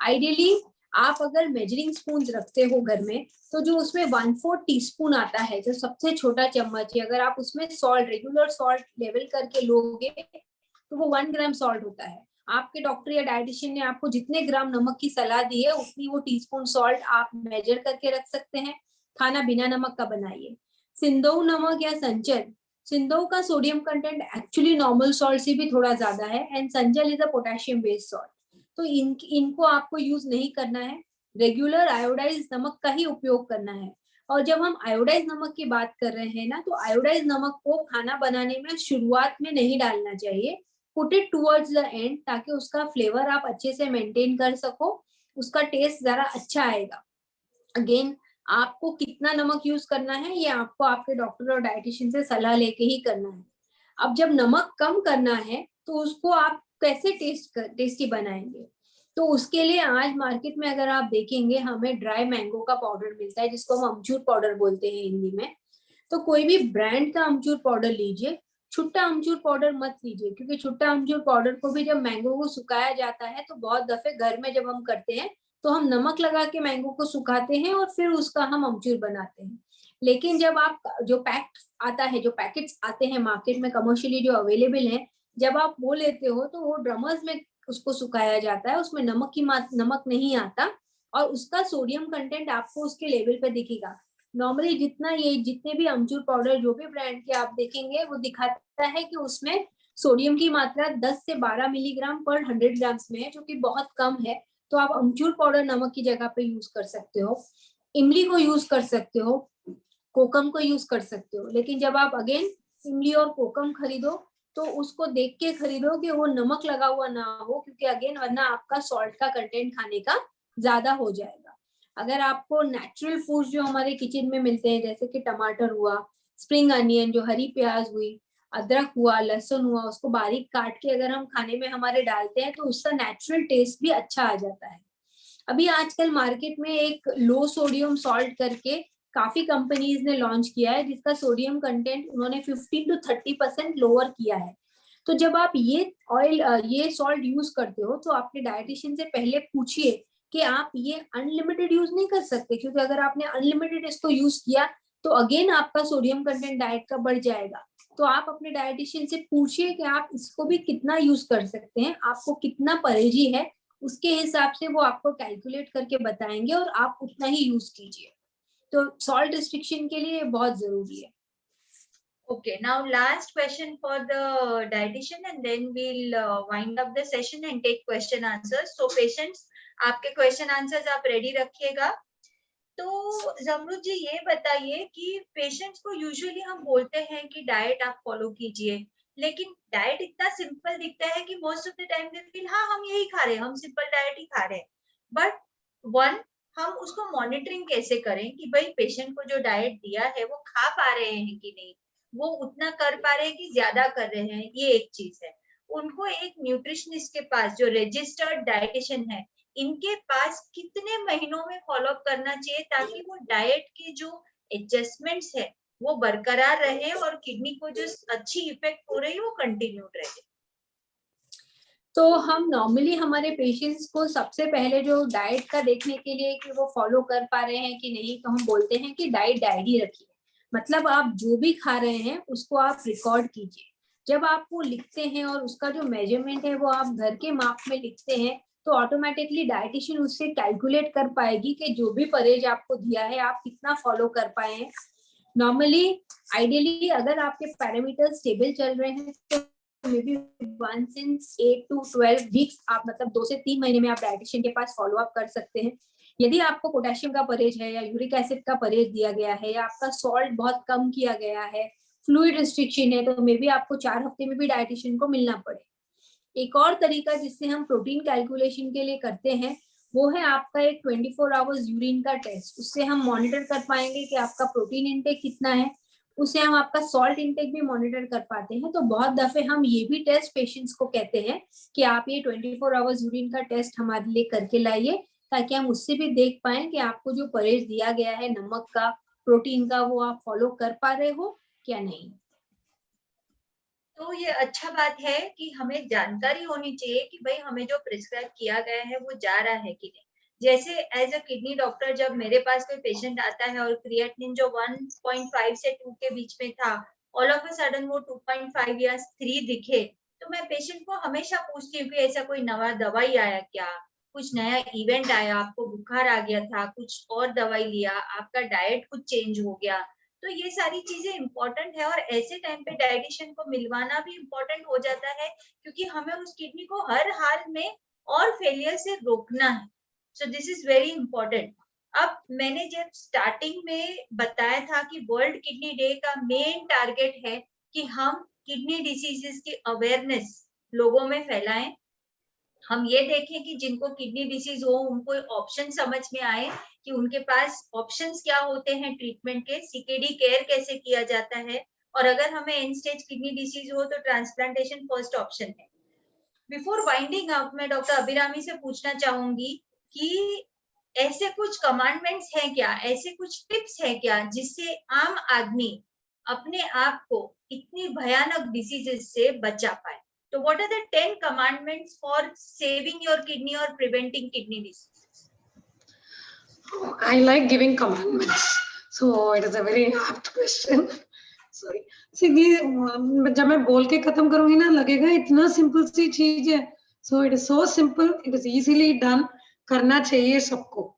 आइडियली आप अगर मेजरिंग स्पून रखते हो घर में, तो जो उसमें 1/4 टीस्पून आता है, जो सबसे छोटा चम्मच है, अगर आप उसमें सॉल्ट रेगुलर सॉल्ट लेवल करके लोगे तो वो 1 ग्राम सॉल्ट होता है। आपके डॉक्टर या डाइटिशियन ने आपको जितने ग्राम नमक की सलाह दी है उतनी वो टीस्पून सॉल्ट आप मेजर करके रख सकते हैं। खाना बिना नमक का बनाइए। सिंधव नमक या संचल, सिंधव का sodium content actually normal salt से भी थोड़ा ज्यादा है and sanchal is a potassium based salt, तो इनको आपको यूज नहीं करना है। रेगुलर आयोडाइज नमक का ही उपयोग करना है। और जब हम आयोडाइज नमक की बात कर रहे हैं ना, तो आयोडाइज नमक को खाना बनाने में शुरुआत में नहीं डालना चाहिए। Put it towards the end, ताकि उसका फ्लेवर आप अच्छे से मेंटेन कर सको, उसका टेस्ट जरा अच्छा आएगा। अगेन आपको कितना नमक यूज करना है ये आपको आपके डॉक्टर और डाइटिशियन से सलाह लेके ही करना है। अब जब नमक कम करना है तो उसको आप कैसे टेस्टी बनाएंगे, तो उसके लिए आज मार्केट में अगर आप देखेंगे हमें ड्राई मैंगो का पाउडर मिलता है, जिसको हम अमचूर पाउडर बोलते हैं हिंदी में। तो कोई भी ब्रांड का अमचूर पाउडर लीजिए, छुट्टा अमचूर पाउडर मत लीजिए, क्योंकि छुट्टा अमचूर पाउडर को भी जब मैंगो को सुखाया जाता है तो बहुत दफे घर में जब हम करते हैं तो हम नमक लगा के मैंगो को सुखाते हैं और फिर उसका हम अमचूर बनाते हैं। लेकिन जब आप जो पैक आता है, जो पैकेट्स आते हैं मार्केट में कमर्शियली जो अवेलेबल है, जब आप वो लेते हो तो वो ड्रमर्स में उसको सुखाया जाता है, उसमें नमक नहीं आता और उसका सोडियम कंटेंट आपको उसके लेवल पे दिखेगा। नॉर्मली जितने भी अमचूर पाउडर जो भी ब्रांड के आप देखेंगे वो दिखाता है कि उसमें सोडियम की मात्रा 10 से 12 मिलीग्राम पर 100 ग्राम्स में है, जो कि बहुत कम है। तो आप अमचूर पाउडर नमक की जगह पे यूज कर सकते हो, इमली को यूज कर सकते हो, कोकम को यूज कर सकते हो। लेकिन जब आप अगेन इमली और कोकम खरीदो तो उसको देख के खरीदो कि वो नमक लगा हुआ ना हो, क्योंकि अगेन वरना आपका सॉल्ट का कंटेंट खाने का ज्यादा हो जाएगा। अगर आपको नेचुरल फूड जो हमारे किचन में मिलते हैं, जैसे कि टमाटर हुआ, स्प्रिंग अनियन जो हरी प्याज हुई, अदरक हुआ, लहसुन हुआ, उसको बारीक काट के अगर हम खाने में हमारे डालते हैं तो उसका नेचुरल टेस्ट भी अच्छा आ जाता है। अभी आजकल मार्केट में एक लो सोडियम सॉल्ट करके काफी कंपनीज ने लॉन्च किया है, जिसका सोडियम कंटेंट उन्होंने 15 to 30% लोअर किया है। तो जब आप ये सॉल्ट यूज करते हो तो अपने डाइटिशियन से पहले पूछिए कि आप ये अनलिमिटेड यूज नहीं कर सकते, क्योंकि अगर आपने अनलिमिटेड इसको यूज किया तो अगेन आपका सोडियम कंटेंट डाइट का बढ़ जाएगा। तो आप अपने डाइटिशियन से पूछिए कि आप इसको भी कितना यूज कर सकते हैं, आपको कितना परहेजी है, उसके हिसाब से वो आपको कैलकुलेट करके बताएंगे और आप उतना ही यूज कीजिए। तो सॉल्ट रिस्ट्रिक्शन के लिए बहुत जरूरी है। Okay, now last question for the dietitian and then we'll wind up the session and take question answers. So patients, आपके question answers आप ready रखिएगा। तो जमरुद जी ये बताइए कि पेशेंट्स को यूजुअली हम बोलते हैं कि डाइट आप फॉलो कीजिए, लेकिन डाइट इतना सिंपल दिखता है कि most of the time they feel हाँ हम यही खा रहे हैं, हम सिंपल डाइट ही खा रहे हैं। बट वन, हम उसको मॉनिटरिंग कैसे करें कि भाई पेशेंट को जो डाइट दिया है वो खा पा रहे हैं कि नहीं, वो उतना कर पा रहे हैं कि ज्यादा कर रहे हैं, ये एक चीज है। उनको एक न्यूट्रिशनिस्ट के पास जो रजिस्टर्ड डाइटिशियन है, इनके पास कितने महीनों में फॉलो अप करना चाहिए ताकि वो डाइट के जो एडजस्टमेंट्स है वो बरकरार रहे और किडनी को जो अच्छी इफेक्ट हो रही है वो कंटिन्यूड रहे। तो हम नॉर्मली हमारे पेशेंट्स को सबसे पहले जो डाइट का देखने के लिए कि वो फॉलो कर पा रहे हैं कि नहीं, तो हम बोलते हैं कि डाइट डायरी रखिए। मतलब आप जो भी खा रहे हैं उसको आप रिकॉर्ड कीजिए। जब आप वो लिखते हैं और उसका जो मेजरमेंट है वो आप घर के माप में लिखते हैं, तो तो ऑटोमेटिकली डाइटिशियन उससे कैलकुलेट कर पाएगी कि जो भी परहेज आपको दिया है आप कितना फॉलो कर पाए हैं। नॉर्मली आइडियली अगर आपके पैरामीटर स्टेबल चल रहे हैं तो मे बी 8 to 12 वीक्स आप मतलब 2 से 3 महीने में आप डाइटिशियन के पास फॉलो अप कर सकते हैं। यदि आपको पोटेशियम का परहेज है या यूरिक एसिड का परहेज दिया गया है या आपका सॉल्ट बहुत कम किया गया है, फ्लूइड रिस्ट्रिक्शन है, तो मे बी आपको 4 हफ्ते में भी डाइटिशियन को मिलना पड़े। एक और तरीका जिससे हम प्रोटीन कैलकुलेशन के लिए करते हैं वो है आपका एक 24 आवर्स यूरिन का टेस्ट। उससे हम मॉनिटर कर पाएंगे कि आपका प्रोटीन इंटेक कितना है, उससे हम आपका सॉल्ट इंटेक भी मॉनिटर कर पाते हैं। तो बहुत दफे हम ये भी टेस्ट पेशेंट्स को कहते हैं कि आप ये 24 आवर्स यूरिन का टेस्ट हमारे लिए करके लाइए, ताकि हम उससे भी देख पाए कि आपको जो परहेज दिया गया है नमक का, प्रोटीन का, वो आप फॉलो कर पा रहे हो क्या नहीं। तो ये अच्छा बात है कि हमें जानकारी होनी चाहिए कि भाई हमें जो प्रिस्क्राइब किया गया है वो जा रहा है कि नहीं। जैसे एज अ किडनी डॉक्टर जब मेरे पास कोई पेशेंट आता है और क्रिएटिनिन जो 1.5 से 2 के बीच में था, ऑल ऑफ अ सडन वो 2.5 या 3 दिखे, तो मैं पेशेंट को हमेशा पूछती हूँ कि ऐसा कोई नवा दवाई आया क्या, कुछ नया इवेंट आया, आपको बुखार आ गया था, कुछ और दवाई लिया, आपका डाइट कुछ चेंज हो गया। तो ये सारी चीजें इम्पोर्टेंट है और ऐसे टाइम पे डाइटिशियन को मिलवाना भी इम्पोर्टेंट हो जाता है, क्योंकि हमें उस किडनी को हर हाल में और फेलियर से रोकना है। So this is very important. अब मैंने जब स्टार्टिंग में बताया था कि वर्ल्ड किडनी डे का मेन टारगेट है कि हम किडनी डिसीजेस की अवेयरनेस लोगों में फैलाएं, हम ये देखें कि जिनको किडनी डिसीज हो उनको ऑप्शन समझ में आए कि उनके पास ऑप्शंस क्या होते हैं ट्रीटमेंट के, सीकेडी केयर कैसे किया जाता है, और अगर हमें एंड स्टेज किडनी डिसीज हो तो ट्रांसप्लांटेशन फर्स्ट ऑप्शन है। बिफोर वाइंडिंग अप मैं डॉक्टर अभिरामी से पूछना चाहूंगी कि ऐसे कुछ कमांडमेंट्स हैं क्या, ऐसे कुछ टिप्स हैं क्या जिससे आम आदमी अपने आप को इतनी भयानक डिसीजेस से बचा पाए। So what are the 10 commandments for saving your kidney or preventing kidney disease? I like giving commandments, so it is a very apt question. Sorry. See, जब मैं बोल के खत्म करूंगी ना लगेगा इतना सिंपल सी चीज है। So it is so simple, it is easily done, करना चाहिए सबको।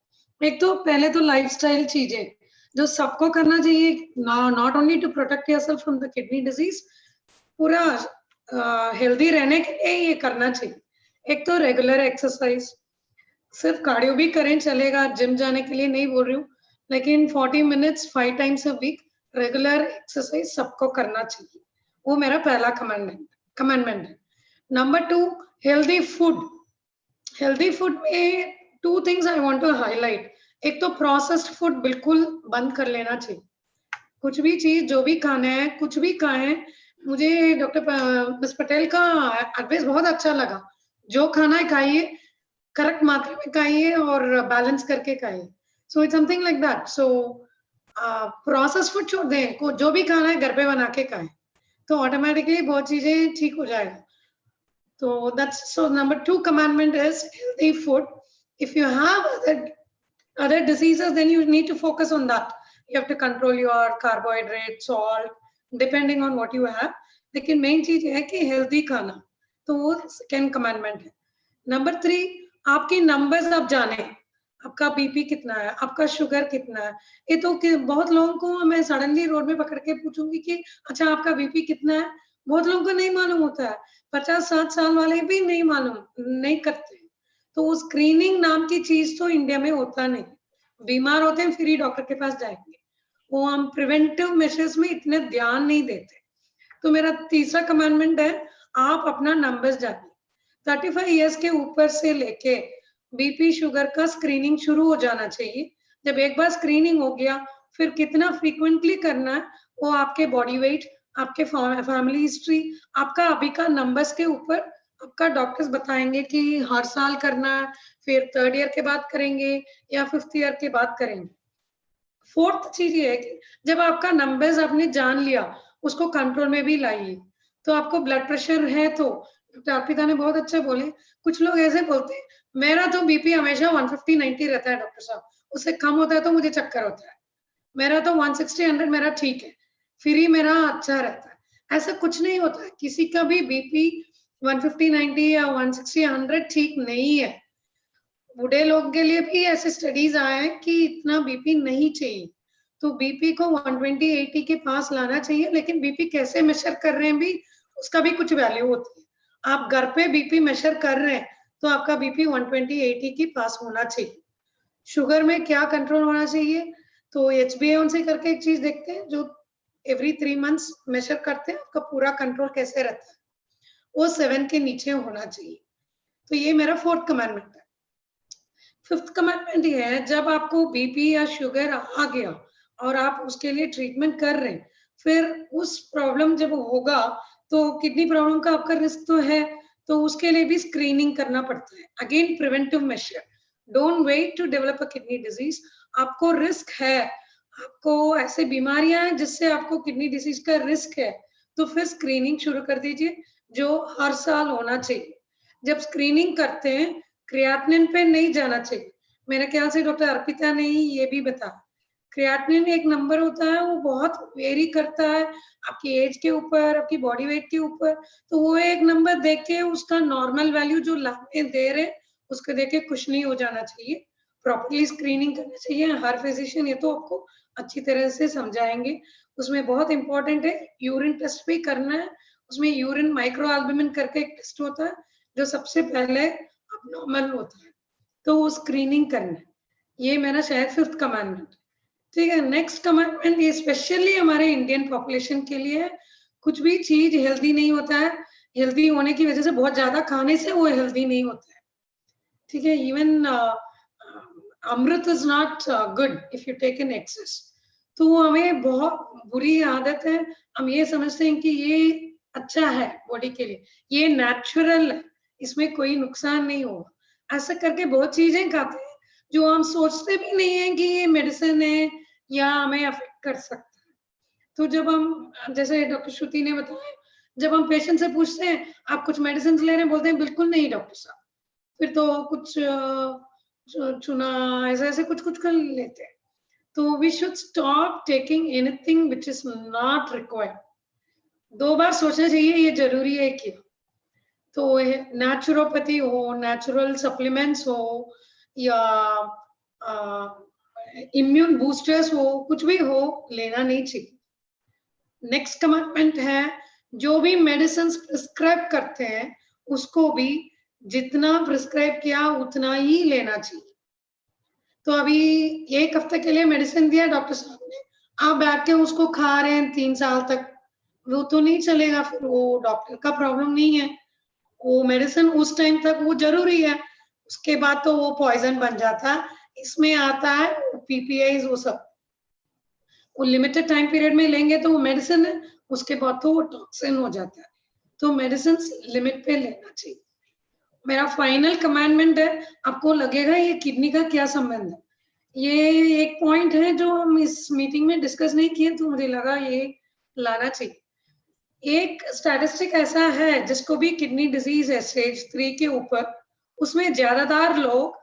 एक तो पहले तो लाइफस्टाइल चीजें जो सबको करना चाहिए, not only to protect yourself from the kidney disease, पूरा हेल्दी रहने के लिए ये करना चाहिए। एक तो रेगुलर एक्सरसाइज, सिर्फ कार्डियो भी करें चलेगा, जिम जाने के लिए नहीं बोल रही हूँ, लेकिन 40 minutes 5 times a week regular exercise सबको करना चाहिए। वो मेरा पहला कमांडमेंट है। Number 2, healthy food. Healthy food में 2 things I want to highlight. एक तो प्रोसेस्ड फूड बिल्कुल बंद कर लेना चाहिए। कुछ भी चीज जो भी खाना है, कुछ भी खाएं। मुझे डॉक्टर मिस पटेल का एडवाइस बहुत अच्छा लगा, जो खाना है खाइए, करेक्ट मात्रा में खाइए और बैलेंस करके खाइए। So it's something like that. So process food छोड़ दें, को जो भी खाना है घर पे बना के खाएं, तो ऑटोमेटिकली बहुत चीजें ठीक हो जाएगा। तो that's so number 2 commandment is healthy food. If you have other diseases, then you need to focus on that. You have to control your carbohydrate, salt, depending on what you have. लेकिन main चीज है कि healthy खाना, तो वो second commandment है। Number 3, आपकी numbers आप जाने, आपका बीपी कितना है, आपका शुगर कितना है। ये तो बहुत लोगों को मैं सडनली रोड में पकड़ के पूछूंगी कि अच्छा आपका बीपी कितना है, बहुत लोगों को नहीं मालूम होता है। 50-60 साल वाले भी नहीं मालूम, नहीं करते। तो स्क्रीनिंग नाम की चीज तो इंडिया में होता नहीं। बीमार होते हैं फिर ही डॉक्टर के पास जाएंगे, वो हम प्रिवेंटिव मेजर्स में इतने ध्यान नहीं देते। तो मेरा तीसरा कमांडमेंट है, आप अपना नंबर्स जानिए। 35 इयर्स के ऊपर से लेके बीपी शुगर का स्क्रीनिंग शुरू हो जाना चाहिए। जब एक बार स्क्रीनिंग हो गया, फिर कितना फ्रीक्वेंटली करना है वो आपके बॉडी वेट, आपके फैमिली हिस्ट्री, आपका अभी का नंबर्स के ऊपर आपका डॉक्टर्स बताएंगे कि हर साल करना है, फिर 3rd ईयर के बाद करेंगे या 5th ईयर के बाद करेंगे। 4th चीज ये है कि जब आपका नंबर्स आपने जान लिया, उसको कंट्रोल में भी लाइए। तो आपको ब्लड प्रेशर है तो डॉक्टर अर्पिता ने बहुत अच्छा बोले, कुछ लोग ऐसे बोलते हैं मेरा तो बीपी हमेशा 150-90 रहता है डॉक्टर साहब, उससे कम होता है तो मुझे चक्कर होता है, मेरा तो 160-100 मेरा ठीक है, फिर ही मेरा अच्छा रहता है। ऐसा कुछ नहीं होता है, किसी का भी बीपी 150-90 या 160-100 ठीक नहीं है। बूढ़े लोग के लिए भी ऐसे स्टडीज आए हैं कि इतना बीपी नहीं चाहिए, तो बीपी को 120/80 के पास लाना चाहिए, लेकिन बीपी कैसे मेजर कर रहे हैं भी उसका भी कुछ वैल्यू होती है। आप घर पे बीपी मेजर कर रहे हैं तो आपका बीपी 120/80 के पास होना चाहिए। शुगर में क्या कंट्रोल होना चाहिए, तो HbA1c करके एक चीज देखते हैं जो एवरी 3 मंथ्स मेजर करते हैं, आपका पूरा कंट्रोल कैसे रहता है, वो 7 के नीचे होना चाहिए। तो ये मेरा 4th कमांडमेंट है। 5th कमांडमेंट ये है, जब आपको बीपी या शुगर आ गया और आप उसके लिए ट्रीटमेंट कर रहे हैं, फिर उस प्रॉब्लम जब होगा तो किडनी प्रॉब्लम का आपका रिस्क तो है, तो उसके लिए भी स्क्रीनिंग करना पड़ता है। Again preventive measure, don't wait to develop a kidney disease. आपको रिस्क है, आपको ऐसे बीमारियां हैं जिससे आपको किडनी डिजीज का रिस्क है, तो फिर स्क्रीनिंग शुरू कर दीजिए, जो हर साल होना चाहिए। जब स्क्रीनिंग करते हैं, क्रिएटिनिन पे नहीं जाना चाहिए। मेरे ख्याल से डॉक्टर अर्पिता ने ही ये भी बताया, क्रिएटिनिन एक नंबर होता है, वो बहुत वेरी करता है आपकी एज के ऊपर, आपकी बॉडी वेट के ऊपर, तो वो एक नंबर देख के उसका नॉर्मल वैल्यू जो लाने दे रहे उसको देख के कुछ नहीं हो जाना चाहिए। प्रॉपरली स्क्रीनिंग करनी चाहिए। हर फिजिशियन ये तो आपको अच्छी तरह से समझाएंगे। उसमें बहुत इंपॉर्टेंट है, यूरिन टेस्ट भी करना है। उसमें यूरिन माइक्रोएल्बुमिन करके एक टेस्ट होता है जो सबसे पहले अबनॉर्मल होता है, तो वो स्क्रीनिंग करना है। ये मेरा शायद 5th कमांडमेंट। ठीक है, नेक्स्ट कमांडमेंट ये स्पेशली हमारे इंडियन पॉपुलेशन के लिए है। कुछ भी चीज हेल्दी नहीं होता है, हेल्दी होने की वजह से बहुत ज्यादा खाने से वो हेल्दी नहीं होता है। ठीक है, इवन अमृत is not good if you take in excess. तो हमें बहुत बुरी आदत है, हम ये समझते हैं कि ये अच्छा है बॉडी के लिए, ये नेचुरल है, इसमें कोई नुकसान नहीं होगा। ऐसा करके बहुत चीजें खाते हैं जो हम सोचते भी नहीं है कि ये मेडिसिन है या हमें अफेक्ट कर सकता है। तो जब हम, जैसे डॉक्टर श्रुति ने बताया, जब हम पेशेंट से पूछते हैं आप कुछ मेडिसिन ले रहे हैं, बोलते हैं बिल्कुल नहीं डॉक्टर साहब, फिर तो कुछ चुना ऐसे ऐसे कुछ कुछ कर लेते हैं। तो we should stop taking anything which is not required. 2 बार सोचना चाहिए ये जरूरी है क्या। तो नेचुरोपैथी हो, नेचुरल सप्लीमेंट्स हो, या इम्यून बूस्टर्स हो, कुछ भी हो, लेना नहीं चाहिए। नेक्स्ट कमिटमेंट है, जो भी मेडिसिन प्रिस्क्राइब करते हैं उसको भी जितना प्रिस्क्राइब किया उतना ही लेना चाहिए। तो अभी 1 हफ्ते के लिए मेडिसिन दिया डॉक्टर साहब ने, आप बैठ के उसको खा रहे हैं 3 साल तक, वो तो नहीं चलेगा। फिर वो डॉक्टर का प्रॉब्लम नहीं है, वो मेडिसिन उस टाइम तक वो जरूरी है, उसके बाद तो वो पॉइजन बन जाता है। इसमें आता है PPIs, वो सब वो लिमिटेड टाइम पीरियड में लेंगे तो वो मेडिसिन है, उसके बाद तो वो टॉक्सिन हो जाता है। तो मेडिसिन लिमिट पे लेना चाहिए। मेरा फाइनल कमांडमेंट है, आपको लगेगा ये किडनी का क्या संबंध है, ये एक पॉइंट है जो हम इस मीटिंग में डिस्कस नहीं किए, तो मुझे लगा ये लाना चाहिए। एक स्टैटिस्टिक ऐसा है जिसको भी किडनी डिजीज है स्टेज 3 के ऊपर, उसमें ज्यादातर लोग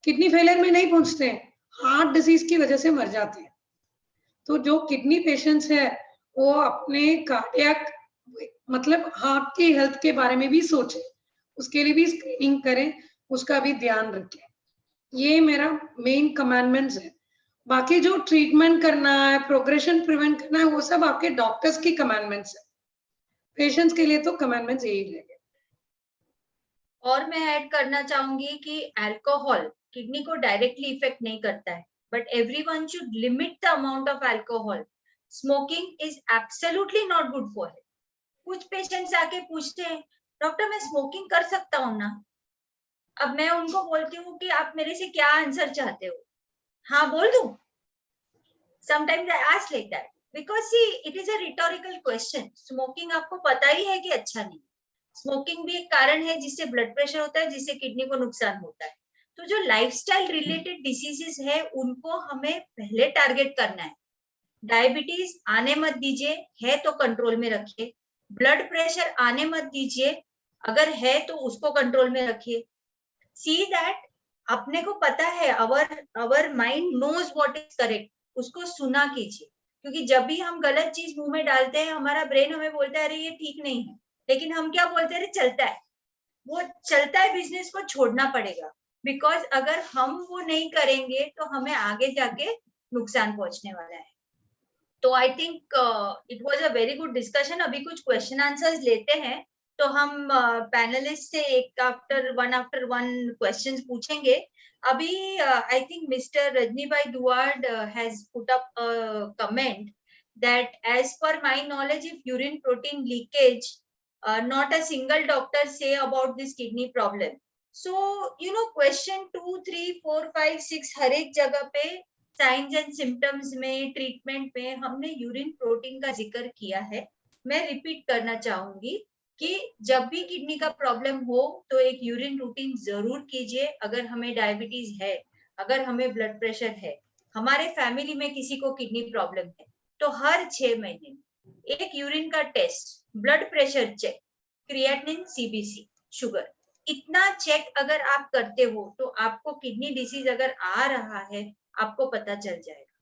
किडनी फेलियर में नहीं पहुंचते हैं, हार्ट डिजीज की वजह से मर जाते हैं। तो जो किडनी पेशेंट्स है वो अपने कार्डियक मतलब हार्ट की हेल्थ के बारे में भी सोचें, उसके लिए भी स्क्रीनिंग करें, उसका भी ध्यान रखें। ये मेरा मेन कमांडमेंट्स है। बाकी जो ट्रीटमेंट करना है, प्रोग्रेशन प्रिवेंट करना है, वो सब आपके डॉक्टर्स की कमांडमेंट्स है। पेशेंट्स के लिए तो कमांडमेंट्स यही रहेंगे। और मैं ऐड करना चाहूंगी कि अल्कोहल किडनी को डायरेक्टली इफेक्ट नहीं करता है, but everyone should limit the amount of alcohol. Smoking is absolutely not good for health. कुछ पेशेंट्स आके पूछते हैं डॉक्टर मैं स्मोकिंग कर सकता हूँ ना। अब मैं उनको बोलती हूँ कि आप मेरे से क्या आंसर चाहते हो, हाँ बोल दूं। Sometimes I ask like that because see it is a rhetorical question. Smoking आपको पता ही है कि अच्छा नहीं। स्मोकिंग भी एक कारण है जिससे ब्लड प्रेशर होता है, जिससे किडनी को नुकसान होता है। तो जो लाइफस्टाइल रिलेटेड डिसीजेस है उनको हमें पहले टारगेट करना है। डायबिटीज आने मत दीजिए, है तो कंट्रोल में रखिए। ब्लड प्रेशर आने मत दीजिए, अगर है तो उसको कंट्रोल में रखिए। सी दैट अपने को पता है, our mind knows what is correct, उसको सुना कीजिए। क्योंकि जब भी हम गलत चीज मुंह में डालते हैं हमारा ब्रेन हमें बोलता है अरे ये ठीक नहीं है, लेकिन हम क्या बोलते हैं अरे चलता है। वो चलता है बिजनेस को छोड़ना पड़ेगा। बिकॉज अगर हम वो नहीं करेंगे तो हमें आगे जाके नुकसान पहुंचने वाला है। तो आई think it was a very good discussion. अभी कुछ क्वेश्चन आंसर्स लेते हैं, तो हम पैनलिस्ट से एक आफ्टर वन क्वेश्चंस पूछेंगे। अभी I think mister Rajni bhai दुआर्ड has put up a comment that as per my knowledge, if urine protein leakage, not a single doctor say about this kidney problem. So you know, question 2, 3, 4, 5, 6 हर एक जगह पे science and symptoms में, treatment में हमने urine protein का जिक्र किया है। मैं रिपीट करना चाहूंगी कि जब भी किडनी का प्रॉब्लम हो तो एक यूरिन रूटीन जरूर कीजिए। अगर हमें डायबिटीज है, अगर हमें ब्लड प्रेशर है, हमारे फैमिली में किसी को किडनी प्रॉब्लम है, तो हर 6 महीने में एक यूरिन का test, blood pressure check, creatinine, CBC, sugar, इतना चेक अगर आप करते हो तो आपको किडनी डिसीज अगर आ रहा है आपको पता चल जाएगा।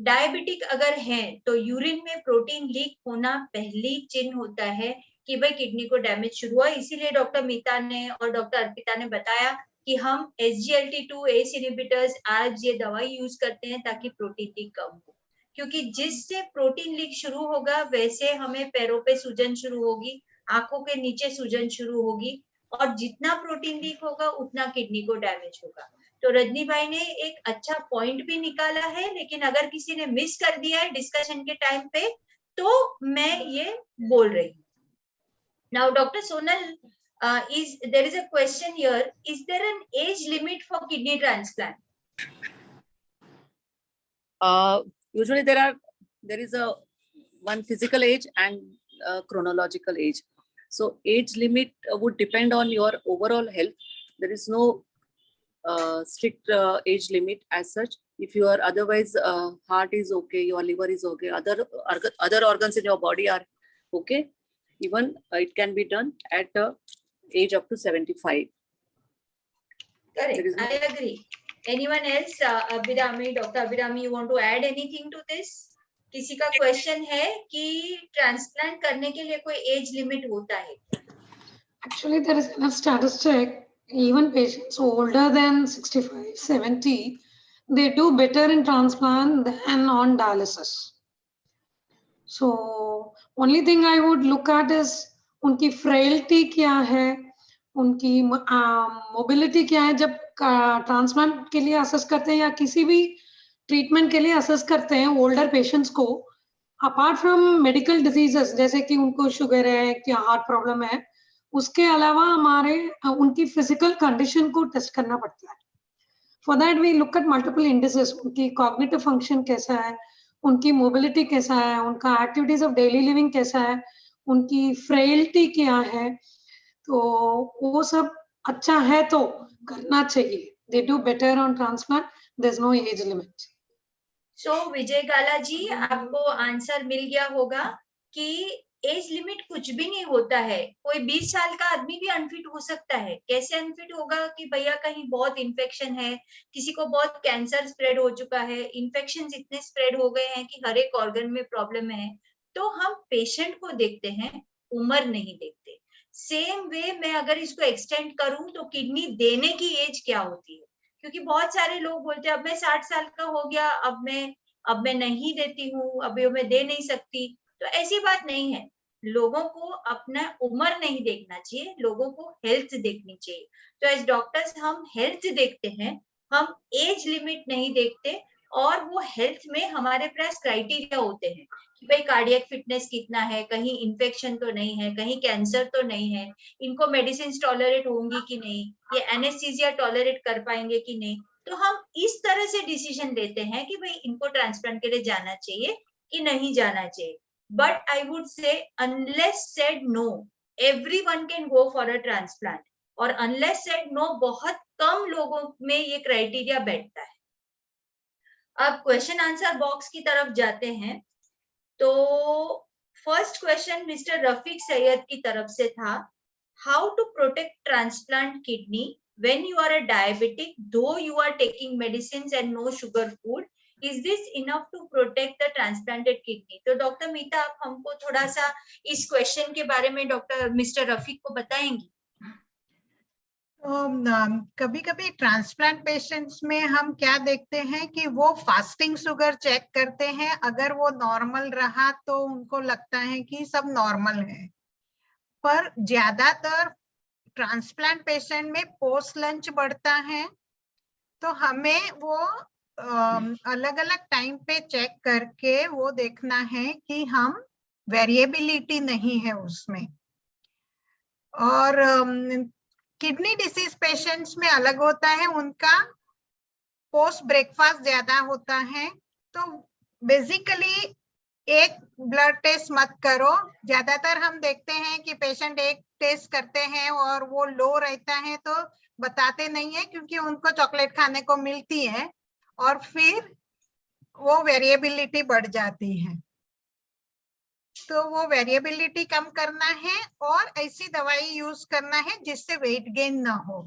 डायबिटिक अगर है तो यूरिन में प्रोटीन लीक होना पहली चिन्ह होता है कि भाई किडनी को डैमेज शुरू हुआ। इसीलिए डॉक्टर मीता ने और डॉक्टर अर्पिता ने बताया कि हम SGLT2 ACE इनहिबिटर्स आज ये दवाई यूज करते हैं ताकि प्रोटीन लीक कम हो, क्योंकि जिससे प्रोटीन लीक शुरू होगा वैसे हमें पैरों पे सूजन शुरू होगी, आंखों के नीचे सूजन शुरू होगी, और जितना प्रोटीन लीक होगा उतना किडनी को डैमेज होगा। तो रजनी भाई ने एक अच्छा पॉइंट भी निकाला है, लेकिन अगर किसी ने मिस कर दिया है डिस्कशन के टाइम पे तो मैं ये बोल रही हूँ। Now doctor Sonal, there is a question here, is there an age limit for kidney transplant? Usually there is a one physical age and chronological age. So age limit would depend on your overall health. There is no strict age limit as such. If you are otherwise heart is okay, your liver is okay, other organs in your body are okay, even it can be done at age up to 75. Correct, No... I agree. Anyone else? Abhirami, Dr. Abhirami, you want to add anything to this? किसी का question है कि transplant करने के लिए कोई age limit होता है? Actually, there is enough statistic. Even patients older than 65, 70, they do better in transplant than on dialysis. So, only thing I would look at is उनकी frailty क्या है, उनकी mobility क्या है। जब ट्रांसप्लांट के लिए असेस करते हैं या किसी भी ट्रीटमेंट के लिए असेस करते हैं ओल्डर पेशेंट्स को, अपार्ट फ्रॉम मेडिकल डिजीजेस जैसे कि उनको शुगर है या हार्ट प्रॉब्लम है, उसके अलावा हमारे उनकी फिजिकल कंडीशन को टेस्ट करना पड़ता है। For that we look at multiple indices, उनकी कॉग्निटिव फंक्शन कैसा है, उनकी मोबिलिटी कैसा है, उनका एक्टिविटीज ऑफ डेली लिविंग कैसा है, उनकी फ्रेलिटी क्या है, तो वो सब अच्छा है तो करना चाहिए। They do better on transplant. There's no age limit. So विजय गाला जी, आपको आंसर मिल गया होगा कि एज लिमिट कुछ भी नहीं होता है। कोई 20 साल का आदमी भी अनफिट हो सकता है। कैसे अनफिट होगा कि भैया कहीं बहुत इन्फेक्शन है, किसी को बहुत कैंसर स्प्रेड हो चुका है, इन्फेक्शन इतने स्प्रेड हो गए हैं कि हर एक ऑर्गन में प्रॉब्लम है, तो हम पेशेंट को देखते हैं, उम्र नहीं देखते। सेम वे मैं अगर इसको एक्सटेंड करूं तो किडनी देने की एज क्या होती है, क्योंकि बहुत सारे लोग बोलते हैं अब मैं 60 साल का हो गया, अब मैं नहीं देती हूँ, अभी मैं दे नहीं सकती। तो ऐसी बात नहीं है। लोगों को अपना उम्र नहीं देखना चाहिए, लोगों को हेल्थ देखनी चाहिए। तो एज डॉक्टर्स हम हेल्थ देखते हैं, हम एज लिमिट नहीं देखते। और वो हेल्थ में हमारे पास क्राइटेरिया होते हैं कि भाई कार्डियक फिटनेस कितना है, कहीं इन्फेक्शन तो नहीं है, कहीं कैंसर तो नहीं है, इनको मेडिसिन टॉलरेट होंगी कि नहीं, ये एनेस्थीसिया टॉलरेट कर पाएंगे कि नहीं। तो हम इस तरह से डिसीजन लेते हैं कि भाई इनको ट्रांसप्लांट के लिए जाना चाहिए कि नहीं जाना चाहिए। But I would say unless said no, everyone can go for a transplant, और अनलेस सेड नो बहुत कम लोगों में ये क्राइटेरिया बैठता है। अब क्वेश्चन आंसर बॉक्स की तरफ जाते हैं। तो first question mister Rafiq Syed की तरफ से था, how to protect transplant kidney when you are a diabetic, though you are taking medicines and no sugar food, is this enough to protect the transplanted kidney? तो डॉक्टर मीता, आप हमको थोड़ा सा इस क्वेश्चन के बारे में डॉक्टर मिस्टर रफीक को बताएंगी? कभी कभी ट्रांसप्लांट पेशेंट्स में हम क्या देखते हैं कि वो फास्टिंग शुगर चेक करते हैं, अगर वो नॉर्मल रहा तो उनको लगता है कि सब नॉर्मल है। पर ज्यादातर ट्रांसप्लांट पेशेंट में पोस्ट लंच बढ़ता है, तो हमें वो अलग अलग टाइम पे चेक करके वो देखना है कि हम वेरिएबिलिटी नहीं है उसमें। और किडनी डिसीज पेशेंट्स में अलग होता है, उनका पोस्ट ब्रेकफास्ट ज्यादा होता है। तो बेसिकली एक ब्लड टेस्ट मत करो। ज्यादातर हम देखते हैं कि पेशेंट एक टेस्ट करते हैं और वो लो रहता है तो बताते नहीं है, क्योंकि उनको चॉकलेट खाने को मिलती है और फिर वो वेरिएबिलिटी बढ़ जाती है। तो वो वेरिएबिलिटी कम करना है और ऐसी दवाई यूज करना है जिससे वेट गेन ना हो।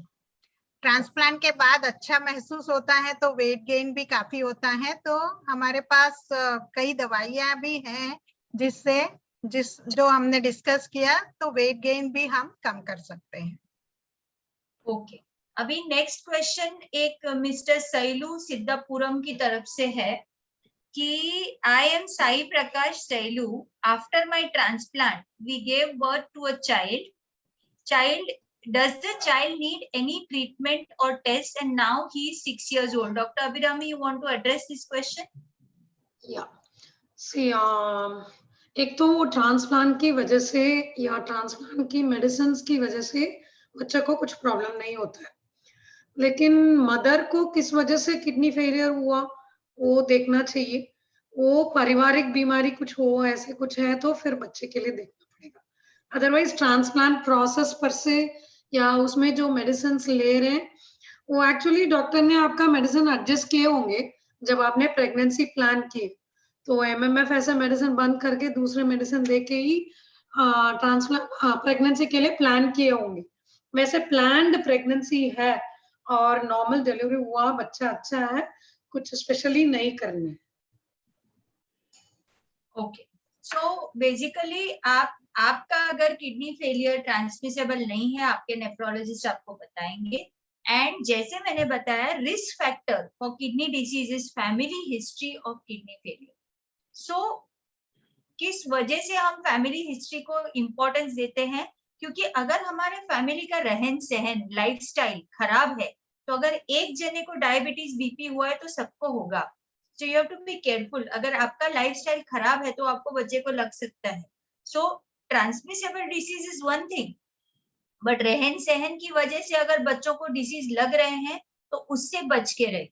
ट्रांसप्लांट के बाद अच्छा महसूस होता है तो वेट गेन भी काफी होता है। तो हमारे पास कई दवाइयां भी हैं जिससे जो हमने डिस्कस किया, तो वेट गेन भी हम कम कर सकते हैं। ओके, अभी नेक्स्ट क्वेश्चन एक मिस्टर सैलू सिद्धापुरम की तरफ से है कि I am Sai Prakash Sailu, after my transplant we gave birth to a child does the child need any treatment or test, and now he is 6 years old? Dr. Abhirami, you want to address this question? Yeah. See, एक तो वो transplant की वजह से या transplant की medicine की वजह से बच्चे को कुछ प्रॉब्लम नहीं होता है, लेकिन मदर को किस वजह से किडनी फेलियर हुआ वो देखना चाहिए। वो पारिवारिक बीमारी कुछ हो, ऐसे कुछ है तो फिर बच्चे के लिए देखना पड़ेगा। अदरवाइज ट्रांसप्लांट प्रोसेस पर से या उसमें जो मेडिसिन ले रहे हैं वो एक्चुअली डॉक्टर ने आपका मेडिसिन एडजस्ट किए होंगे जब आपने प्रेगनेंसी प्लान की, तो एमएमएफ ऐसे मेडिसिन बंद करके दूसरे मेडिसिन दे के ही ट्रांसप्लांट प्रेगनेंसी के लिए प्लान किए होंगे। वैसे प्लान्ड प्रेगनेंसी है और नॉर्मल डिलीवरी हुआ, बच्चा अच्छा है, कुछ स्पेशली नहीं करना है। ओके, सो बेसिकली आपका अगर किडनी फेलियर ट्रांसमिसेबल नहीं है, आपके नेफ्रोलॉजिस्ट आपको बताएंगे। एंड जैसे मैंने बताया, risk factor for kidney disease is family history of kidney failure. So किस वजह से हम फैमिली हिस्ट्री को इम्पोर्टेंस देते हैं? क्योंकि अगर हमारे फैमिली का रहन सहन, लाइफस्टाइल खराब है, तो अगर एक जने को डायबिटीज बीपी हुआ है तो सबको होगा। So you have to be careful. अगर आपका लाइफस्टाइल खराब है तो आपको बच्चे को लग सकता है। So transmissible disease is one thing, but रहन सहन की वजह से अगर बच्चों को डिसीज लग रहे हैं तो उससे बच के रहे।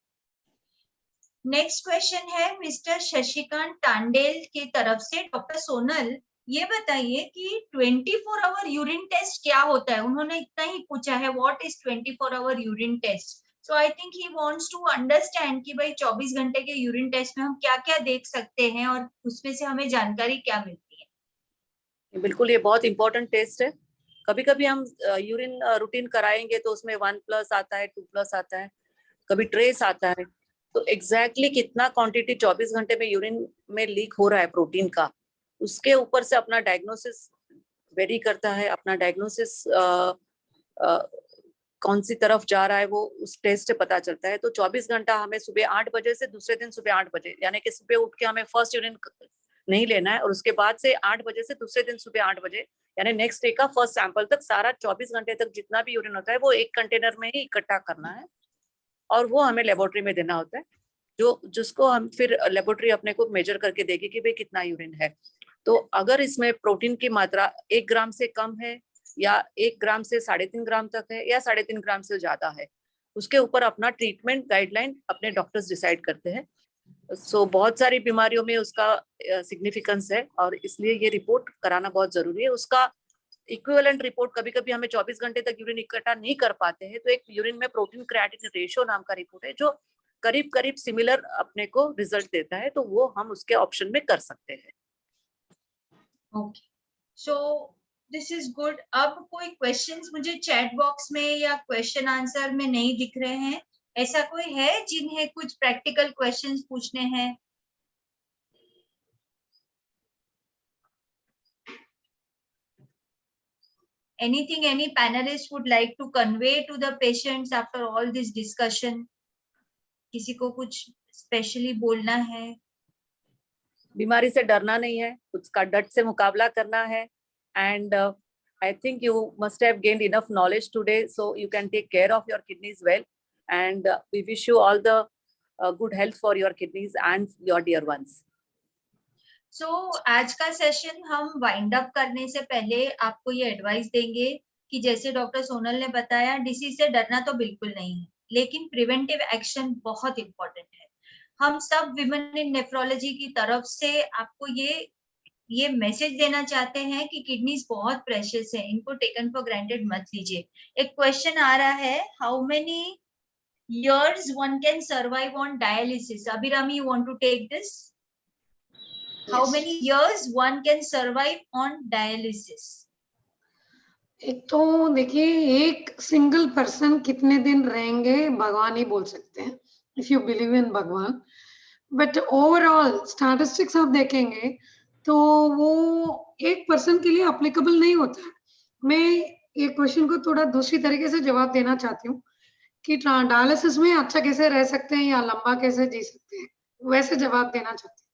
नेक्स्ट क्वेश्चन है मिस्टर शशिकांत टांडेल की तरफ से। डॉक्टर सोनल, ये बताइए कि 24 आवर यूरिन टेस्ट क्या होता है? उन्होंने इतना ही पूछा है, what is 24 hour urine test? So I think he wants to understand कि भाई 24 घंटे के यूरिन टेस्ट में हम क्या क्या देख सकते हैं और उसमें से हमें जानकारी क्या मिलती है। बिल्कुल, ये बहुत इंपॉर्टेंट टेस्ट है। कभी कभी हम यूरिन रूटीन कराएंगे तो उसमें 1+ आता है, 2+ आता है, कभी ट्रेस आता है। तो एग्जैक्टली कितना क्वांटिटी 24 घंटे में यूरिन में लीक हो रहा है प्रोटीन का, उसके ऊपर से अपना डायग्नोसिस वेरी करता है। अपना डायग्नोसिस कौन सी तरफ जा रहा है वो उस टेस्ट से पता चलता है। तो 24 घंटा हमें सुबह 8 बजे से दूसरे दिन सुबह 8 बजे, यानी कि सुबह उठ के हमें फर्स्ट यूरिन नहीं लेना है, और उसके बाद से 8 बजे से दूसरे दिन सुबह 8 बजे यानी नेक्स्ट डे का फर्स्ट सैंपल तक सारा 24 घंटे तक जितना भी यूरिन होता है वो एक कंटेनर में ही इकट्ठा करना है और वो हमें लेबोरेटरी में देना होता है, जिसको हम फिर लेबोरेटरी अपने को मेजर करके देगी कि भाई कितना यूरिन है। तो अगर इसमें प्रोटीन की मात्रा 1 ग्राम से कम है या 1 ग्राम से 3.5 ग्राम तक है या 3.5 ग्राम से ज्यादा है, उसके ऊपर अपना ट्रीटमेंट गाइडलाइन अपने डॉक्टर्स डिसाइड करते हैं। सो बहुत सारी बीमारियों में उसका सिग्निफिकेंस है और इसलिए ये रिपोर्ट कराना बहुत जरूरी है। उसका इक्विवेलेंट रिपोर्ट कभी कभी हमें 24 घंटे तक यूरिन इकट्ठा नहीं कर पाते हैं, तो एक यूरिन में प्रोटीन क्रिएटिनिन रेशियो नाम का रिपोर्ट है जो करीब करीब सिमिलर अपने को रिजल्ट देता है, तो वो हम उसके ऑप्शन में कर सकते हैं। Okay, so this is good. अब कोई क्वेश्चंस मुझे चैट बॉक्स में या क्वेश्चन आंसर में नहीं दिख रहे हैं, ऐसा कोई है जिन्हें कुछ प्रैक्टिकल क्वेश्चंस पूछने हैं? Anything any panelist would like to convey to the patients after all this discussion? किसी को कुछ स्पेशली बोलना है? बीमारी से डरना नहीं है, उसका डट से मुकाबला करना है. And I think you must have gained enough knowledge today, so you can take care of your kidneys well. And we wish you all the good health for your kidneys and your dear ones. So आज का session हम wind up करने से पहले आपको ये advice देंगे कि जैसे डॉक्टर सोनल ने बताया, डिसीज से डरना तो बिल्कुल नहीं है, लेकिन प्रिवेंटिव एक्शन बहुत इंपॉर्टेंट है. हम सब विमेन इन नेफ्रोलॉजी की तरफ से आपको ये मैसेज देना चाहते हैं कि किडनीज बहुत प्रेशियस है, इनको टेकन फॉर ग्रांटेड मत लीजिए. एक क्वेश्चन आ रहा है, how many years one can survive on dialysis? Abhirami, you want to take this? How Yes. many years one can survive on dialysis? एक तो देखिए, एक सिंगल पर्सन कितने दिन रहेंगे भगवान ही बोल सकते हैं, इफ यू बिलीव इन भगवान. बट ओवरऑल स्टैटिस्टिक्स आप देखेंगे तो वो एक पर्सन के लिए अप्लीकेबल नहीं होता है. मैं ये क्वेश्चन को थोड़ा दूसरी तरीके से जवाब देना चाहती हूँ कि डायलिसिस में अच्छा कैसे रह सकते हैं या लंबा कैसे जी सकते हैं, वैसे जवाब देना चाहती हूँ.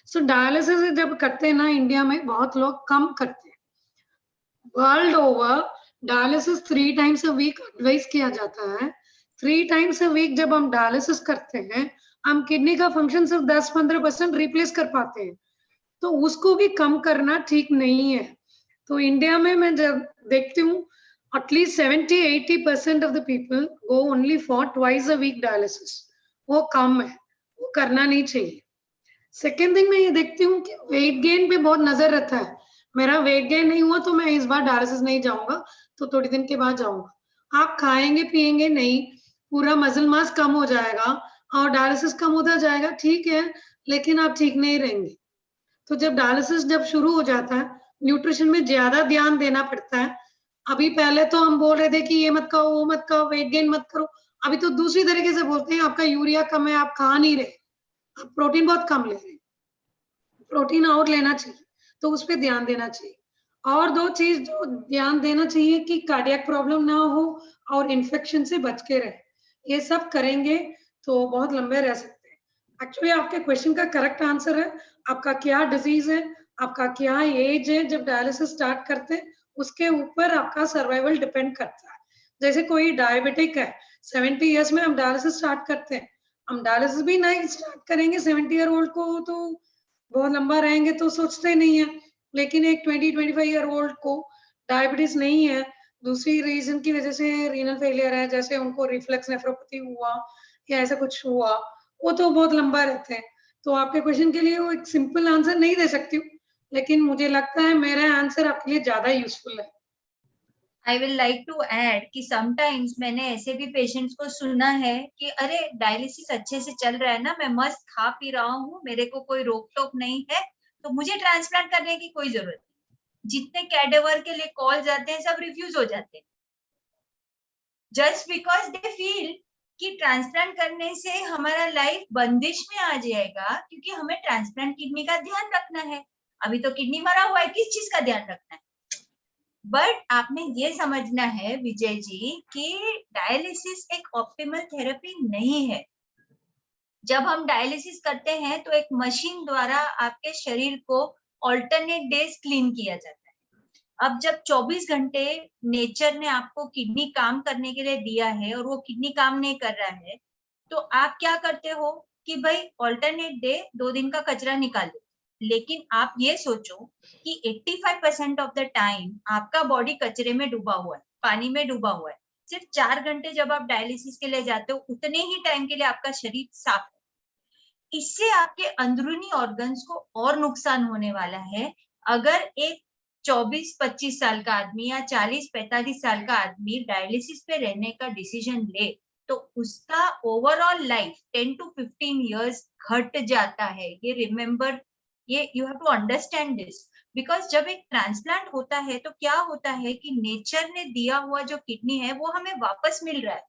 सो डायलिसिस जब करते हैं ना, इंडिया में बहुत लोग कम करते हैं. World over dialysis 3 times a week advice किया जाता है. 3 टाइम्स अ वीक जब हम डायलिसिस करते हैं, हम किडनी का फंक्शन सिर्फ 10-15% रिप्लेस कर पाते हैं, तो उसको भी कम करना ठीक नहीं है. तो इंडिया में मैं जब देखती हूँ, at least 70-80% of the people go only for twice a week dialysis. वो कम है, वो करना नहीं चाहिए. सेकेंड थिंग मैं ये देखती हूँ कि वेट गेन पे बहुत नजर रहता है. मेरा वेट गेन नहीं हुआ तो मैं इस बार डायलिसिस नहीं जाऊंगा, तो थोड़ी दिन के बाद जाऊंगा. आप खाएंगे पिएंगे नहीं, पूरा मसल मास कम हो जाएगा और डायलिसिस कम होता जाएगा, ठीक है, लेकिन आप ठीक नहीं रहेंगे. तो जब डायलिसिस जब शुरू हो जाता है, न्यूट्रिशन में ज्यादा ध्यान देना पड़ता है. अभी पहले तो हम बोल रहे थे कि ये मत खाओ, वो मत खाओ, वेट गेन मत करो. अभी तो दूसरी तरीके से बोलते हैं, आपका यूरिया कम है, आप खा नहीं रहे, आप प्रोटीन बहुत कम ले रहे हैं, प्रोटीन और लेना चाहिए, तो उस पर ध्यान देना चाहिए. और 2 चीज जो ध्यान देना चाहिए कि कार्डियक प्रॉब्लम ना हो और इन्फेक्शन से बच के रहे. ये सब करेंगे तो बहुत लंबे रह सकते हैं. एक्चुअली आपके क्वेश्चन का करेक्ट आंसर है, आपका क्या डिजीज है, आपका क्या एज है जब डायलिसिस स्टार्ट करते हैं, उसके ऊपर आपका सर्वाइवल डिपेंड करता है. जैसे कोई डायबिटिक है, 70 इयर्स में हम डायलिसिस स्टार्ट करते हैं, हम डायलिसिस भी नहीं स्टार्ट करेंगे 70 ईयर ओल्ड को तो बहुत लंबा रहेंगे तो सोचते नहीं है. लेकिन एक 20-25 ईयर ओल्ड को डायबिटीज नहीं है, दूसरी रीजन की वजह से रीनल फेलियर है, जैसे उनको रिफ्लेक्स नेफ्रोपैथी हुआ या ऐसा कुछ हुआ, वो तो बहुत लंबा रहते हैं. तो आपके क्वेश्चन के लिए वो एक सिंपल आंसर नहीं दे सकती हूँ, लेकिन मुझे लगता है मेरा आंसर आपके लिए ज्यादा यूजफुल है. I will like to add कि sometimes मैंने ऐसे भी पेशेंट्स को सुना है कि अरे डायलिसिस अच्छे से चल रहा है ना, मैं मस्त खा पी रहा हूँ, मेरे को कोई रोक टोक नहीं है, तो मुझे ट्रांसप्लांट करने की कोई जरूरत नहीं. जितने कैडेवर के लिए कॉल जाते हैं सब रिफ्यूज हो जाते हैं, जस्ट बिकॉज दे फील कि ट्रांसप्लांट करने से हमारा लाइफ बंदिश में आ जाएगा, क्योंकि हमें ट्रांसप्लांट किडनी का ध्यान रखना है. अभी तो किडनी मरा हुआ है, किस चीज का ध्यान रखना है? बट आपने ये समझना है विजय जी कि डायलिसिस एक ऑप्टिमल थेरेपी नहीं है. जब हम डायलिसिस करते हैं तो एक मशीन द्वारा आपके शरीर को ऑल्टरनेट डेज क्लीन किया जाता है. अब जब 24 घंटे नेचर ने आपको किडनी काम करने के लिए दिया है और वो किडनी काम नहीं कर रहा है, तो आप क्या करते हो कि भाई ऑल्टरनेट डे 2 दिन का कचरा निकाल दो. लेकिन आप ये सोचो कि 85% ऑफ द टाइम आपका बॉडी कचरे में डूबा हुआ है, पानी में डूबा हुआ है. सिर्फ 4 घंटे जब आप डायलिसिस के लिए जाते हो, उतने ही टाइम के लिए आपका शरीर साफ है. इससे आपके अंदरूनी ऑर्गन्स को और नुकसान होने वाला है. अगर एक 24-25 साल का आदमी या 40-45 साल का आदमी डायलिसिस पे रहने का डिसीजन ले, तो उसका ओवरऑल लाइफ 10 to 15 years घट जाता है. ये रिमेम्बर, ये you have to understand this. Because जब एक ट्रांसप्लांट होता है तो क्या होता है कि नेचर ने दिया हुआ जो किडनी है वो हमें वापस मिल रहा है.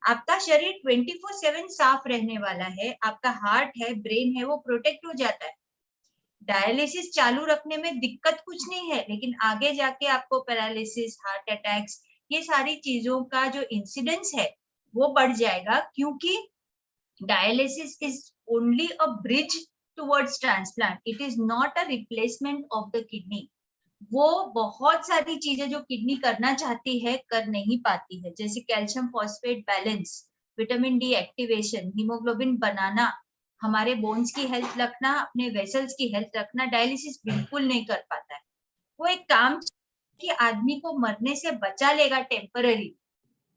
आपका शरीर 24/7 साफ रहने वाला है, आपका हार्ट है, ब्रेन है, वो प्रोटेक्ट हो जाता है. डायलिसिस चालू रखने में दिक्कत कुछ नहीं है, लेकिन आगे जाके आपको पैरालिसिस, हार्ट अटैक्स, ये सारी चीजों का जो इंसिडेंस है वो बढ़ जाएगा, क्योंकि dialysis is only a bridge towards transplant. It is not a replacement of the kidney. वो बहुत सारी चीजें जो किडनी करना चाहती है कर नहीं पाती है, जैसे calcium phosphate balance, vitamin D activation, haemoglobin बनाना, हमारे बोन्स की हेल्थ रखना, अपने वेसल्स की हेल्थ रखना, डायलिसिस बिल्कुल नहीं कर पाता है। वो एक काम कि आदमी को मरने से बचा लेगा temporary,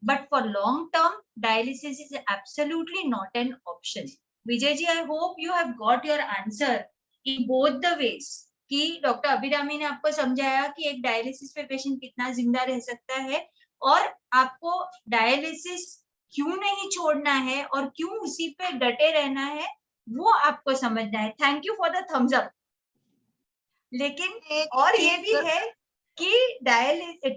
but for long term dialysis is absolutely not an option. Vijay ji, I hope you have got your answer in both the ways कि डॉक्टर अभिरामी ने आपको समझाया कि एक डायलिसिस पे पेशेंट कितना जिंदा रह सकता है, और आपको डायलिसिस क्यों नहीं छोड़ना है और क्यों उसी पे डटे रहना है वो आपको समझना है। Thank you for the thumbs up. लेकिन और ये भी है कि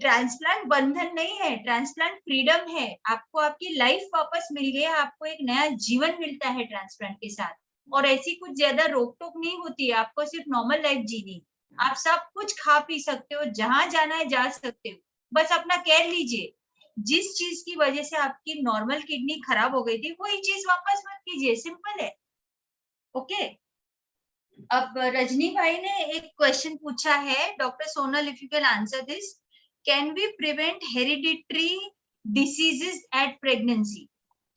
ट्रांसप्लांट बंधन नहीं है, ट्रांसप्लांट फ्रीडम है। आपको आपकी लाइफ वापस मिल गया, आपको एक नया जीवन मिलता है ट्रांसप्लांट के साथ, और ऐसी कुछ ज्यादा रोक टोक नहीं होती है। आपको सिर्फ नॉर्मल लाइफ जीनी, आप सब कुछ खा पी सकते हो, जहां जाना है जा सकते हो, बस अपना केयर लीजिए। जिस चीज की वजह से आपकी नॉर्मल किडनी खराब हो गई थी वही चीज वापस मत कीजिए, सिंपल है। ओके अब रजनी भाई ने एक क्वेश्चन पूछा है, doctor Sonal if you can answer this, can we prevent hereditary diseases at pregnancy?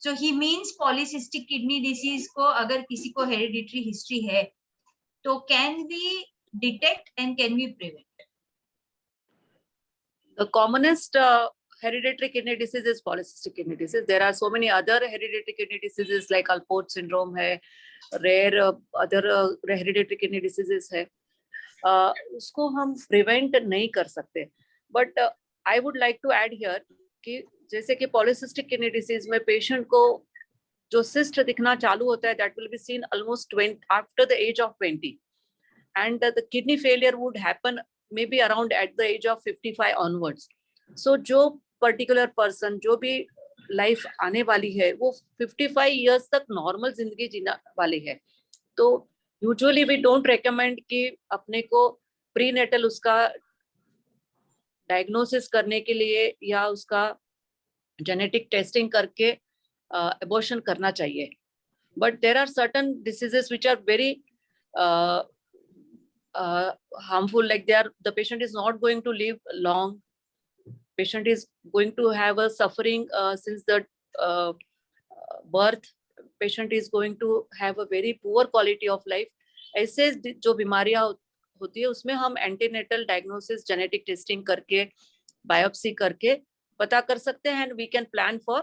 So he means polycystic kidney disease को अगर किसी को हेरिडिटरी हिस्ट्री है तो can we detect and can we prevent? The commonest hereditary kidney disease is polycystic kidney disease. There are so many other hereditary kidney diseases like Alport syndrome है, rare other hereditary kidney diseases है, उसको हम prevent नहीं कर सकते. But I would like to add here कि जैसे कि polycystic kidney disease में patient को जो cyst दिखना चालू होता है, that will be seen almost 20 after the age of 20, and the kidney failure would happen maybe around at the age of 55 onwards. So जो particular person जो भी life आने वाली है वो 55 years तक normal जिंदगी जीना वाली है, तो usually we don't recommend कि अपने को prenatal उसका diagnosis करने के लिए या उसका genetic testing करके abortion करना चाहिए. But there are certain diseases which are very harmful, like the patient is not going to live long, patient is going to have a suffering since the birth, patient is going to have a very poor quality of life. ऐसे जो बीमारियां होती है उसमें हम antenatal diagnosis genetic testing करके biopsy करके पता कर सकते हैं, and we can plan for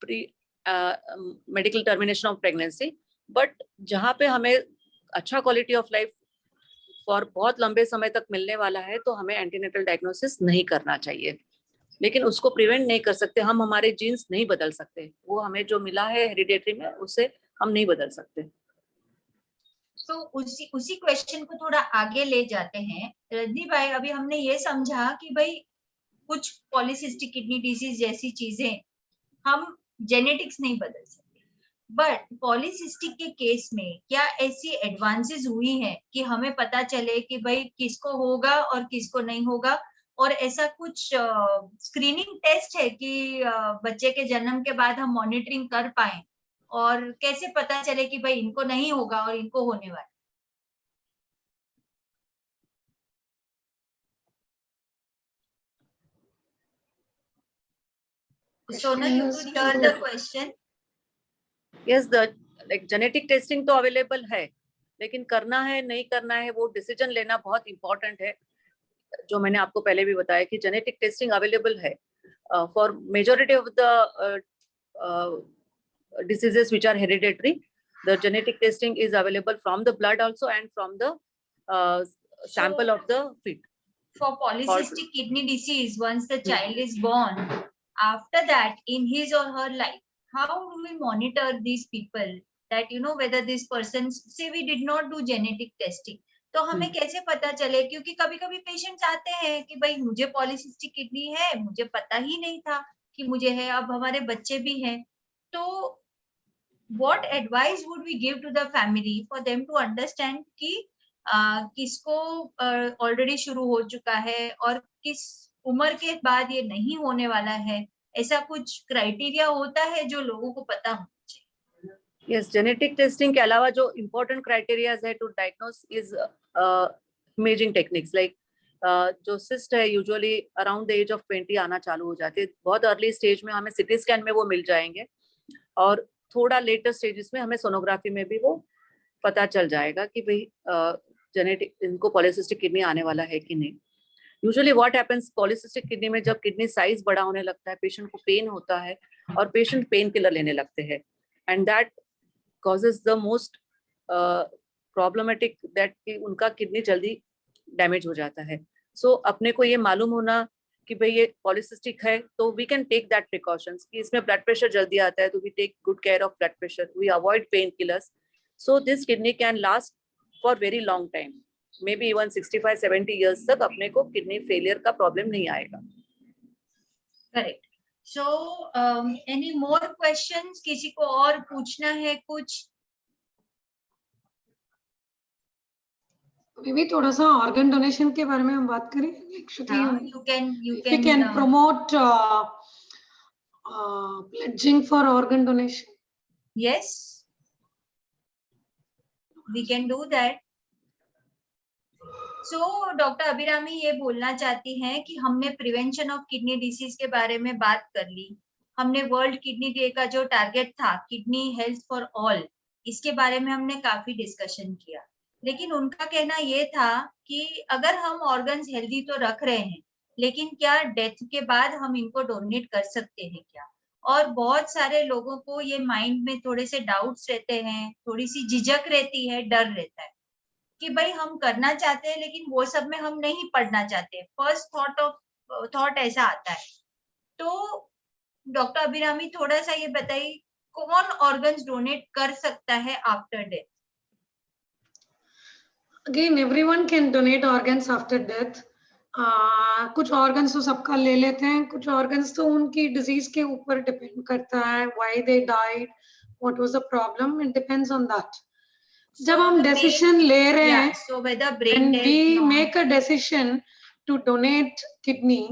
pre medical termination of pregnancy. But जहाँ पे हमें अच्छा क्वालिटी ऑफ लाइफ और बहुत लंबे समय तक मिलने वाला है तो हमें एंटीनेटल डायग्नोसिस नहीं करना चाहिए, लेकिन उसको प्रिवेंट नहीं कर सकते हम, हमारे जीन्स नहीं बदल सकते, वो हमें जो मिला है हेरिडेटरी में उसे हम नहीं बदल सकते. तो उसी क्वेश्चन को थोड़ा आगे ले जाते हैं रजनी भाई। अभी हमने ये समझा कि भाई कुछ पॉलीसिस्टिक किडनी डिजीज जैसी चीजें हम जेनेटिक्स नहीं बदल सकते, बट पॉलीसिस्टिक के केस में क्या ऐसी एडवांसेस हुई हैं कि हमें पता चले कि भाई किसको होगा और किसको नहीं होगा, और ऐसा कुछ स्क्रीनिंग टेस्ट है कि बच्चे के जन्म के बाद हम मॉनिटरिंग कर पाए, और कैसे पता चले कि भाई इनको नहीं होगा और इनको होने वाला? Sonal, you could hear the question. Yes, the like genetic testing तो अवेलेबल है, लेकिन करना है नहीं करना है वो डिसीजन लेना बहुत इंपॉर्टेंट है. जो मैंने आपको पहले भी बताया कि जेनेटिक टेस्टिंग अवेलेबल है for majority of the diseases which are hereditary. The genetic testing is available from the blood also and from the sample of the feet. For polycystic kidney disease, once the child is born, after that in his or her life, how do we monitor these people that you know whether this person, say we did not do genetic testing, तो हमें कैसे पता चले? क्योंकि कभी कभी patients आते हैं कि भाई मुझे पॉलीसिस्टिक किडनी है, मुझे पता ही नहीं था कि मुझे है, अब हमारे बच्चे भी हैं, तो what advice would we give to the family for them to understand कि किसको ऑलरेडी शुरू हो चुका है और किस उम्र के बाद ये नहीं होने वाला है, ऐसा कुछ क्राइटेरिया होता है जो लोगों को पता होना चाहिए? यस, जेनेटिक टेस्टिंग के अलावा जो इम्पोर्टेंट क्राइटेरियाज है to diagnose is imaging techniques, like जो सिस्ट है usually around the age of 20 आना चालू हो जाती है। बहुत अर्ली स्टेज में हमें सिटी स्कैन में वो मिल जाएंगे और थोड़ा लेटर स्टेजेस में हमें सोनोग्राफी में भी वो पता चल जाएगा कि भाई जेनेटिक इनको पॉलीसिस्टिक किडनी आने वाला है कि नहीं। Usually what happens, polycystic kidney में जब किडनी साइज बड़ा होने लगता है, पेशेंट को पेन होता है और पेशेंट पेन किलर लेने लगते हैं, and that causes the most problematic that कि उनका किडनी जल्दी डैमेज हो जाता है। सो अपने को ये मालूम होना कि भाई ये पॉलीसिस्टिक है, तो we can take that precautions कि इसमें ब्लड प्रेशर जल्दी आता है, तो we take good care of blood pressure, we avoid pain killers, so this kidney can last for very long time, may be even 65-70 years तक अपने को kidney failure का प्रॉब्लम नहीं आएगा। Correct. So any more questions? किसी को और पूछना है कुछ? मे बी थोड़ा सा ऑर्गन डोनेशन के बारे में हम बात करें। You we can promote pledging for organ donation. Yes, we can do that. So doctor Abhirami ये बोलना चाहती हैं कि हमने प्रिवेंशन ऑफ किडनी डिसीज के बारे में बात कर ली, हमने वर्ल्ड किडनी डे का जो टारगेट था किडनी हेल्थ फॉर ऑल, इसके बारे में हमने काफी डिस्कशन किया, लेकिन उनका कहना ये था कि अगर हम ऑर्गन्स हेल्दी तो रख रहे हैं, लेकिन क्या डेथ के बाद हम इनको डोनेट कर सकते हैं क्या? और बहुत सारे लोगों को ये माइंड में थोड़े से डाउट्स रहते हैं, थोड़ी सी झिझक रहती है, डर रहता है कि भाई हम करना चाहते हैं लेकिन वो सब में हम नहीं पढ़ना चाहते। फर्स्ट थॉट ऐसा आता है। तो डॉक्टर अभिरामी थोड़ा सा ये बताइए, कौन ऑर्गन्स डोनेट कर सकता है after death? Again, everyone can donate organs after death. कुछ ऑर्गन्स तो सबका ले लेते हैं, कुछ ऑर्गन्स तो उनकी डिजीज के ऊपर डिपेंड करता है, why they died, what was the problem, it depends on that. जब हम डिसीजन ले रहे हैं, when we make a decision to donate kidney,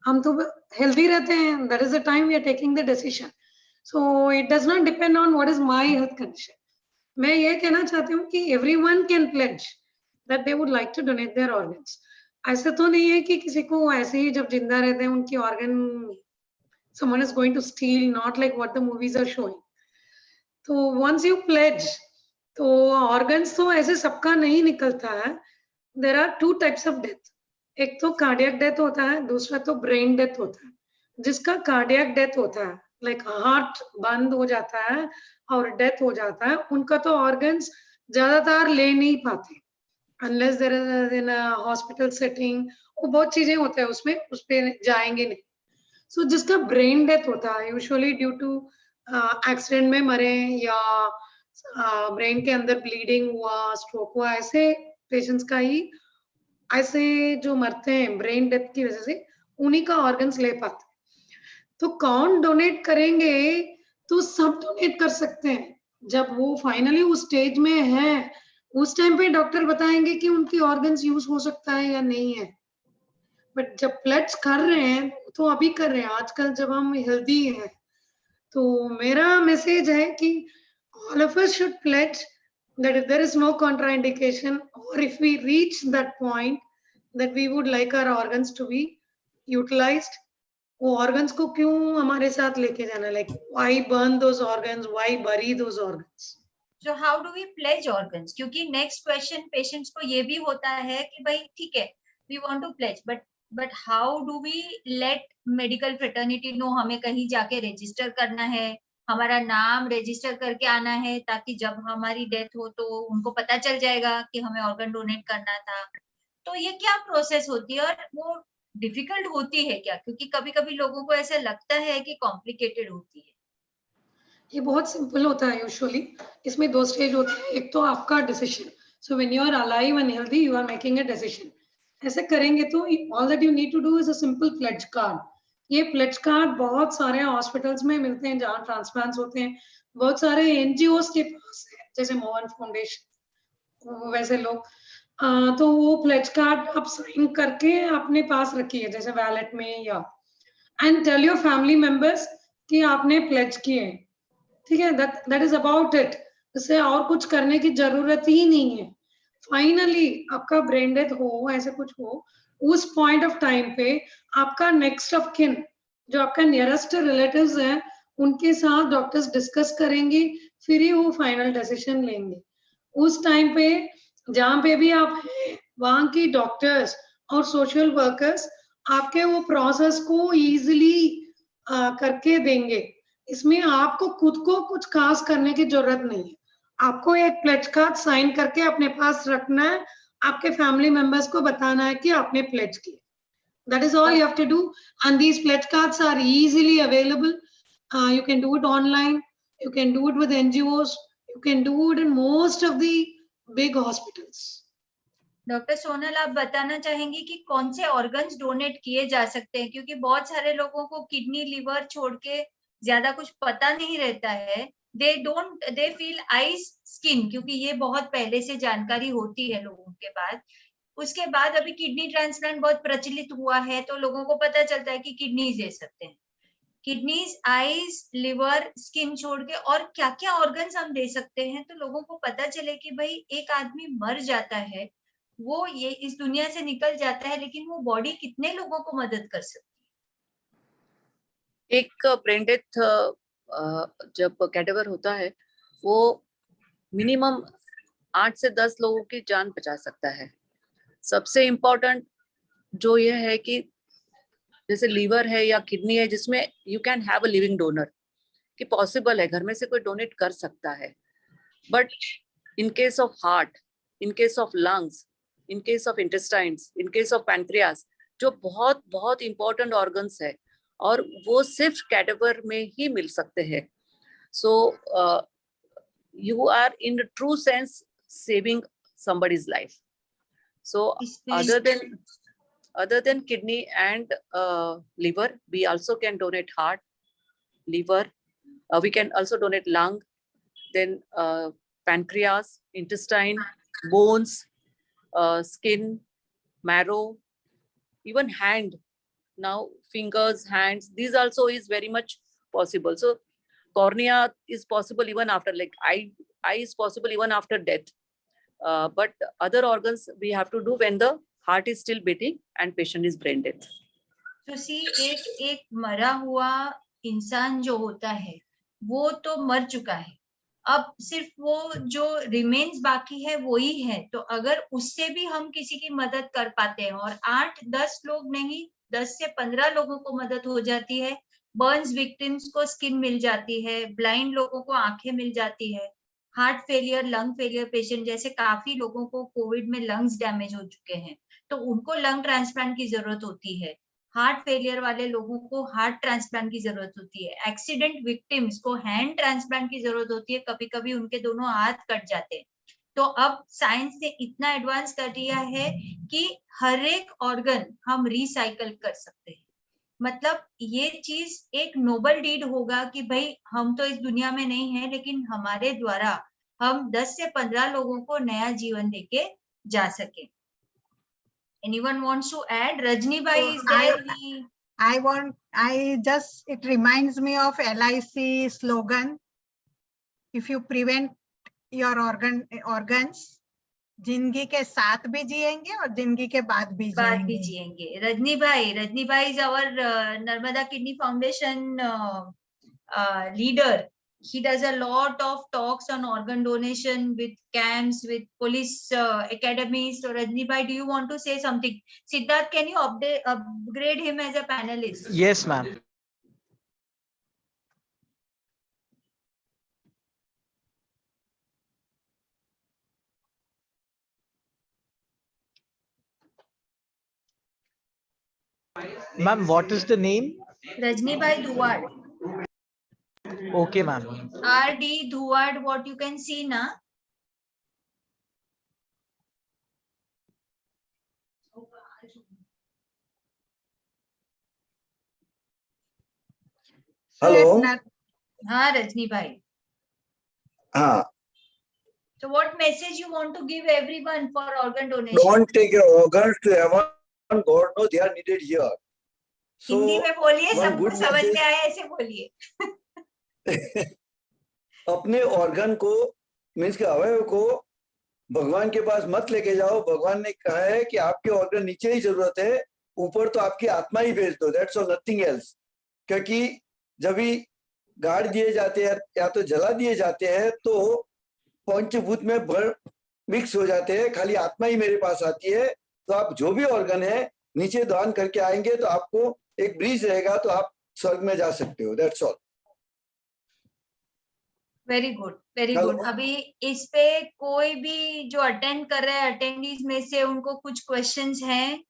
हम तो हेल्दी रहते हैं, that is the time we are taking the decision, so it does not depend on what is my health condition. मैं ये कहना चाहती हूँ कि everyone can pledge that they would like to donate their organs. ऐसा तो नहीं है कि किसी को ऐसे ही जब जिंदा रहते हैं उनकी organ someone is going to steal, not like what the movies are showing. तो once you pledge, तो ऑर्गन्स तो ऐसे सबका नहीं निकलता है। There are 2 types of death, एक तो कार्डियक डेथ होता है, दूसरा तो ब्रेन डेथ होता है। जिसका कार्डियक डेथ होता है, लाइक हार्ट बंद हो जाता है और डेथ हो जाता है, उनका तो ऑर्गन्स ज्यादातर ले नहीं पाते unless there is in a hospital setting, वो बहुत चीजें होते हैं उसमें, उस पे जाएंगे नहीं। सो जिसका ब्रेन डेथ होता है, यूजुअली ड्यू टू एक्सीडेंट में मरे या ब्रेन के अंदर ब्लीडिंग हुआ, स्ट्रोक हुआ, ऐसे पेशेंट्स का ही, ऐसे जो मरते हैं ब्रेन डेथ की वजह से, उन्हीं का ऑर्गन्स ले पाते हैं। तो कौन डोनेट करेंगे? तो सब डोनेट कर सकते हैं। जब वो फाइनली उस स्टेज में है, उस टाइम पे डॉक्टर बताएंगे कि उनकी ऑर्गन्स यूज हो सकता है या नहीं है। बट जब प्लेड्स कर रहे हैं तो अभी कर रहे हैं, आजकल जब हम हेल्दी हैं, तो मेरा मैसेज है कि all of us should pledge that if there is no contraindication, or if we reach that point that we would like our organs to be utilized, वो organs को क्यों हमारे साथ लेके जाना? Like why burn those organs? Why bury those organs? So how do we pledge organs? क्योंकि next question patients को ये भी होता है कि भाई ठीक है, we want to pledge, but how do we let medical fraternity know हमें कहीं जाके register करना है, हमारा नाम रजिस्टर करके आना है, ताकि जब हमारी डेथ हो तो उनको पता चल जाएगा कि हमें ऑर्गन डोनेट करना था। तो ये क्या प्रोसेस होती है और वो डिफिकल्ट होती है क्या? क्योंकि कभी-कभी लोगों को ऐसा लगता है कि कॉम्प्लिकेटेड होती है। ये बहुत सिंपल होता है यूजुअली। इसमें 2 स्टेज होते हैं, एक तो आपका decision, so when you are alive and healthy you are making a decision. ऐसे करेंगे तो all that you need to do is a simple pledge card. ये प्लेज कार्ड बहुत सारे हॉस्पिटल्स में मिलते हैं जहाँ ट्रांसप्लांट्स होते हैं, बहुत सारे एनजीओस के पास है, जैसे मोहन फाउंडेशन, वैसे लोग तो वो प्लेज कार्ड आप साइन करके अपने पास रखिए, जैसे वैलेट में, या and tell your family members कि आपने प्लेज किए, ठीक है। That is about it. इससे और कुछ करने की जरूरत ही नहीं है। फाइनली आपका ब्रेन डेथ हो, ऐसे कुछ हो, उस पॉइंट ऑफ टाइम पे आपका नेक्स्ट ऑफ किन, जो आपका नियरेस्ट रिलेटिव्स हैं, उनके साथ डॉक्टर्स डिस्कस करेंगे, फिर ही वो फाइनल डिसीजन लेंगे। उस टाइम पे जहाँ पे भी आप हैं, वहाँ की डॉक्टर्स और सोशल वर्कर्स आपके वो प्रोसेस को इजीली करके देंगे। इसमें आपको खुद को कुछ खास करने की जरूरत नहीं है। आपको एक प्लेज कार्ड साइन करके अपने पास रखना है, आपके फैमिली मेंबर्स को बताना है कि आपने प्लेज किया। That is all you have to do, and these pledge cards are easily available. You can do it online, you can do it with NGOs, you can do it in most of the big hospitals. Doctor Sonal, आप बताना चाहेंगे कि कौन से organs donate किए जा सकते हैं, क्योंकि बहुत सारे लोगों को किडनी लिवर छोड़ के ज्यादा कुछ पता नहीं रहता है। दे फील आईज स्किन, क्योंकि ये बहुत पहले से जानकारी होती है लोगों के पास। उसके बाद अभी किडनी ट्रांसप्लांट बहुत प्रचलित हुआ है, तो लोगों को पता चलता है कि किडनीज दे सकते हैं। किडनीज, आईज, लिवर, स्किन छोड़ के और क्या क्या ऑर्गन्स हम दे सकते हैं, तो लोगों को पता चले कि भाई एक आदमी मर जाता है, वो ये इस दुनिया से निकल जाता है, लेकिन वो बॉडी कितने लोगों को मदद कर सकती है। एक ब्रेन डेथ जब कैडेवर होता है, वो मिनिमम 8 से 10 लोगों की जान बचा सकता है। सबसे इम्पोर्टेंट जो ये है कि जैसे लीवर है या किडनी है, जिसमें you can have a living donor, कि पॉसिबल है घर में से कोई डोनेट कर सकता है। But in case of heart, in case of lungs, in case of intestines, in case of pancreas, जो बहुत बहुत इंपॉर्टेंट ऑर्गन्स है और वो सिर्फ कैडेवर में ही मिल सकते हैं। सो you are in the true sense saving somebody's life. So other than kidney and liver, we also can donate heart, liver, we can also donate lung, then pancreas, intestine, bones, skin, marrow, even hand. Now fingers, hands, these also is very much possible. So cornea is possible even after, like eye is possible even after death. But other organs we have to do when the heart is still beating and patient is brain dead. तो सी एक मरा हुआ इंसान जो होता है वो तो मर चुका है, अब सिर्फ वो जो रिमेन्स बाकी है वो ही है। तो अगर उससे भी हम किसी की मदद कर पाते हैं, और 8-10 लोग नहीं, 10 से 15 लोगों को मदद हो जाती है। बर्न्स विक्टिम्स को स्किन मिल जाती है, ब्लाइंड लोगों को आंखें मिल जाती है, heart failure, lung failure patient, जैसे काफी लोगों को कोविड में लंग्स डैमेज हो चुके हैं, तो उनको लंग ट्रांसप्लांट की जरूरत होती है। हार्ट फेलियर वाले लोगों को हार्ट ट्रांसप्लांट की जरूरत होती है। एक्सीडेंट विक्टिम्स को हैंड ट्रांसप्लांट की जरूरत होती है, कभी कभी उनके दोनों हाथ कट जाते हैं। तो अब साइंस ने इतना एडवांस कर दिया है कि हर एक ऑर्गन हम रिसाइकल कर सकते हैं। मतलब ये चीज एक नोबल डीड होगा कि भाई हम तो इस दुनिया में नहीं है, लेकिन हमारे द्वारा हम 10 से 15 लोगों को नया जीवन देके जा सके। Anyone wants to add? Rajni Bhai is there. It reminds me of LIC slogan. If you prevent your organs, जिंदगी के साथ भी जिएंगे और जिंदगी के बाद भी जिएंगे। Rajni Bhai is our Narmada Kidney Foundation leader. He does a lot of talks on organ donation with camps, with police academies. So Rajni Bhai, do you want to say something? Siddharth, can you upgrade him as a panelist? Yes, ma'am. Ma'am, what is the name? Rajni Bhai Dhuwad. Okay, ma'am. RD Dhuwad, what you can see na? Hello. हाँ रजनी भाई। हाँ, So what message you want to give everyone for organ donation? Don't take your organs to heaven. God knows they are needed here. Hindi So में बोलिए, one सबको good समझ message- में आए ऐसे बोलिए. अपने ऑर्गन को मीन्स के अवयव को भगवान के पास मत लेके जाओ. भगवान ने कहा है कि आपके ऑर्गन नीचे ही जरूरत है, ऊपर तो आपकी आत्मा ही भेज दो. That's all, nothing else. क्योंकि जब भी गाड़ दिए जाते हैं या तो जला दिए जाते हैं तो पंचभूत में भर मिक्स हो जाते हैं, खाली आत्मा ही मेरे पास आती है. तो आप जो भी ऑर्गन है नीचे दान करके आएंगे तो आपको एक ब्रिज रहेगा, तो आप स्वर्ग में जा सकते हो. That's all. Very good, very Hello. Good. अभी इस पे कोई भी जो अटेंड कर रहे हैं अटेंडीज में से उनको कुछ क्वेश्चंस हैं?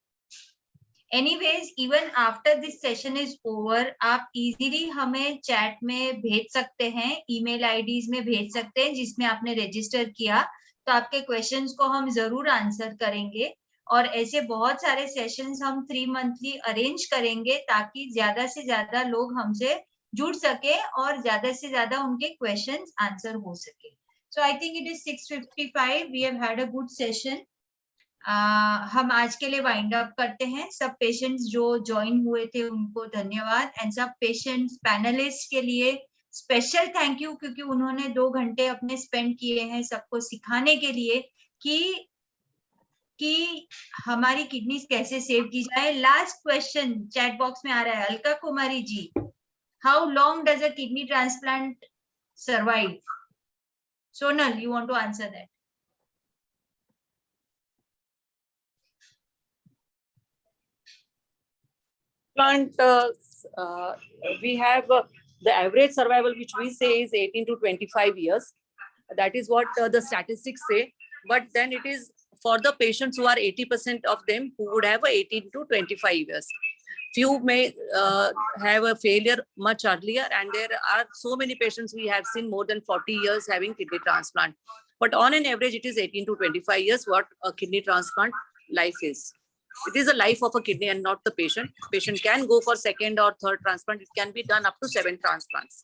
Anyways, even after this session is over, आप इजीली हमें चैट में भेज सकते हैं, ईमेल आईडीज में भेज सकते हैं जिसमें आपने रजिस्टर किया. तो आपके क्वेश्चंस को हम जरूर आंसर करेंगे और ऐसे बहुत सारे सेशंस हम 3 मंथली अरेंज करेंगे ताकि ज्यादा से ज्यादा लोग हमसे जुड़ सके और ज्यादा से ज्यादा उनके क्वेश्चंस आंसर हो सके. So I think it is 6:55. We have had a good session. हम आज के लिए वाइंड अप करते हैं. सब पेशेंट्स जो ज्वाइन हुए थे उनको धन्यवाद, एंड सब पेशेंट्स पैनलिस्ट के लिए स्पेशल थैंक यू, क्योंकि उन्होंने 2 घंटे अपने स्पेंड किए हैं सबको सिखाने के लिए कि हमारी किडनीज कैसे सेव की जाए. लास्ट क्वेश्चन चैट बॉक्स में आ रहा है, Alka Kumari ji. How long does a kidney transplant survive? Sonal, you want to answer that? We have the average survival, which we say is 18 to 25 years. That is what the statistics say. But then it is for the patients who are 80% of them who would have 18 to 25 years. Few may have a failure much earlier, and there are so many patients we have seen more than 40 years having kidney transplant. But on an average, it is 18 to 25 years what a kidney transplant life is. It is the life of a kidney and not the patient. Patient can go for second or third transplant. It can be done up to 7 transplants.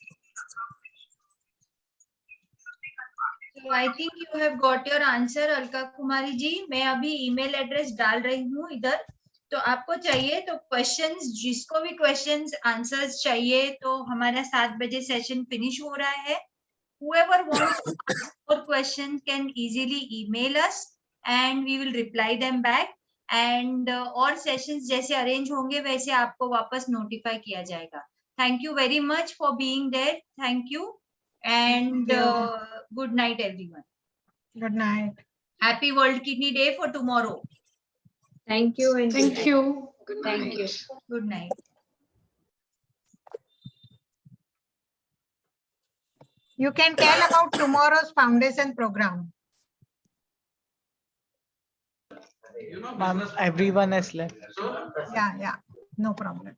So I think you have got your answer, Alka Kumari ji. मैं अभी email address डाल रही हूँ इधर, तो आपको चाहिए तो क्वेश्चंस, जिसको भी क्वेश्चंस आंसर्स चाहिए, तो हमारा 7 बजे सेशन फिनिश हो रहा है. Whoever wants to ask more questions can easily email us and we will reply them back. And और सेशंस जैसे अरेंज होंगे वैसे आपको वापस नोटिफाई किया जाएगा. Thank you very much for being there. Thank you and good night everyone. Good night. Happy World Kidney Day for tomorrow. Thank you. And Thank you. Good Thank night. you. Good night. You can tell about tomorrow's foundation program. Ma'am, everyone has left. Yeah, no problem.